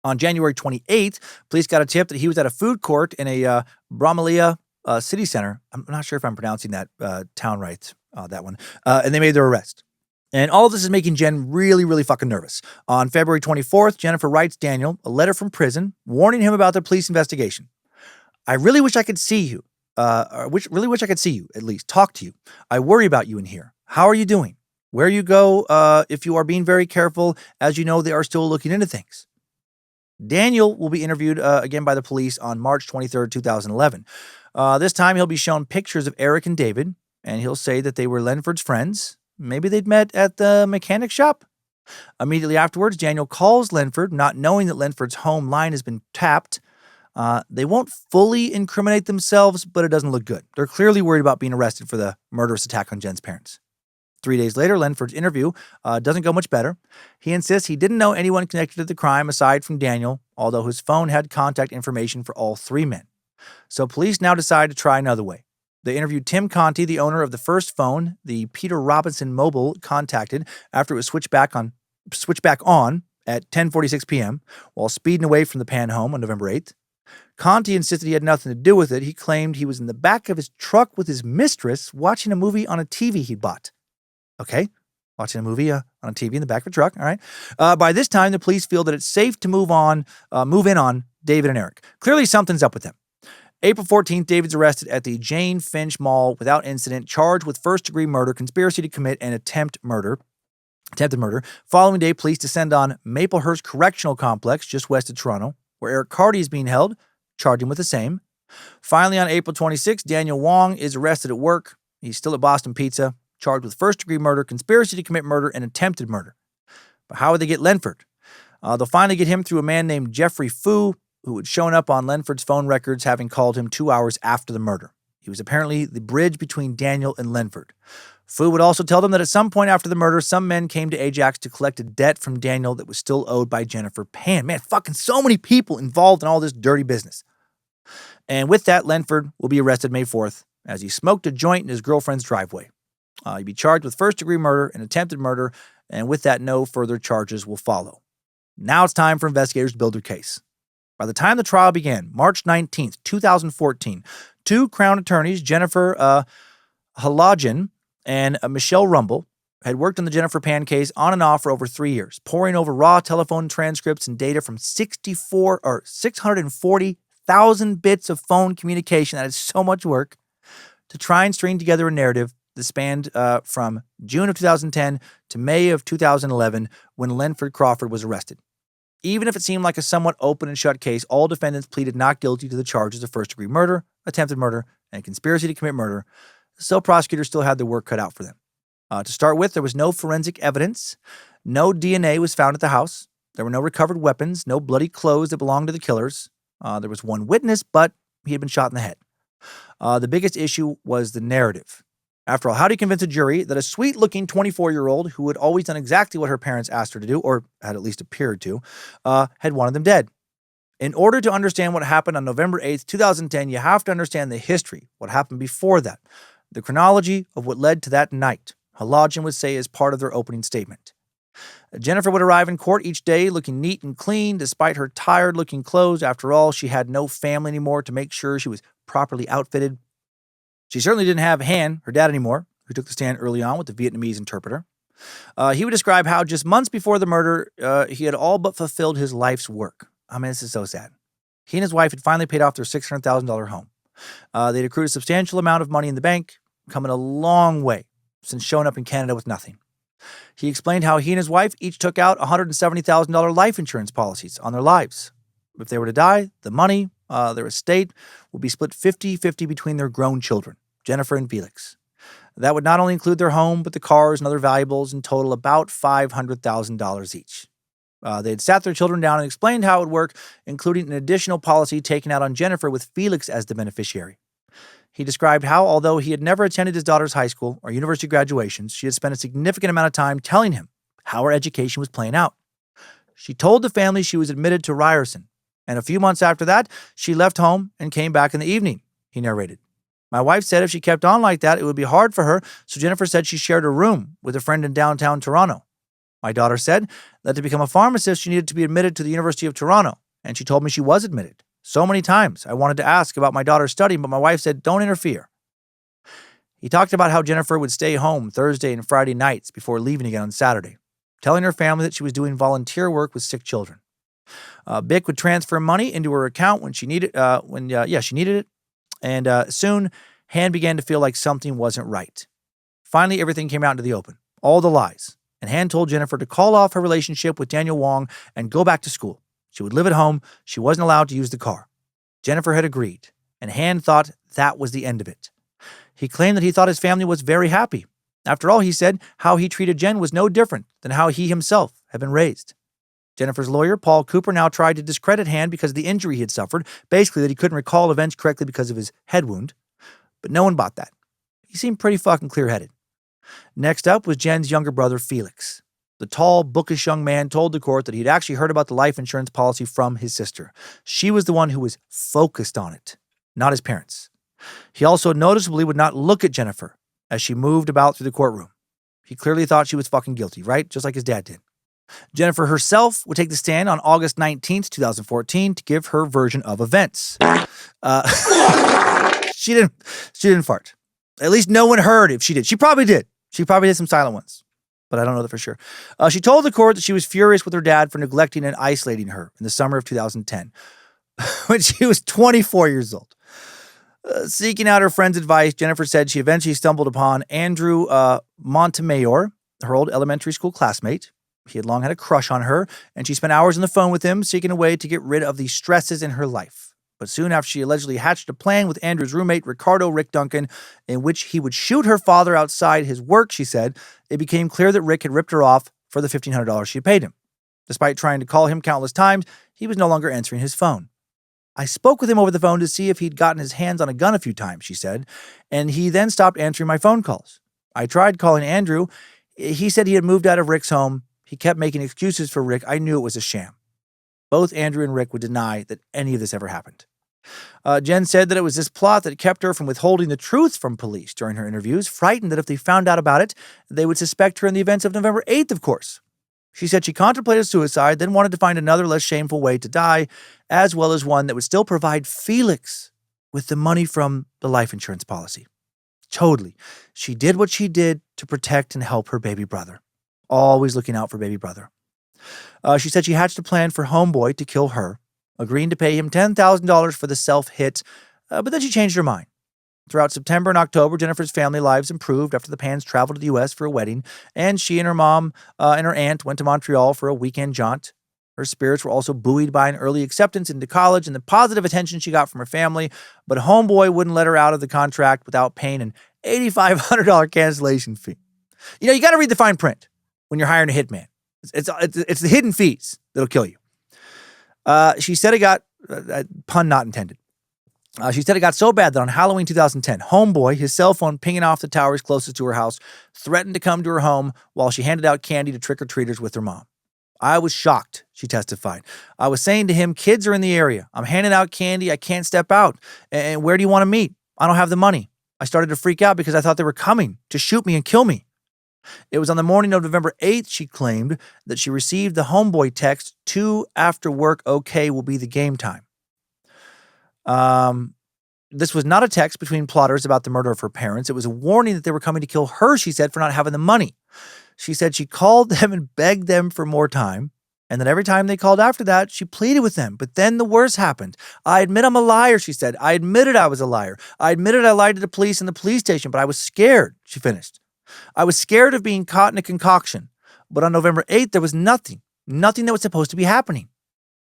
On January 28th, police got a tip that he was at a food court in a Bromley city center. I'm not sure if I'm pronouncing that town right, that one. And they made their arrest. And all this is making Jen really, really fucking nervous. On February 24th, Jennifer writes Daniel a letter from prison warning him about the police investigation. "I really wish I could see you. Really wish I could see you, at least, talk to you. I worry about you in here. How are you doing? Where you go, if you are being very careful, as you know, they are still looking into things." Daniel will be interviewed again by the police on March 23rd, 2011. This time he'll be shown pictures of Eric and David, and he'll say that they were Lenford's friends. Maybe they'd met at the mechanic shop. Immediately afterwards, Daniel calls Lenford, not knowing that Lenford's home line has been tapped. They won't fully incriminate themselves, but it doesn't look good. They're clearly worried about being arrested for the murderous attack on Jen's parents. 3 days later, Lenford's interview doesn't go much better. He insists he didn't know anyone connected to the crime aside from Daniel, although his phone had contact information for all three men. So police now decide to try another way. They interviewed Tim Conti, the owner of the first phone the Peter Robinson Mobile contacted after it was switched back on at 10:46 p.m. while speeding away from the Pan home on November 8th. Conti insisted he had nothing to do with it. He claimed he was in the back of his truck with his mistress watching a movie on a TV he'd bought. Okay, watching a movie on a TV in the back of a truck, all right. By this time, the police feel that it's safe to move in on David and Eric. Clearly, something's up with them. April 14th, David's arrested at the Jane Finch Mall without incident, charged with first-degree murder, conspiracy to commit, and attempted murder. Following day, police descend on Maplehurst Correctional Complex, just west of Toronto, where Eric Carty is being held, charged him with the same. Finally, on April 26th, Daniel Wong is arrested at work. He's still at Boston Pizza, charged with first-degree murder, conspiracy to commit murder, and attempted murder. But how would they get Lenford? They'll finally get him through a man named Jeffrey Fu, who had shown up on Lenford's phone records, having called him 2 hours after the murder. He was apparently the bridge between Daniel and Lenford. Fu would also tell them that at some point after the murder, some men came to Ajax to collect a debt from Daniel that was still owed by Jennifer Pan. Man, fucking so many people involved in all this dirty business. And with that, Lenford will be arrested May 4th as he smoked a joint in his girlfriend's driveway. He'd be charged with first-degree murder and attempted murder, and with that, no further charges will follow. Now it's time for investigators to build their case. By the time the trial began, March 19th, 2014, two Crown attorneys, Jennifer Halogen and Michelle Rumble, had worked on the Jennifer Pan case on and off for over 3 years, poring over raw telephone transcripts and data from 640,000 bits of phone communication. That is so much work to try and string together a narrative that spanned from June of 2010 to May of 2011 when Lenford Crawford was arrested. Even if it seemed like a somewhat open and shut case, all defendants pleaded not guilty to the charges of first-degree murder, attempted murder, and conspiracy to commit murder. So prosecutors still had their work cut out for them. To start with, there was no forensic evidence. No DNA was found at the house. There were no recovered weapons, no bloody clothes that belonged to the killers. There was one witness, but he had been shot in the head. The biggest issue was the narrative. After all, how do you convince a jury that a sweet-looking 24-year-old who had always done exactly what her parents asked her to do, or had at least appeared to, had wanted them dead? In order to understand what happened on November 8th, 2010, you have to understand the history, what happened before that, the chronology of what led to that night, Halogen would say as part of their opening statement. Jennifer would arrive in court each day looking neat and clean, despite her tired-looking clothes. After all, she had no family anymore to make sure she was properly outfitted. She certainly didn't have Han, her dad, anymore, who took the stand early on with the Vietnamese interpreter. He would describe how just months before the murder, he had all but fulfilled his life's work. I mean, this is so sad. He and his wife had finally paid off their $600,000 home. They'd accrued a substantial amount of money in the bank, coming a long way since showing up in Canada with nothing. He explained how he and his wife each took out $170,000 life insurance policies on their lives. If they were to die, the money, their estate, would be split 50-50 between their grown children, Jennifer and Felix. That would not only include their home, but the cars and other valuables, in total about $500,000 each. They had sat their children down and explained how it would work, including an additional policy taken out on Jennifer with Felix as the beneficiary. He described how, although he had never attended his daughter's high school or university graduations, she had spent a significant amount of time telling him how her education was playing out. She told the family she was admitted to Ryerson, and a few months after that, she left home and came back in the evening, he narrated. My wife said if she kept on like that, it would be hard for her, so Jennifer said she shared a room with a friend in downtown Toronto. My daughter said that to become a pharmacist, she needed to be admitted to the University of Toronto, and she told me she was admitted. So many times I wanted to ask about my daughter's studying, but my wife said, don't interfere. He talked about how Jennifer would stay home Thursday and Friday nights before leaving again on Saturday, telling her family that she was doing volunteer work with sick children. Bick would transfer money into her account when she needed she needed it, and soon Han began to feel like something wasn't right. Finally, everything came out into the open, all the lies, and Han told Jennifer to call off her relationship with Daniel Wong and go back to school. She would live at home. She wasn't allowed to use the car. Jennifer had agreed, and Han thought that was the end of it. He claimed that he thought his family was very happy. After all, he said, how he treated Jen was no different than how he himself had been raised. Jennifer's lawyer, Paul Cooper, now tried to discredit Han because of the injury he had suffered, basically that he couldn't recall events correctly because of his head wound. But no one bought that. He seemed pretty fucking clear-headed. Next up was Jen's younger brother, Felix. The tall, bookish young man told the court that he'd actually heard about the life insurance policy from his sister. She was the one who was focused on it, not his parents. He also noticeably would not look at Jennifer as she moved about through the courtroom. He clearly thought she was fucking guilty, right? Just like his dad did. Jennifer herself would take the stand on August 19th, 2014 to give her version of events. She didn't fart. At least no one heard if she did. She probably did. She probably did some silent ones, but I don't know that for sure. She told the court that she was furious with her dad for neglecting and isolating her in the summer of 2010, when she was 24 years old. Seeking out her friend's advice, Jennifer said she eventually stumbled upon Andrew Montemayor, her old elementary school classmate. He had long had a crush on her, and she spent hours on the phone with him, seeking a way to get rid of the stresses in her life. But soon after she allegedly hatched a plan with Andrew's roommate, Rick Duncan, in which he would shoot her father outside his work, she said, it became clear that Rick had ripped her off for the $1,500 she paid him. Despite trying to call him countless times, he was no longer answering his phone. I spoke with him over the phone to see if he'd gotten his hands on a gun a few times, she said, and he then stopped answering my phone calls. I tried calling Andrew. He said he had moved out of Rick's home. He kept making excuses for Rick. I knew it was a sham. Both Andrew and Rick would deny that any of this ever happened. Jen said that it was this plot that kept her from withholding the truth from police during her interviews, frightened that if they found out about it, they would suspect her in the events of November 8th, of course. She said she contemplated suicide, then wanted to find another less shameful way to die, as well as one that would still provide Felix with the money from the life insurance policy. Totally. She did what she did to protect and help her baby brother. Always looking out for baby brother. She said she hatched a plan for Homeboy to kill her, agreeing to pay him $10,000 for the self-hit, but then she changed her mind. Throughout September and October, Jennifer's family lives improved after the Pans traveled to the U.S. for a wedding, and she and her mom and her aunt went to Montreal for a weekend jaunt. Her spirits were also buoyed by an early acceptance into college and the positive attention she got from her family, but Homeboy wouldn't let her out of the contract without paying an $8,500 cancellation fee. You know, you got to read the fine print when you're hiring a hitman. It's the hidden fees that'll kill you. She said it got, pun not intended. She said it got so bad that on Halloween 2010, Homeboy, his cell phone pinging off the towers closest to her house, threatened to come to her home while she handed out candy to trick-or-treaters with her mom. I was shocked, she testified. I was saying to him, kids are in the area. I'm handing out candy. I can't step out. And where do you want to meet? I don't have the money. I started to freak out because I thought they were coming to shoot me and kill me. It was on the morning of November 8th, she claimed, that she received the Homeboy text, 2 after work, okay, will be the game time. This was not a text between plotters about the murder of her parents. It was a warning that they were coming to kill her, she said, for not having the money. She said she called them and begged them for more time. And that every time they called after that, she pleaded with them. But then the worst happened. I admit I'm a liar, she said. I admitted I was a liar. I admitted I lied to the police in the police station, but I was scared, she finished. I was scared of being caught in a concoction. But on November 8th, there was nothing that was supposed to be happening.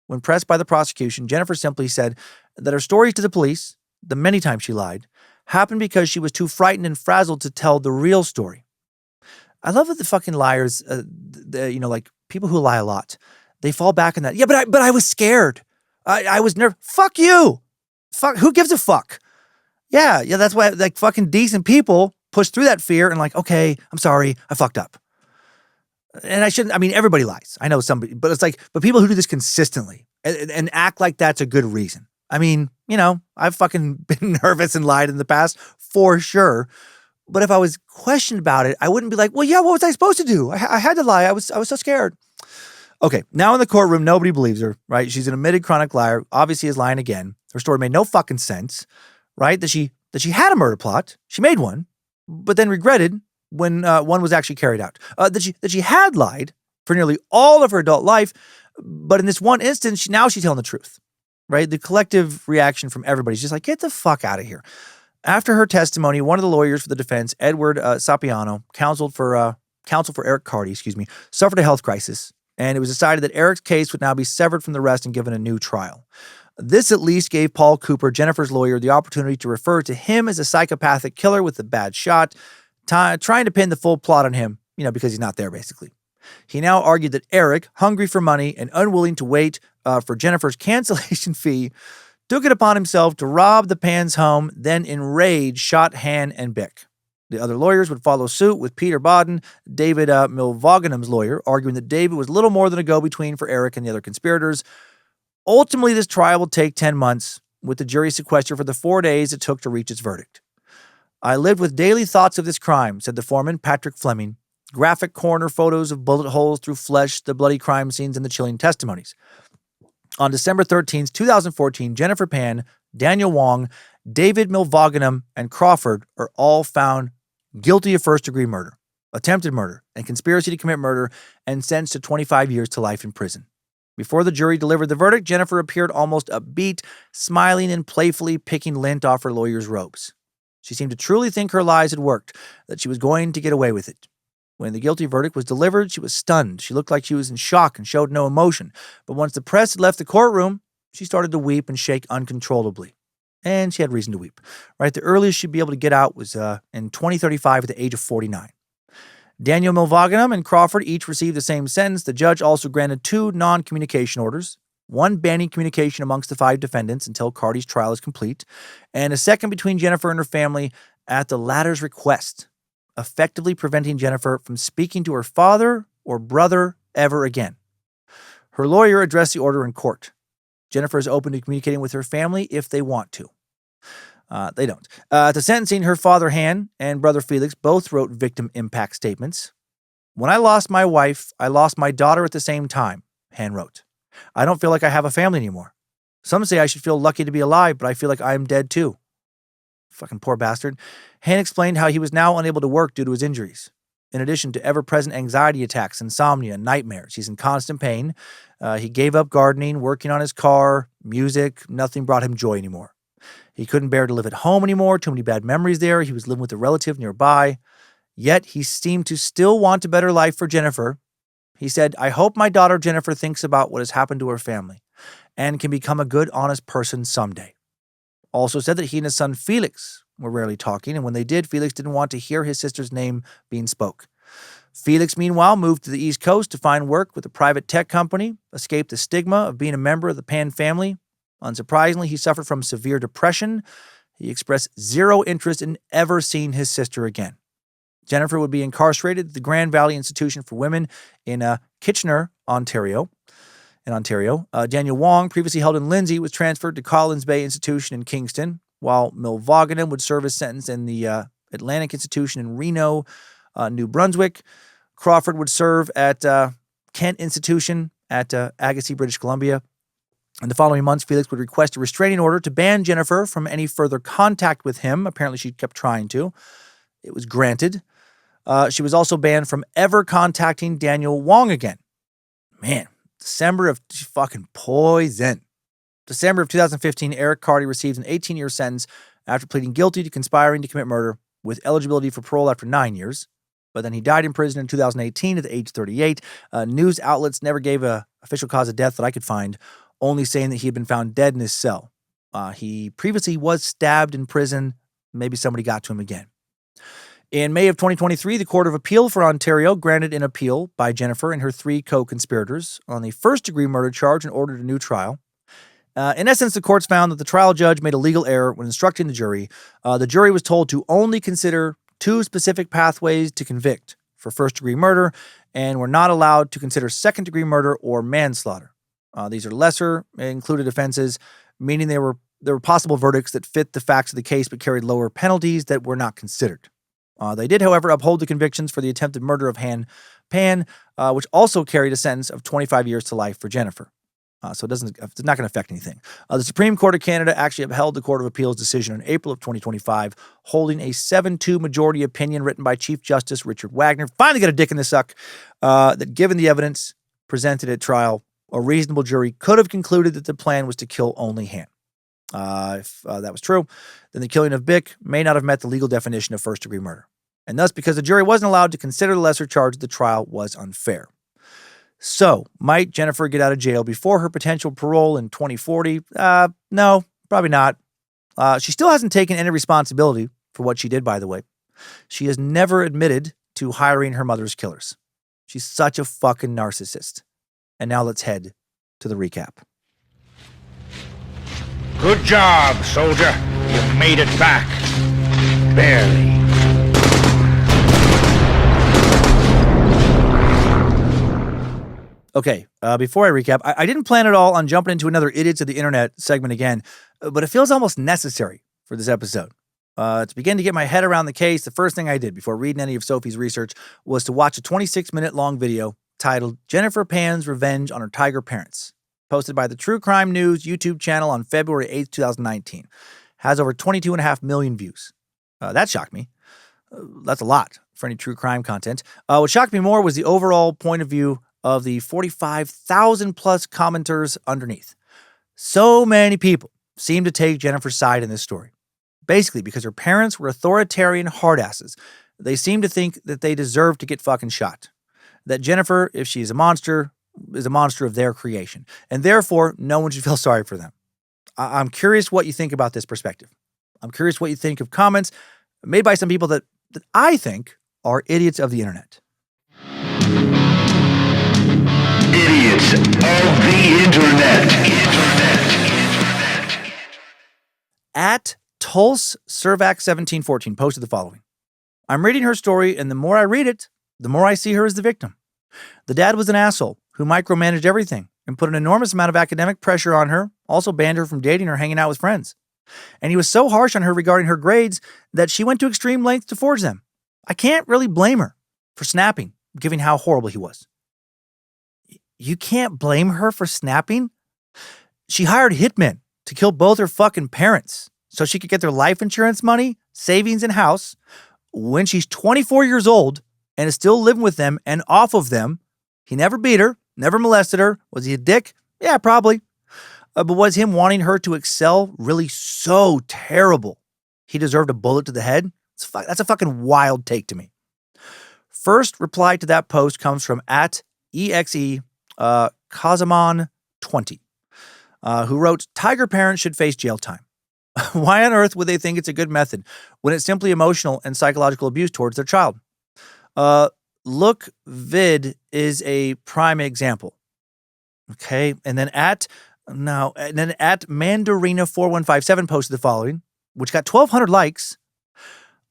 When pressed by the prosecution, Jennifer simply said that her stories to the police, the many times she lied, happened because she was too frightened and frazzled to tell the real story. I love that the fucking liars, like people who lie a lot, they fall back on that. Yeah, but I was scared. I was nervous. Fuck you. Fuck. Who gives a fuck? Yeah. That's why like fucking decent people push through that fear and like, okay, I'm sorry, I fucked up. And I shouldn't. I mean, everybody lies. I know somebody, but it's like, but people who do this consistently and act like that's a good reason. I mean, I've fucking been nervous and lied in the past for sure. But if I was questioned about it, I wouldn't be like, well, yeah, what was I supposed to do? I had to lie. I was so scared. Okay, now in the courtroom, nobody believes her, right? She's an admitted chronic liar, obviously is lying again. Her story made no fucking sense, right? That she had a murder plot. She made one, but then regretted when one was actually carried out. That she had lied for nearly all of her adult life, but in this one instance, she's telling the truth, right? The collective reaction from everybody's just like, get the fuck out of here. After her testimony, one of the lawyers for the defense, Edward Sapiano, counsel for Eric Carty, suffered a health crisis, and it was decided that Eric's case would now be severed from the rest and given a new trial. This at least gave Paul Cooper, Jennifer's lawyer, the opportunity to refer to him as a psychopathic killer with a bad shot, trying to pin the full plot on him, because he's not there, basically. He now argued that Eric, hungry for money and unwilling to wait for Jennifer's cancellation fee, took it upon himself to rob the Pan's home, then in rage shot Han and Bick. The other lawyers would follow suit, with Peter Bodden, David Milvaganam's lawyer, arguing that David was little more than a go-between for Eric and the other conspirators. Ultimately, this trial would take 10 months, with the jury sequestered for the 4 days it took to reach its verdict. I lived with daily thoughts of this crime, said the foreman, Patrick Fleming. Graphic coroner photos of bullet holes through flesh, the bloody crime scenes, and the chilling testimonies. On December 13th, 2014, Jennifer Pan, Daniel Wong, David Milvaganam, and Crawford are all found guilty of first-degree murder, attempted murder, and conspiracy to commit murder, and sentenced to 25 years to life in prison. Before the jury delivered the verdict, Jennifer appeared almost upbeat, smiling and playfully picking lint off her lawyer's robes. She seemed to truly think her lies had worked, that she was going to get away with it. When the guilty verdict was delivered, she was stunned. She looked like she was in shock and showed no emotion. But once the press had left the courtroom, she started to weep and shake uncontrollably. And she had reason to weep. Right, the earliest she'd be able to get out was in 2035 at the age of 49. Daniel Milvaganam and Crawford each received the same sentence. The judge also granted 2 non-communication orders, one banning communication amongst the 5 defendants until Carty's trial is complete, and a second between Jennifer and her family at the latter's request, effectively preventing Jennifer from speaking to her father or brother ever again. Her lawyer addressed the order in court. Jennifer is open to communicating with her family if they want to. They don't. At the sentencing, her father, Han, and brother Felix both wrote victim impact statements. When I lost my wife, I lost my daughter at the same time, Han wrote. I don't feel like I have a family anymore. Some say I should feel lucky to be alive, but I feel like I am dead too. Fucking poor bastard. Han explained how he was now unable to work due to his injuries. In addition to ever-present anxiety attacks, insomnia, and nightmares, he's in constant pain. He gave up gardening, working on his car, music. Nothing brought him joy anymore. He couldn't bear to live at home anymore. Too many bad memories there. He was living with a relative nearby. Yet he seemed to still want a better life for Jennifer. He said, I hope my daughter Jennifer thinks about what has happened to her family and can become a good, honest person someday. Also said that he and his son Felix were rarely talking, and when they did, Felix didn't want to hear his sister's name being spoke. Felix, meanwhile, moved to the East Coast to find work with a private tech company, escaped the stigma of being a member of the Pan family. Unsurprisingly, he suffered from severe depression. He expressed zero interest in ever seeing his sister again. Jennifer would be incarcerated at the Grand Valley Institution for Women in Kitchener, Ontario. Daniel Wong, previously held in Lindsay, was transferred to Collins Bay Institution in Kingston, while Milvaganam would serve his sentence in the Atlantic Institution in Reno, New Brunswick. Crawford would serve at Kent Institution at Agassiz, British Columbia. In the following months, Felix would request a restraining order to ban Jennifer from any further contact with him. Apparently, she kept trying to. It was granted. She was also banned from ever contacting Daniel Wong again. Man, December of fucking poison. December of 2015, Eric Carty received an 18-year sentence after pleading guilty to conspiring to commit murder with eligibility for parole after 9 years. But then he died in prison in 2018 at the age 38. News outlets never gave an official cause of death that I could find, only saying that he had been found dead in his cell. He previously was stabbed in prison. Maybe somebody got to him again. In May of 2023, the Court of Appeal for Ontario granted an appeal by Jennifer and her 3 co-conspirators on the first-degree murder charge and ordered a new trial. In essence, the courts found that the trial judge made a legal error when instructing the jury. The jury was told to only consider 2 specific pathways to convict for first-degree murder and were not allowed to consider second-degree murder or manslaughter. These are lesser included offenses, meaning there were possible verdicts that fit the facts of the case but carried lower penalties that were not considered. They did, however, uphold the convictions for the attempted murder of Han Pan, which also carried a sentence of 25 years to life for Jennifer. So it's not going to affect anything. The Supreme Court of Canada actually upheld the Court of Appeal's decision in April of 2025, holding a 7-2 majority opinion written by Chief Justice Richard Wagner. Finally got a dick in the suck. That given the evidence presented at trial, a reasonable jury could have concluded that the plan was to kill only Han. If that was true, then the killing of Bick may not have met the legal definition of first-degree murder. And thus, because the jury wasn't allowed to consider the lesser charge, the trial was unfair. So, might Jennifer get out of jail before her potential parole in 2040? No, probably not. She still hasn't taken any responsibility for what she did, by the way. She has never admitted to hiring her mother's killers. She's such a fucking narcissist. And now let's head to the recap. Good job, soldier. You made it back. Barely. Okay, before I recap, I didn't plan at all on jumping into another Idiots of the Internet segment again, but it feels almost necessary for this episode. To begin to get my head around the case, the first thing I did before reading any of Sophie's research was to watch a 26-minute long video titled Jennifer Pan's Revenge on Her Tiger Parents, posted by the True Crime News YouTube channel on February 8th, 2019. Has over 22.5 million views. That shocked me. That's a lot for any true crime content. What shocked me more was the overall point of view of the 45,000 plus commenters underneath. So many people seem to take Jennifer's side in this story. Basically, because her parents were authoritarian hardasses, they seem to think that they deserve to get fucking shot. That Jennifer, if she's a monster of their creation. And therefore, no one should feel sorry for them. I'm curious what you think about this perspective. I'm curious what you think of comments made by some people that I think are idiots of the internet. Idiots of the internet. At Tulse Servac 1714 posted the following. I'm reading her story, and the more I read it, the more I see her as the victim. The dad was an asshole who micromanaged everything and put an enormous amount of academic pressure on her, also banned her from dating or hanging out with friends. And he was so harsh on her regarding her grades that she went to extreme lengths to forge them. I can't really blame her for snapping, given how horrible he was. You can't blame her for snapping? She hired hitmen to kill both her fucking parents so she could get their life insurance money, savings, and house when she's 24 years old and is still living with them and off of them. He never beat her, never molested her. Was he a dick? Yeah, probably. But was him wanting her to excel really so terrible he deserved a bullet to the head? That's a fucking wild take to me. First reply to that post comes from at EXE Kazamon20, who wrote, Tiger parents should face jail time. Why on earth would they think it's a good method when it's simply emotional and psychological abuse towards their child? Look vid is a prime example. Okay, and then at Mandarina4157 posted the following, which got 1,200 likes.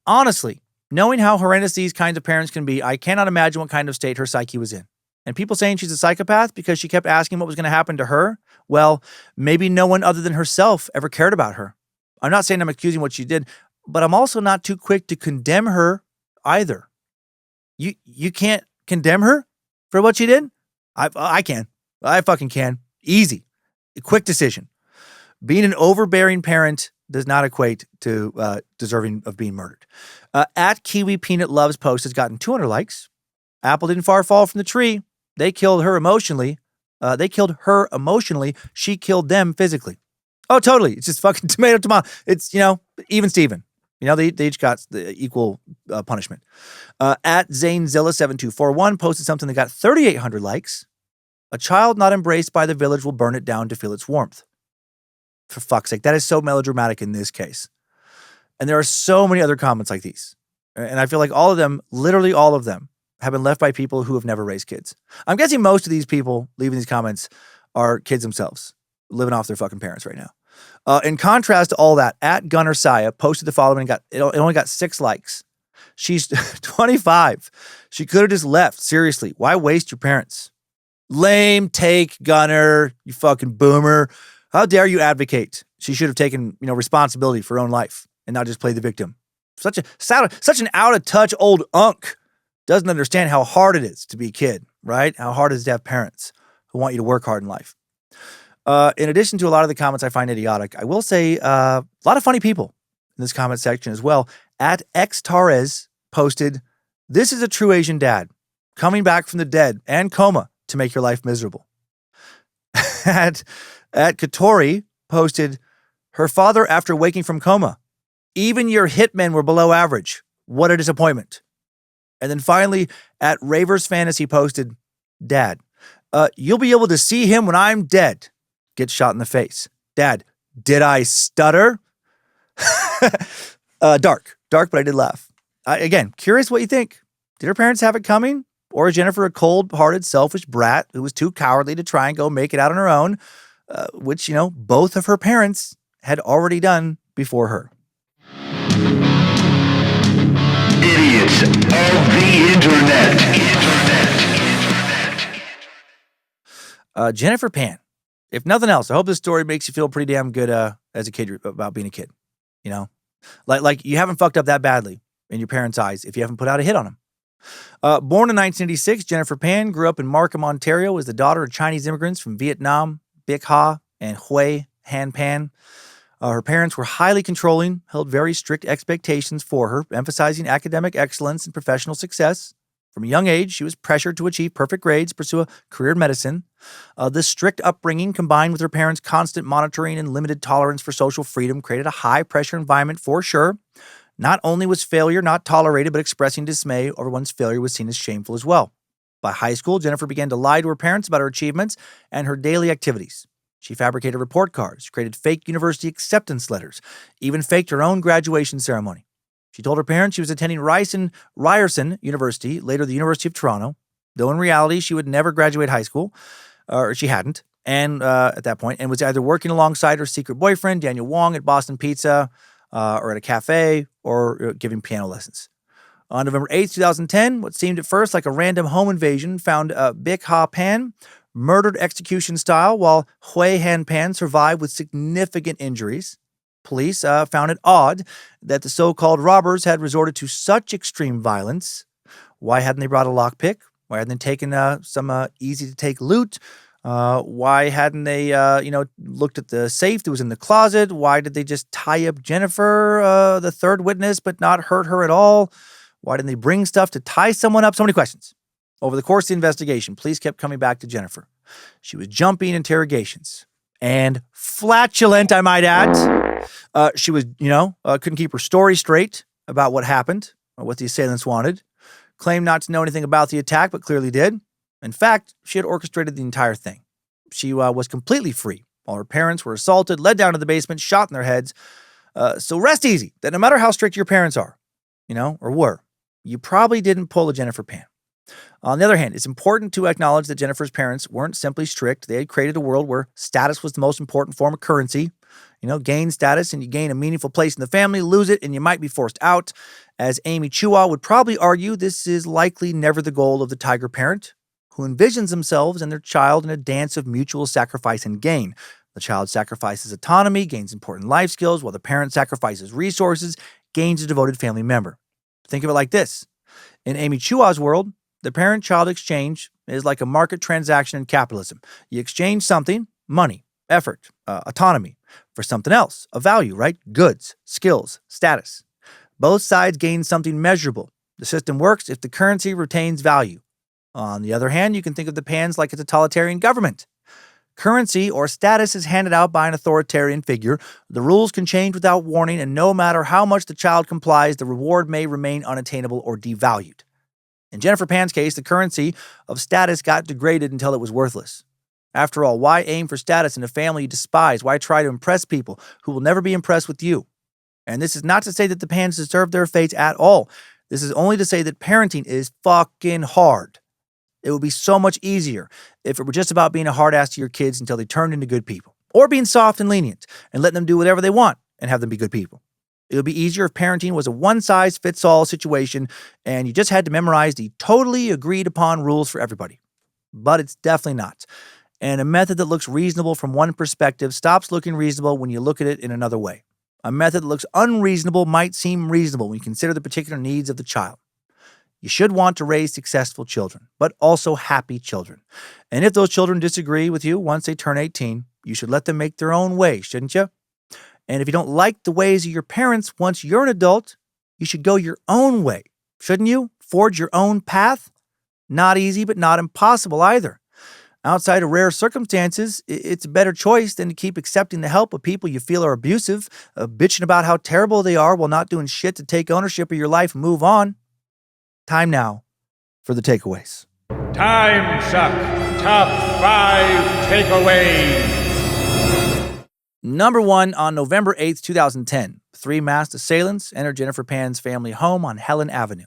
Honestly, knowing how horrendous these kinds of parents can be, I cannot imagine what kind of state her psyche was in. And people saying she's a psychopath because she kept asking what was going to happen to her, well, maybe no one other than herself ever cared about her. I'm not saying I'm accusing what she did, but I'm also not too quick to condemn her either. You can't condemn her for what she did? I can. I fucking can. Easy. A quick decision. Being an overbearing parent does not equate to deserving of being murdered. At Kiwi Peanut Loves post has gotten 200 likes. Apple didn't far fall from the tree. They killed her emotionally, They killed her emotionally. She killed them physically. Oh, totally. It's just fucking tomato. It's, even Steven. They each got the equal punishment. At ZaneZilla7241 posted something that got 3,800 likes. A child not embraced by the village will burn it down to feel its warmth. For fuck's sake, that is so melodramatic in this case. And there are so many other comments like these. And I feel like all of them, literally all of them, have been left by people who have never raised kids. I'm guessing most of these people leaving these comments are kids themselves, living off their fucking parents right now. In contrast to all that, at Gunnar Saya posted the following and it only got 6 likes. She's 25. She could have just left. Seriously, why waste your parents? Lame take, Gunnar, you fucking boomer. How dare you advocate? She should have taken, responsibility for her own life and not just play the victim. Such an out of touch old unk. Doesn't understand how hard it is to be a kid, right? How hard it is to have parents who want you to work hard in life. In addition to a lot of the comments I find idiotic, I will say a lot of funny people in this comment section as well. At XTarez posted, "This is a true Asian dad, coming back from the dead and coma to make your life miserable." at Katori posted, "Her father after waking from coma. Even your hitmen were below average. What a disappointment." And then finally, at Ravers Fantasy posted, "Dad, you'll be able to see him when I'm dead." Get shot in the face. "Dad, did I stutter?" Dark, but I did laugh. Again, curious what you think. Did her parents have it coming? Or is Jennifer a cold-hearted, selfish brat who was too cowardly to try and go make it out on her own? Which, both of her parents had already done before her. Idiots of the internet. Jennifer Pan. If nothing else, I hope this story makes you feel pretty damn good as a kid about being a kid. Like you haven't fucked up that badly in your parents' eyes if you haven't put out a hit on them. Born in 1986, Jennifer Pan grew up in Markham, Ontario, as the daughter of Chinese immigrants from Vietnam, Bic Ha and Hue Han Pan. Her parents were highly controlling, held very strict expectations for her, emphasizing academic excellence and professional success. From a young age, she was pressured to achieve perfect grades, pursue a career in medicine. This strict upbringing, combined with her parents' constant monitoring and limited tolerance for social freedom, created a high-pressure environment for sure. Not only was failure not tolerated, but expressing dismay over one's failure was seen as shameful as well. By high school, Jennifer began to lie to her parents about her achievements and her daily activities. She fabricated report cards, created fake university acceptance letters, even faked her own graduation ceremony. She told her parents she was attending Ryerson University, later the University of Toronto, though in reality she would never graduate high school, or she hadn't, and at that point, and was either working alongside her secret boyfriend, Daniel Wong, at Boston Pizza, or at a cafe, or giving piano lessons. On November 8th, 2010, what seemed at first like a random home invasion found Bic Ha Pan murdered execution style, while Hue Han Pan survived with significant injuries. Police found it odd that the so-called robbers had resorted to such extreme violence. Why hadn't they brought a lockpick? Why hadn't they taken some easy-to-take loot? Why hadn't they, looked at the safe that was in the closet? Why did they just tie up Jennifer, the third witness, but not hurt her at all? Why didn't they bring stuff to tie someone up? So many questions. Over the course of the investigation, police kept coming back to Jennifer. She was jumping interrogations. And flatulent, I might add. She was, couldn't keep her story straight about what happened or what the assailants wanted. Claimed not to know anything about the attack, but clearly did. In fact, she had orchestrated the entire thing. She was completely free while her parents were assaulted, led down to the basement, shot in their heads. So rest easy that no matter how strict your parents are, or were, you probably didn't pull a Jennifer Pan. On the other hand, it's important to acknowledge that Jennifer's parents weren't simply strict. They had created a world where status was the most important form of currency. Gain status and you gain a meaningful place in the family, lose it and you might be forced out. As Amy Chua would probably argue, this is likely never the goal of the tiger parent, who envisions themselves and their child in a dance of mutual sacrifice and gain. The child sacrifices autonomy, gains important life skills, while the parent sacrifices resources, gains a devoted family member. Think of it like this. In Amy Chua's world, the parent-child exchange is like a market transaction in capitalism. You exchange something, money, effort, autonomy, for something else, a value, right? Goods, skills, status. Both sides gain something measurable. The system works if the currency retains value. On the other hand, you can think of the Pans like a totalitarian government. Currency or status is handed out by an authoritarian figure. The rules can change without warning, and no matter how much the child complies, the reward may remain unattainable or devalued. In Jennifer Pan's case, the currency of status got degraded until it was worthless. After all, why aim for status in a family you despise? Why try to impress people who will never be impressed with you? And this is not to say that the Pans deserve their fates at all. This is only to say that parenting is fucking hard. It would be so much easier if it were just about being a hard ass to your kids until they turned into good people, or being soft and lenient and letting them do whatever they want and have them be good people. It would be easier if parenting was a one-size-fits-all situation and you just had to memorize the totally agreed-upon rules for everybody. But it's definitely not. And a method that looks reasonable from one perspective stops looking reasonable when you look at it in another way. A method that looks unreasonable might seem reasonable when you consider the particular needs of the child. You should want to raise successful children, but also happy children. And if those children disagree with you once they turn 18, you should let them make their own way, shouldn't you? And if you don't like the ways of your parents once you're an adult, you should go your own way, shouldn't you? Forge your own path? Not easy, but not impossible either. Outside of rare circumstances, it's a better choice than to keep accepting the help of people you feel are abusive, bitching about how terrible they are while not doing shit to take ownership of your life and move on. Time now for the takeaways. Timesuck Top 5 Takeaways. Number 1, on November 8th, 2010, 3 masked assailants entered Jennifer Pan's family home on Helen Avenue.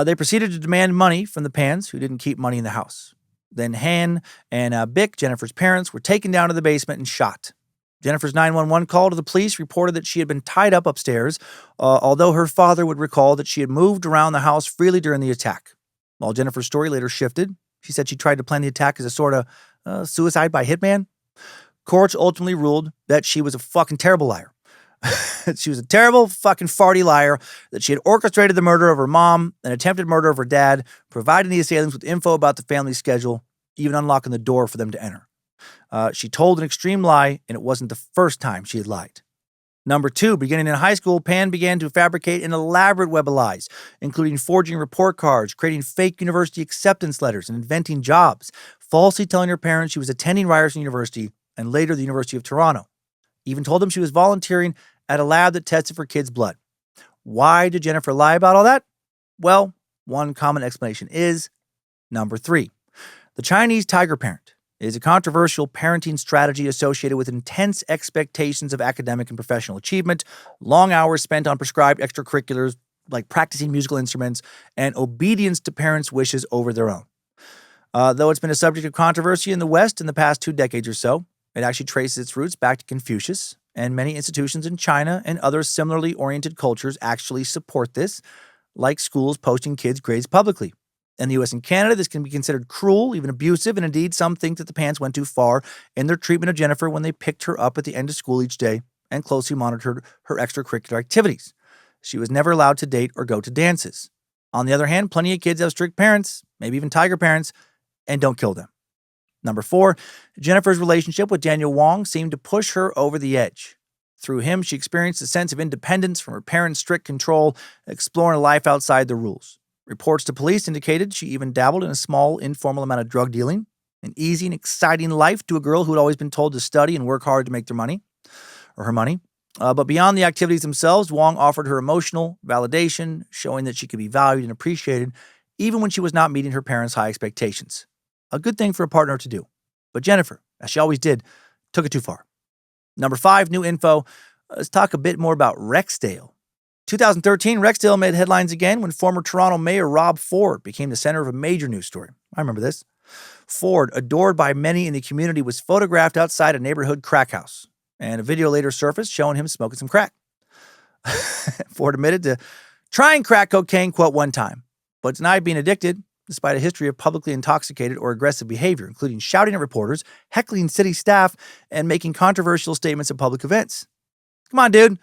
They proceeded to demand money from the Pans, who didn't keep money in the house. Then Han and Bick, Jennifer's parents, were taken down to the basement and shot. Jennifer's 911 call to the police reported that she had been tied up upstairs, although her father would recall that she had moved around the house freely during the attack. While Jennifer's story later shifted, she said she tried to plan the attack as a sort of suicide by hitman. Courts ultimately ruled that she was a fucking terrible liar. She was a terrible fucking farty liar, that she had orchestrated the murder of her mom, an attempted murder of her dad, providing the assailants with info about the family's schedule, even unlocking the door for them to enter. She told an extreme lie, and it wasn't the first time she had lied. Number 2, beginning in high school, Pan began to fabricate an elaborate web of lies, including forging report cards, creating fake university acceptance letters, and inventing jobs, falsely telling her parents she was attending Ryerson University and later the University of Toronto. Even told them she was volunteering at a lab that tested for kids' blood. Why did Jennifer lie about all that? Well, one common explanation is number 3. The Chinese tiger parent is a controversial parenting strategy associated with intense expectations of academic and professional achievement, long hours spent on prescribed extracurriculars like practicing musical instruments, and obedience to parents' wishes over their own. Though it's been a subject of controversy in the West in the past 2 decades or so, it actually traces its roots back to Confucius, and many institutions in China and other similarly oriented cultures actually support this, like schools posting kids' grades publicly. In the US and Canada, this can be considered cruel, even abusive, and indeed some think that the Pans went too far in their treatment of Jennifer when they picked her up at the end of school each day and closely monitored her extracurricular activities. She was never allowed to date or go to dances. On the other hand, plenty of kids have strict parents, maybe even tiger parents, and don't kill them. Number 4, Jennifer's relationship with Daniel Wong seemed to push her over the edge. Through him, she experienced a sense of independence from her parents' strict control, exploring a life outside the rules. Reports to police indicated she even dabbled in a small, informal amount of drug dealing, an easy and exciting life to a girl who had always been told to study and work hard to make her money. But beyond the activities themselves, Wong offered her emotional validation, showing that she could be valued and appreciated, even when she was not meeting her parents' high expectations. A good thing for a partner to do. But Jennifer, as she always did, took it too far. Number 5, new info. Let's talk a bit more about Rexdale. 2013, Rexdale made headlines again when former Toronto Mayor Rob Ford became the center of a major news story. I remember this. Ford, adored by many in the community, was photographed outside a neighborhood crack house, and a video later surfaced showing him smoking some crack. Ford admitted to trying crack cocaine, quote, one time, but denied being addicted, despite a history of publicly intoxicated or aggressive behavior, including shouting at reporters, heckling city staff, and making controversial statements at public events. Come on, dude.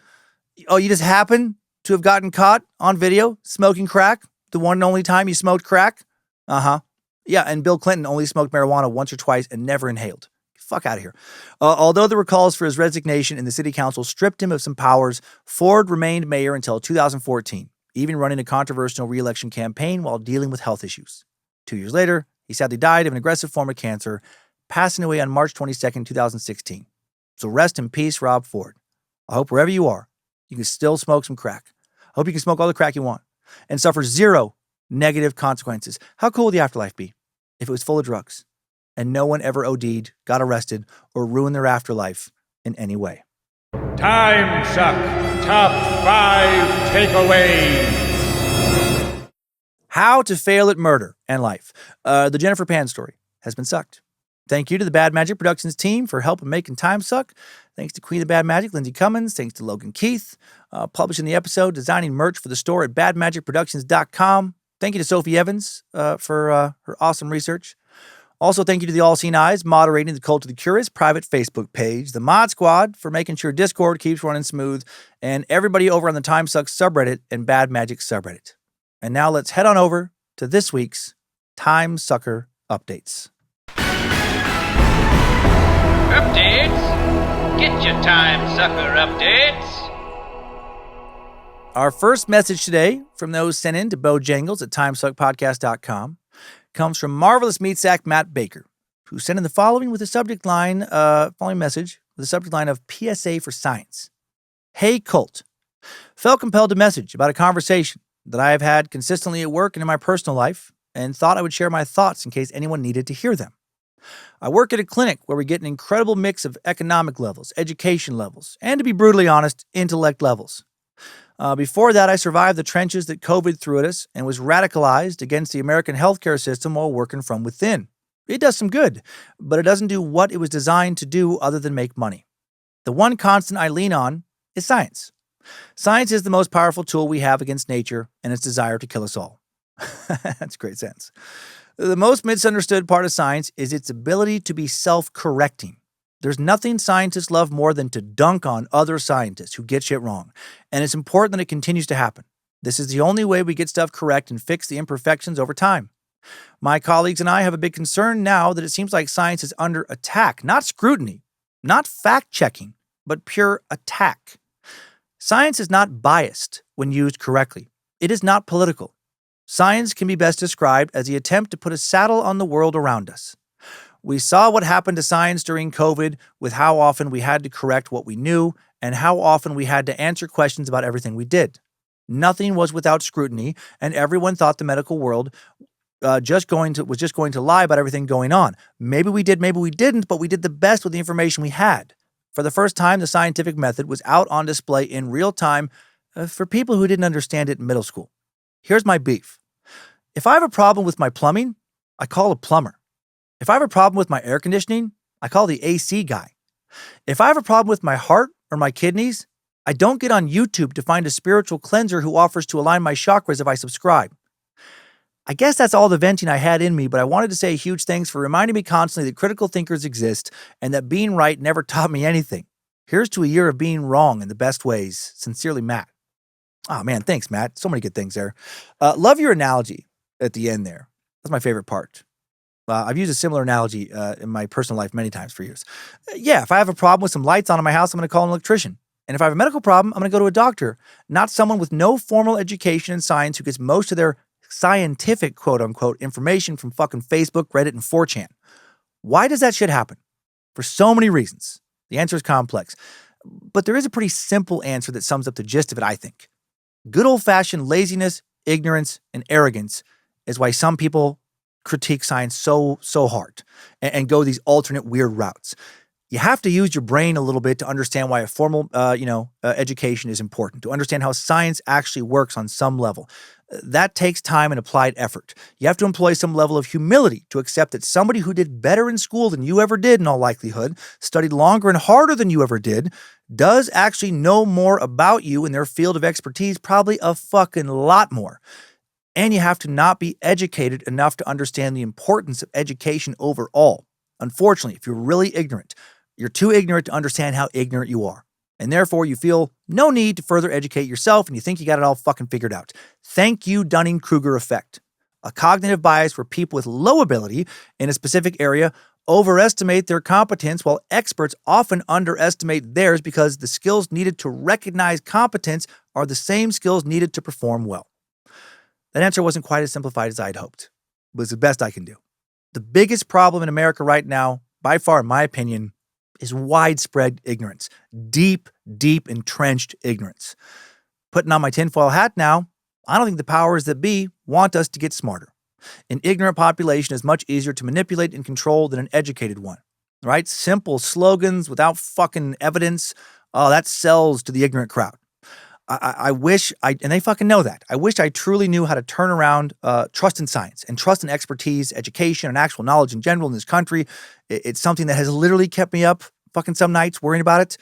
Oh, you just happen to have gotten caught on video smoking crack the one and only time you smoked crack? Uh-huh. Yeah, and Bill Clinton only smoked marijuana once or twice and never inhaled. Fuck out of here. Although there were calls for his resignation and the city council stripped him of some powers, Ford remained mayor until 2014, even running a controversial re-election campaign while dealing with health issues. 2 years later, he sadly died of an aggressive form of cancer, passing away on March 22nd, 2016. So rest in peace, Rob Ford. I hope wherever you are, you can still smoke some crack. I hope you can smoke all the crack you want and suffer zero negative consequences. How cool would the afterlife be if it was full of drugs and no one ever OD'd, got arrested, or ruined their afterlife in any way? Timesuck Top 5 Takeaways. How to fail at murder and life. The Jennifer Pan story has been sucked. Thank you to the Bad Magic Productions team for helping making Timesuck. Thanks to Queen of Bad Magic, Lindsay Cummins. Thanks to Logan Keith, publishing the episode, designing merch for the store at badmagicproductions.com. Thank you to Sophie Evans for her awesome research. Also, thank you to the All Seen Eyes, moderating the Cult of the Curious private Facebook page, the Mod Squad for making sure Discord keeps running smooth, and everybody over on the Timesuck subreddit and Bad Magic subreddit. And now let's head on over to this week's Timesucker Updates. Updates? Get your Timesucker updates. Our first message today from those sent in to Bojangles at timesuckpodcast.com comes from Marvelous Meat Sack Matt Baker, who sent in the following with the subject line, following message with the subject line of PSA for Science. Hey, Cult. Felt compelled to message about a conversation that I have had consistently at work and in my personal life, and thought I would share my thoughts in case anyone needed to hear them. I work at a clinic where we get an incredible mix of economic levels, education levels, and to be brutally honest, intellect levels. Before that, I survived the trenches that COVID threw at us and was radicalized against the American healthcare system while working from within. It does some good, but it doesn't do what it was designed to do other than make money. The one constant I lean on is science. Science is the most powerful tool we have against nature and its desire to kill us all. That's a great sense. The most misunderstood part of science is its ability to be self-correcting. There's nothing scientists love more than to dunk on other scientists who get shit wrong, and it's important that it continues to happen. This is the only way we get stuff correct and fix the imperfections over time. My colleagues and I have a big concern now that it seems like science is under attack, not scrutiny, not fact-checking, but pure attack. Science is not biased when used correctly. It is not political. Science can be best described as the attempt to put a saddle on the world around us. We saw what happened to science during COVID with how often we had to correct what we knew and how often we had to answer questions about everything we did. Nothing was without scrutiny, and everyone thought the medical world was just going to lie about everything going on. Maybe we did, maybe we didn't, but we did the best with the information we had. For the first time, the scientific method was out on display in real time for people who didn't understand it in middle school. Here's my beef. If I have a problem with my plumbing, I call a plumber. If I have a problem with my air conditioning, I call the AC guy. If I have a problem with my heart or my kidneys, I don't get on YouTube to find a spiritual cleanser who offers to align my chakras if I subscribe. I guess that's all the venting I had in me, but I wanted to say a huge thanks for reminding me constantly that critical thinkers exist and that being right never taught me anything. Here's to a year of being wrong in the best ways. Sincerely, Matt. Oh, man, thanks, Matt. So many good things there. Love your analogy at the end there. That's my favorite part. I've used a similar analogy in my personal life many times for years. Yeah, if I have a problem with some lights on in my house, I'm going to call an electrician. And if I have a medical problem, I'm going to go to a doctor, not someone with no formal education in science who gets most of their scientific, quote-unquote, information from fucking Facebook, Reddit, and 4chan. Why does that shit happen? For so many reasons. The answer is complex. But there is a pretty simple answer that sums up the gist of it, I think. Good old-fashioned laziness, ignorance, and arrogance is why some people critique science so hard and go these alternate weird routes. You have to use your brain a little bit to understand why a formal, education is important, to understand how science actually works on some level. That takes time and applied effort. You have to employ some level of humility to accept that somebody who did better in school than you ever did, in all likelihood, studied longer and harder than you ever did, does actually know more about you in their field of expertise, probably a fucking lot more. And you have to not be educated enough to understand the importance of education overall. Unfortunately, if you're really ignorant, you're too ignorant to understand how ignorant you are. And therefore, you feel no need to further educate yourself and you think you got it all fucking figured out. Thank you, Dunning-Kruger effect. A cognitive bias where people with low ability in a specific area overestimate their competence while experts often underestimate theirs because the skills needed to recognize competence are the same skills needed to perform well. That answer wasn't quite as simplified as I'd hoped. but it's the best I can do. The biggest problem in America right now, by far, in my opinion, is widespread ignorance. Deep, deep entrenched ignorance. Putting on my tinfoil hat now, I don't think the powers that be want us to get smarter. An ignorant population is much easier to manipulate and control than an educated one, right? Simple slogans without fucking evidence, that sells to the ignorant crowd. I wish and they fucking know that. I wish I truly knew how to turn around trust in science and trust in expertise, education, and actual knowledge in general in this country. It's something that has literally kept me up fucking some nights worrying about it.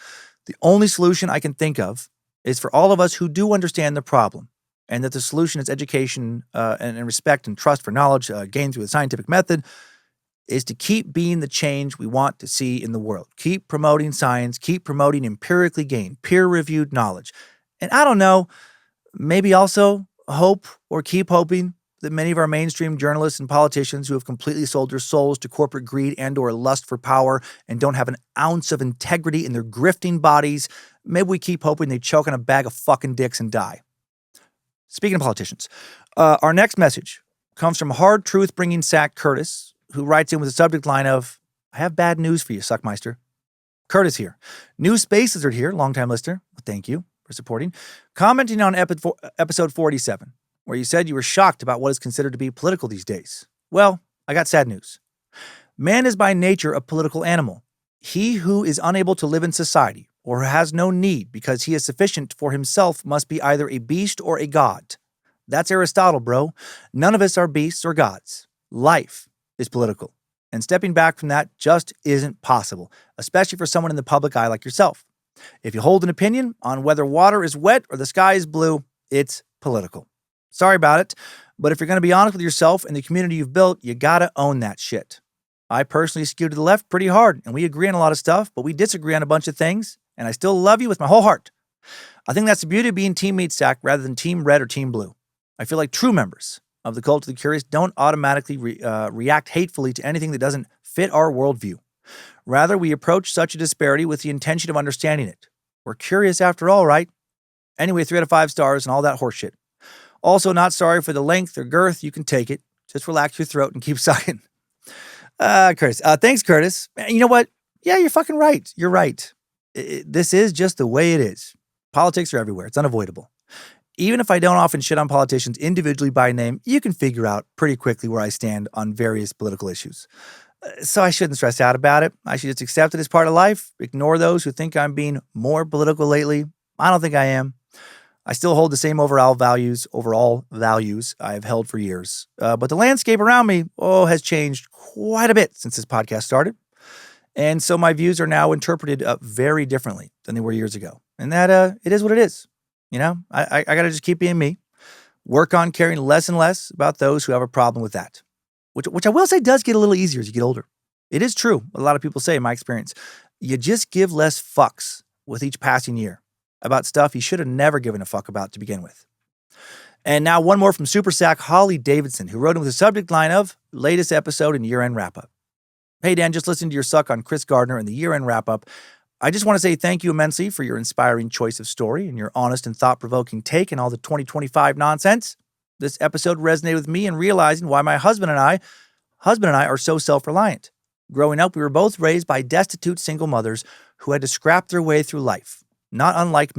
The only solution I can think of is for all of us who do understand the problem, and that the solution is education and respect and trust for knowledge gained through the scientific method, is to keep being the change we want to see in the world. Keep promoting science, keep promoting empirically gained, peer-reviewed knowledge. And I don't know, maybe also hope or keep hoping that many of our mainstream journalists and politicians who have completely sold their souls to corporate greed and or lust for power and don't have an ounce of integrity in their grifting bodies, maybe we keep hoping they choke on a bag of fucking dicks and die. Speaking of politicians, our next message comes from hard truth-bringing Sack Curtis, who writes in with the subject line of, I have bad news for you, Suckmeister. Curtis here. New Space Lizard here, longtime listener. Well, thank you for supporting. Commenting on episode 47, where you said you were shocked about what is considered to be political these days. Well, I got sad news. Man is by nature a political animal. He who is unable to live in society or has no need because he is sufficient for himself must be either a beast or a god. That's Aristotle, bro. None of us are beasts or gods. Life is political. And stepping back from that just isn't possible, especially for someone in the public eye like yourself. If you hold an opinion on whether water is wet or the sky is blue, it's political. Sorry about it, but if you're going to be honest with yourself and the community you've built, you gotta own that shit. I personally skew to the left pretty hard, and we agree on a lot of stuff, but we disagree on a bunch of things, and I still love you with my whole heart. I think that's the beauty of being Team Meat Sack rather than Team Red or Team Blue. I feel like true members of the Cult of the Curious don't automatically react hatefully to anything that doesn't fit our worldview. Rather, we approach such a disparity with the intention of understanding it. We're curious after all, right? Anyway, 3 out of 5 stars and all that horseshit. Also, not sorry for the length or girth. You can take it. Just relax your throat and keep sucking. Curtis. Thanks, Curtis. You know what? Yeah, you're fucking right. You're right. This is just the way it is. Politics are everywhere. It's unavoidable. Even if I don't often shit on politicians individually by name, you can figure out pretty quickly where I stand on various political issues. So I shouldn't stress out about it. I should just accept it as part of life, ignore those who think I'm being more political lately. I don't think I am. I still hold the same overall values I have held for years. But the landscape around me, has changed quite a bit since this podcast started. And so my views are now interpreted very differently than they were years ago. And that it is what it is. You know, I got to just keep being me. Work on caring less and less about those who have a problem with that. Which I will say does get a little easier as you get older. It is true. A lot of people say in my experience, you just give less fucks with each passing year about stuff you should have never given a fuck about to begin with. And now one more from Super Sack Holly Davidson, who wrote in with the subject line of latest episode and year-end wrap-up. Hey, Dan, just listening to your suck on Chris Gardner and the year-end wrap-up. I just want to say thank you immensely for your inspiring choice of story and your honest and thought-provoking take and all the 2025 nonsense. This episode resonated with me in realizing why my husband and I are so self-reliant. Growing up, we were both raised by destitute single mothers who had to scrap their way through life, not unlike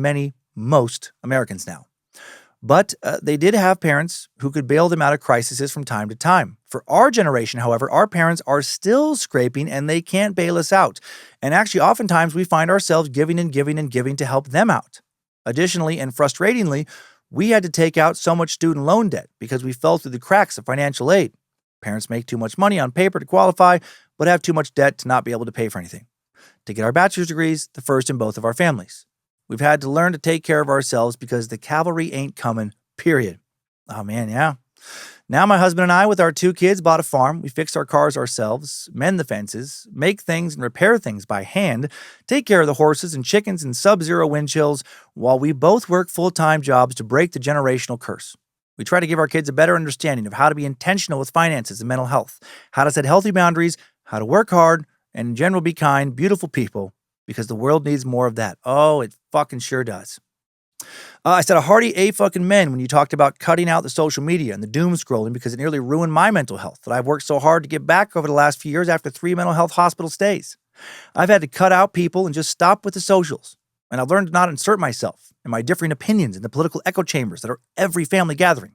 most Americans now. But they did have parents who could bail them out of crises from time to time. For our generation, however, our parents are still scraping and they can't bail us out. And actually, oftentimes we find ourselves giving and giving and giving to help them out. Additionally, and frustratingly, we had to take out so much student loan debt because we fell through the cracks of financial aid. Parents make too much money on paper to qualify, but have too much debt to not be able to pay for anything. To get our bachelor's degrees, the first in both of our families. We've had to learn to take care of ourselves because the cavalry ain't coming, period. Oh man, yeah. Now my husband and I, with our 2 kids, bought a farm. We fixed our cars ourselves, mend the fences, make things and repair things by hand, take care of the horses and chickens in sub-zero wind chills, while we both work full-time jobs to break the generational curse. We try to give our kids a better understanding of how to be intentional with finances and mental health, how to set healthy boundaries, how to work hard, and in general be kind, beautiful people, because the world needs more of that. Oh, it fucking sure does. I said a hearty fucking men when you talked about cutting out the social media and the doom scrolling because it nearly ruined my mental health that I've worked so hard to get back over the last few years after 3 mental health hospital stays. I've had to cut out people and just stop with the socials. And I've learned to not insert myself and my differing opinions in the political echo chambers that are every family gathering.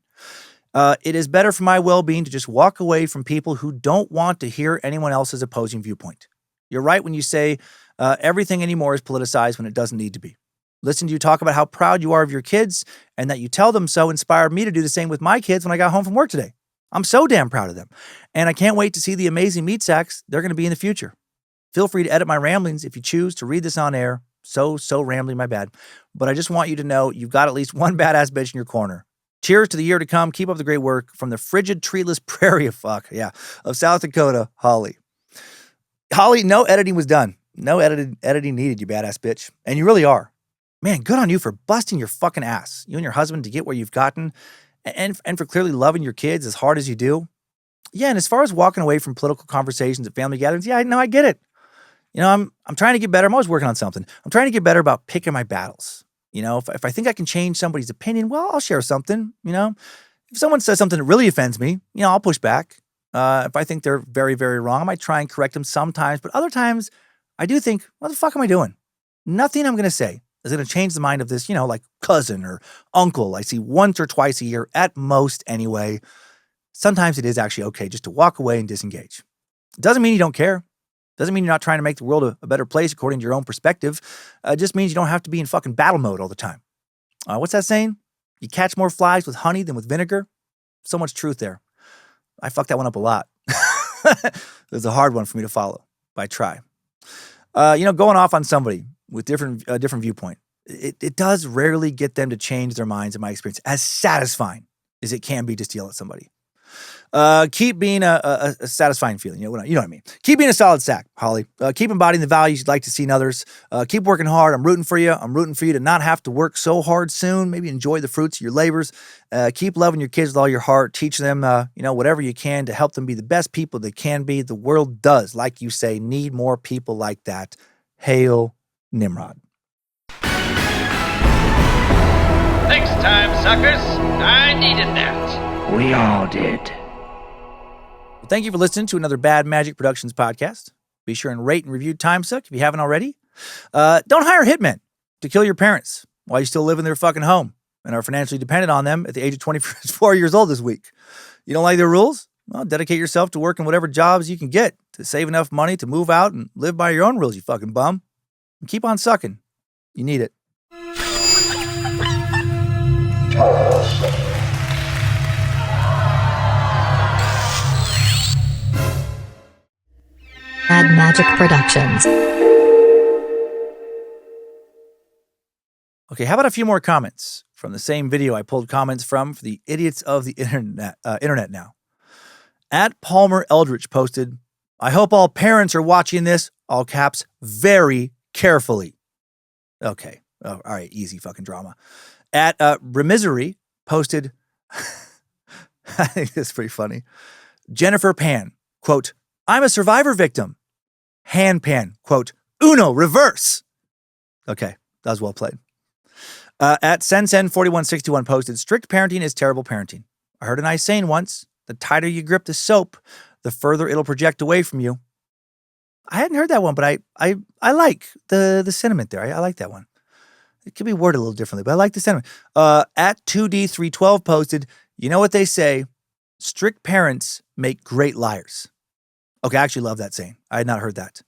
It is better for my well-being to just walk away from people who don't want to hear anyone else's opposing viewpoint. You're right when you say everything anymore is politicized when it doesn't need to be. Listening to you talk about how proud you are of your kids and that you tell them so inspired me to do the same with my kids when I got home from work today. I'm so damn proud of them. And I can't wait to see the amazing meat sacks they're going to be in the future. Feel free to edit my ramblings if you choose to read this on air. So rambling, my bad. But I just want you to know you've got at least one badass bitch in your corner. Cheers to the year to come. Keep up the great work. From the frigid, treeless prairie of South Dakota, Holly. Holly, no editing was done. No editing needed, you badass bitch. And you really are. Man, good on you for busting your fucking ass, you and your husband, to get where you've gotten, and for clearly loving your kids as hard as you do. Yeah, and as far as walking away from political conversations at family gatherings, yeah, I get it. You know, I'm trying to get better. I'm always working on something. I'm trying to get better about picking my battles. You know, if I think I can change somebody's opinion, well, I'll share something, you know. If someone says something that really offends me, you know, I'll push back. If I think they're very, very wrong, I might try and correct them sometimes. But other times, I do think, what the fuck am I doing? Nothing I'm going to say is going to change the mind of this, you know, like cousin or uncle I see once or twice a year at most anyway. Sometimes it is actually okay just to walk away and disengage. It doesn't mean you don't care. Doesn't mean you're not trying to make the world a better place according to your own perspective. It just means you don't have to be in fucking battle mode all the time. What's that saying? You catch more flies with honey than with vinegar? So much truth there. I fucked that one up a lot. It was a hard one for me to follow, but I try. You know, going off on somebody with different viewpoint, it does rarely get them to change their minds, in my experience, as satisfying as it can be just to yell at somebody. Keep being a satisfying feeling. You know what I mean? Keep being a solid sack, Holly. Keep embodying the values you'd like to see in others. Keep working hard. I'm rooting for you. I'm rooting for you to not have to work so hard soon. Maybe enjoy the fruits of your labors. Keep loving your kids with all your heart. Teach them, whatever you can to help them be the best people they can be. The world does, like you say, need more people like that. Hail Nimrod. Thanks, time suckers. I needed that. We all did. Well, thank you for listening to another Bad Magic Productions podcast. Be sure and rate and review Timesuck if you haven't already. Don't hire hitmen to kill your parents while you still live in their fucking home and are financially dependent on them at the age of 24 years old this week. You don't like their rules? Well, dedicate yourself to working whatever jobs you can get to save enough money to move out and live by your own rules, you fucking bum. And keep on sucking. You need it. Bad Magic Productions. Okay, how about a few more comments from the same video I pulled comments from for the idiots of the internet now. At Palmer Eldridge posted, I hope all parents are watching this, all caps, very carefully. Okay. Oh, all right. Easy fucking drama. At Remisery posted, I think this is pretty funny. Jennifer Pan, quote, I'm a survivor victim. Hand pan, quote, Uno, reverse. Okay. That was well played. At Sensen4161 posted, strict parenting is terrible parenting. I heard a nice saying once, the tighter you grip the soap, the further it'll project away from you. I hadn't heard that one, but I like the sentiment there. I like that one. It could be worded a little differently, but I like the sentiment. At 2D312 posted, you know what they say, strict parents make great liars. Okay, I actually love that saying. I had not heard that.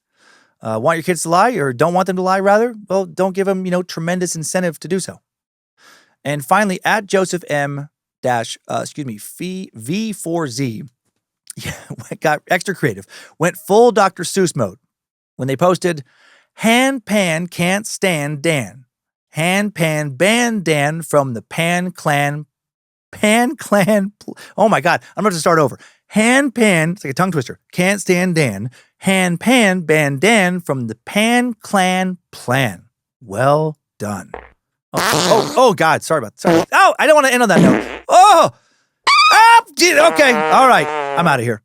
Want your kids to lie or don't want them to lie, rather? Well, don't give them, tremendous incentive to do so. And finally, at Joseph M. V4Z, got extra creative, went full Dr. Seuss mode when they posted, Hand Pan can't stand Dan. Hand Pan banned Dan from the Pan Clan. Oh my God, I'm about to start over. Hand Pan, it's like a tongue twister, can't stand Dan. Hand Pan banned Dan from the Pan Clan plan. Well done. Oh God, sorry. Oh, I don't want to end on that note. Okay, all right, I'm out of here.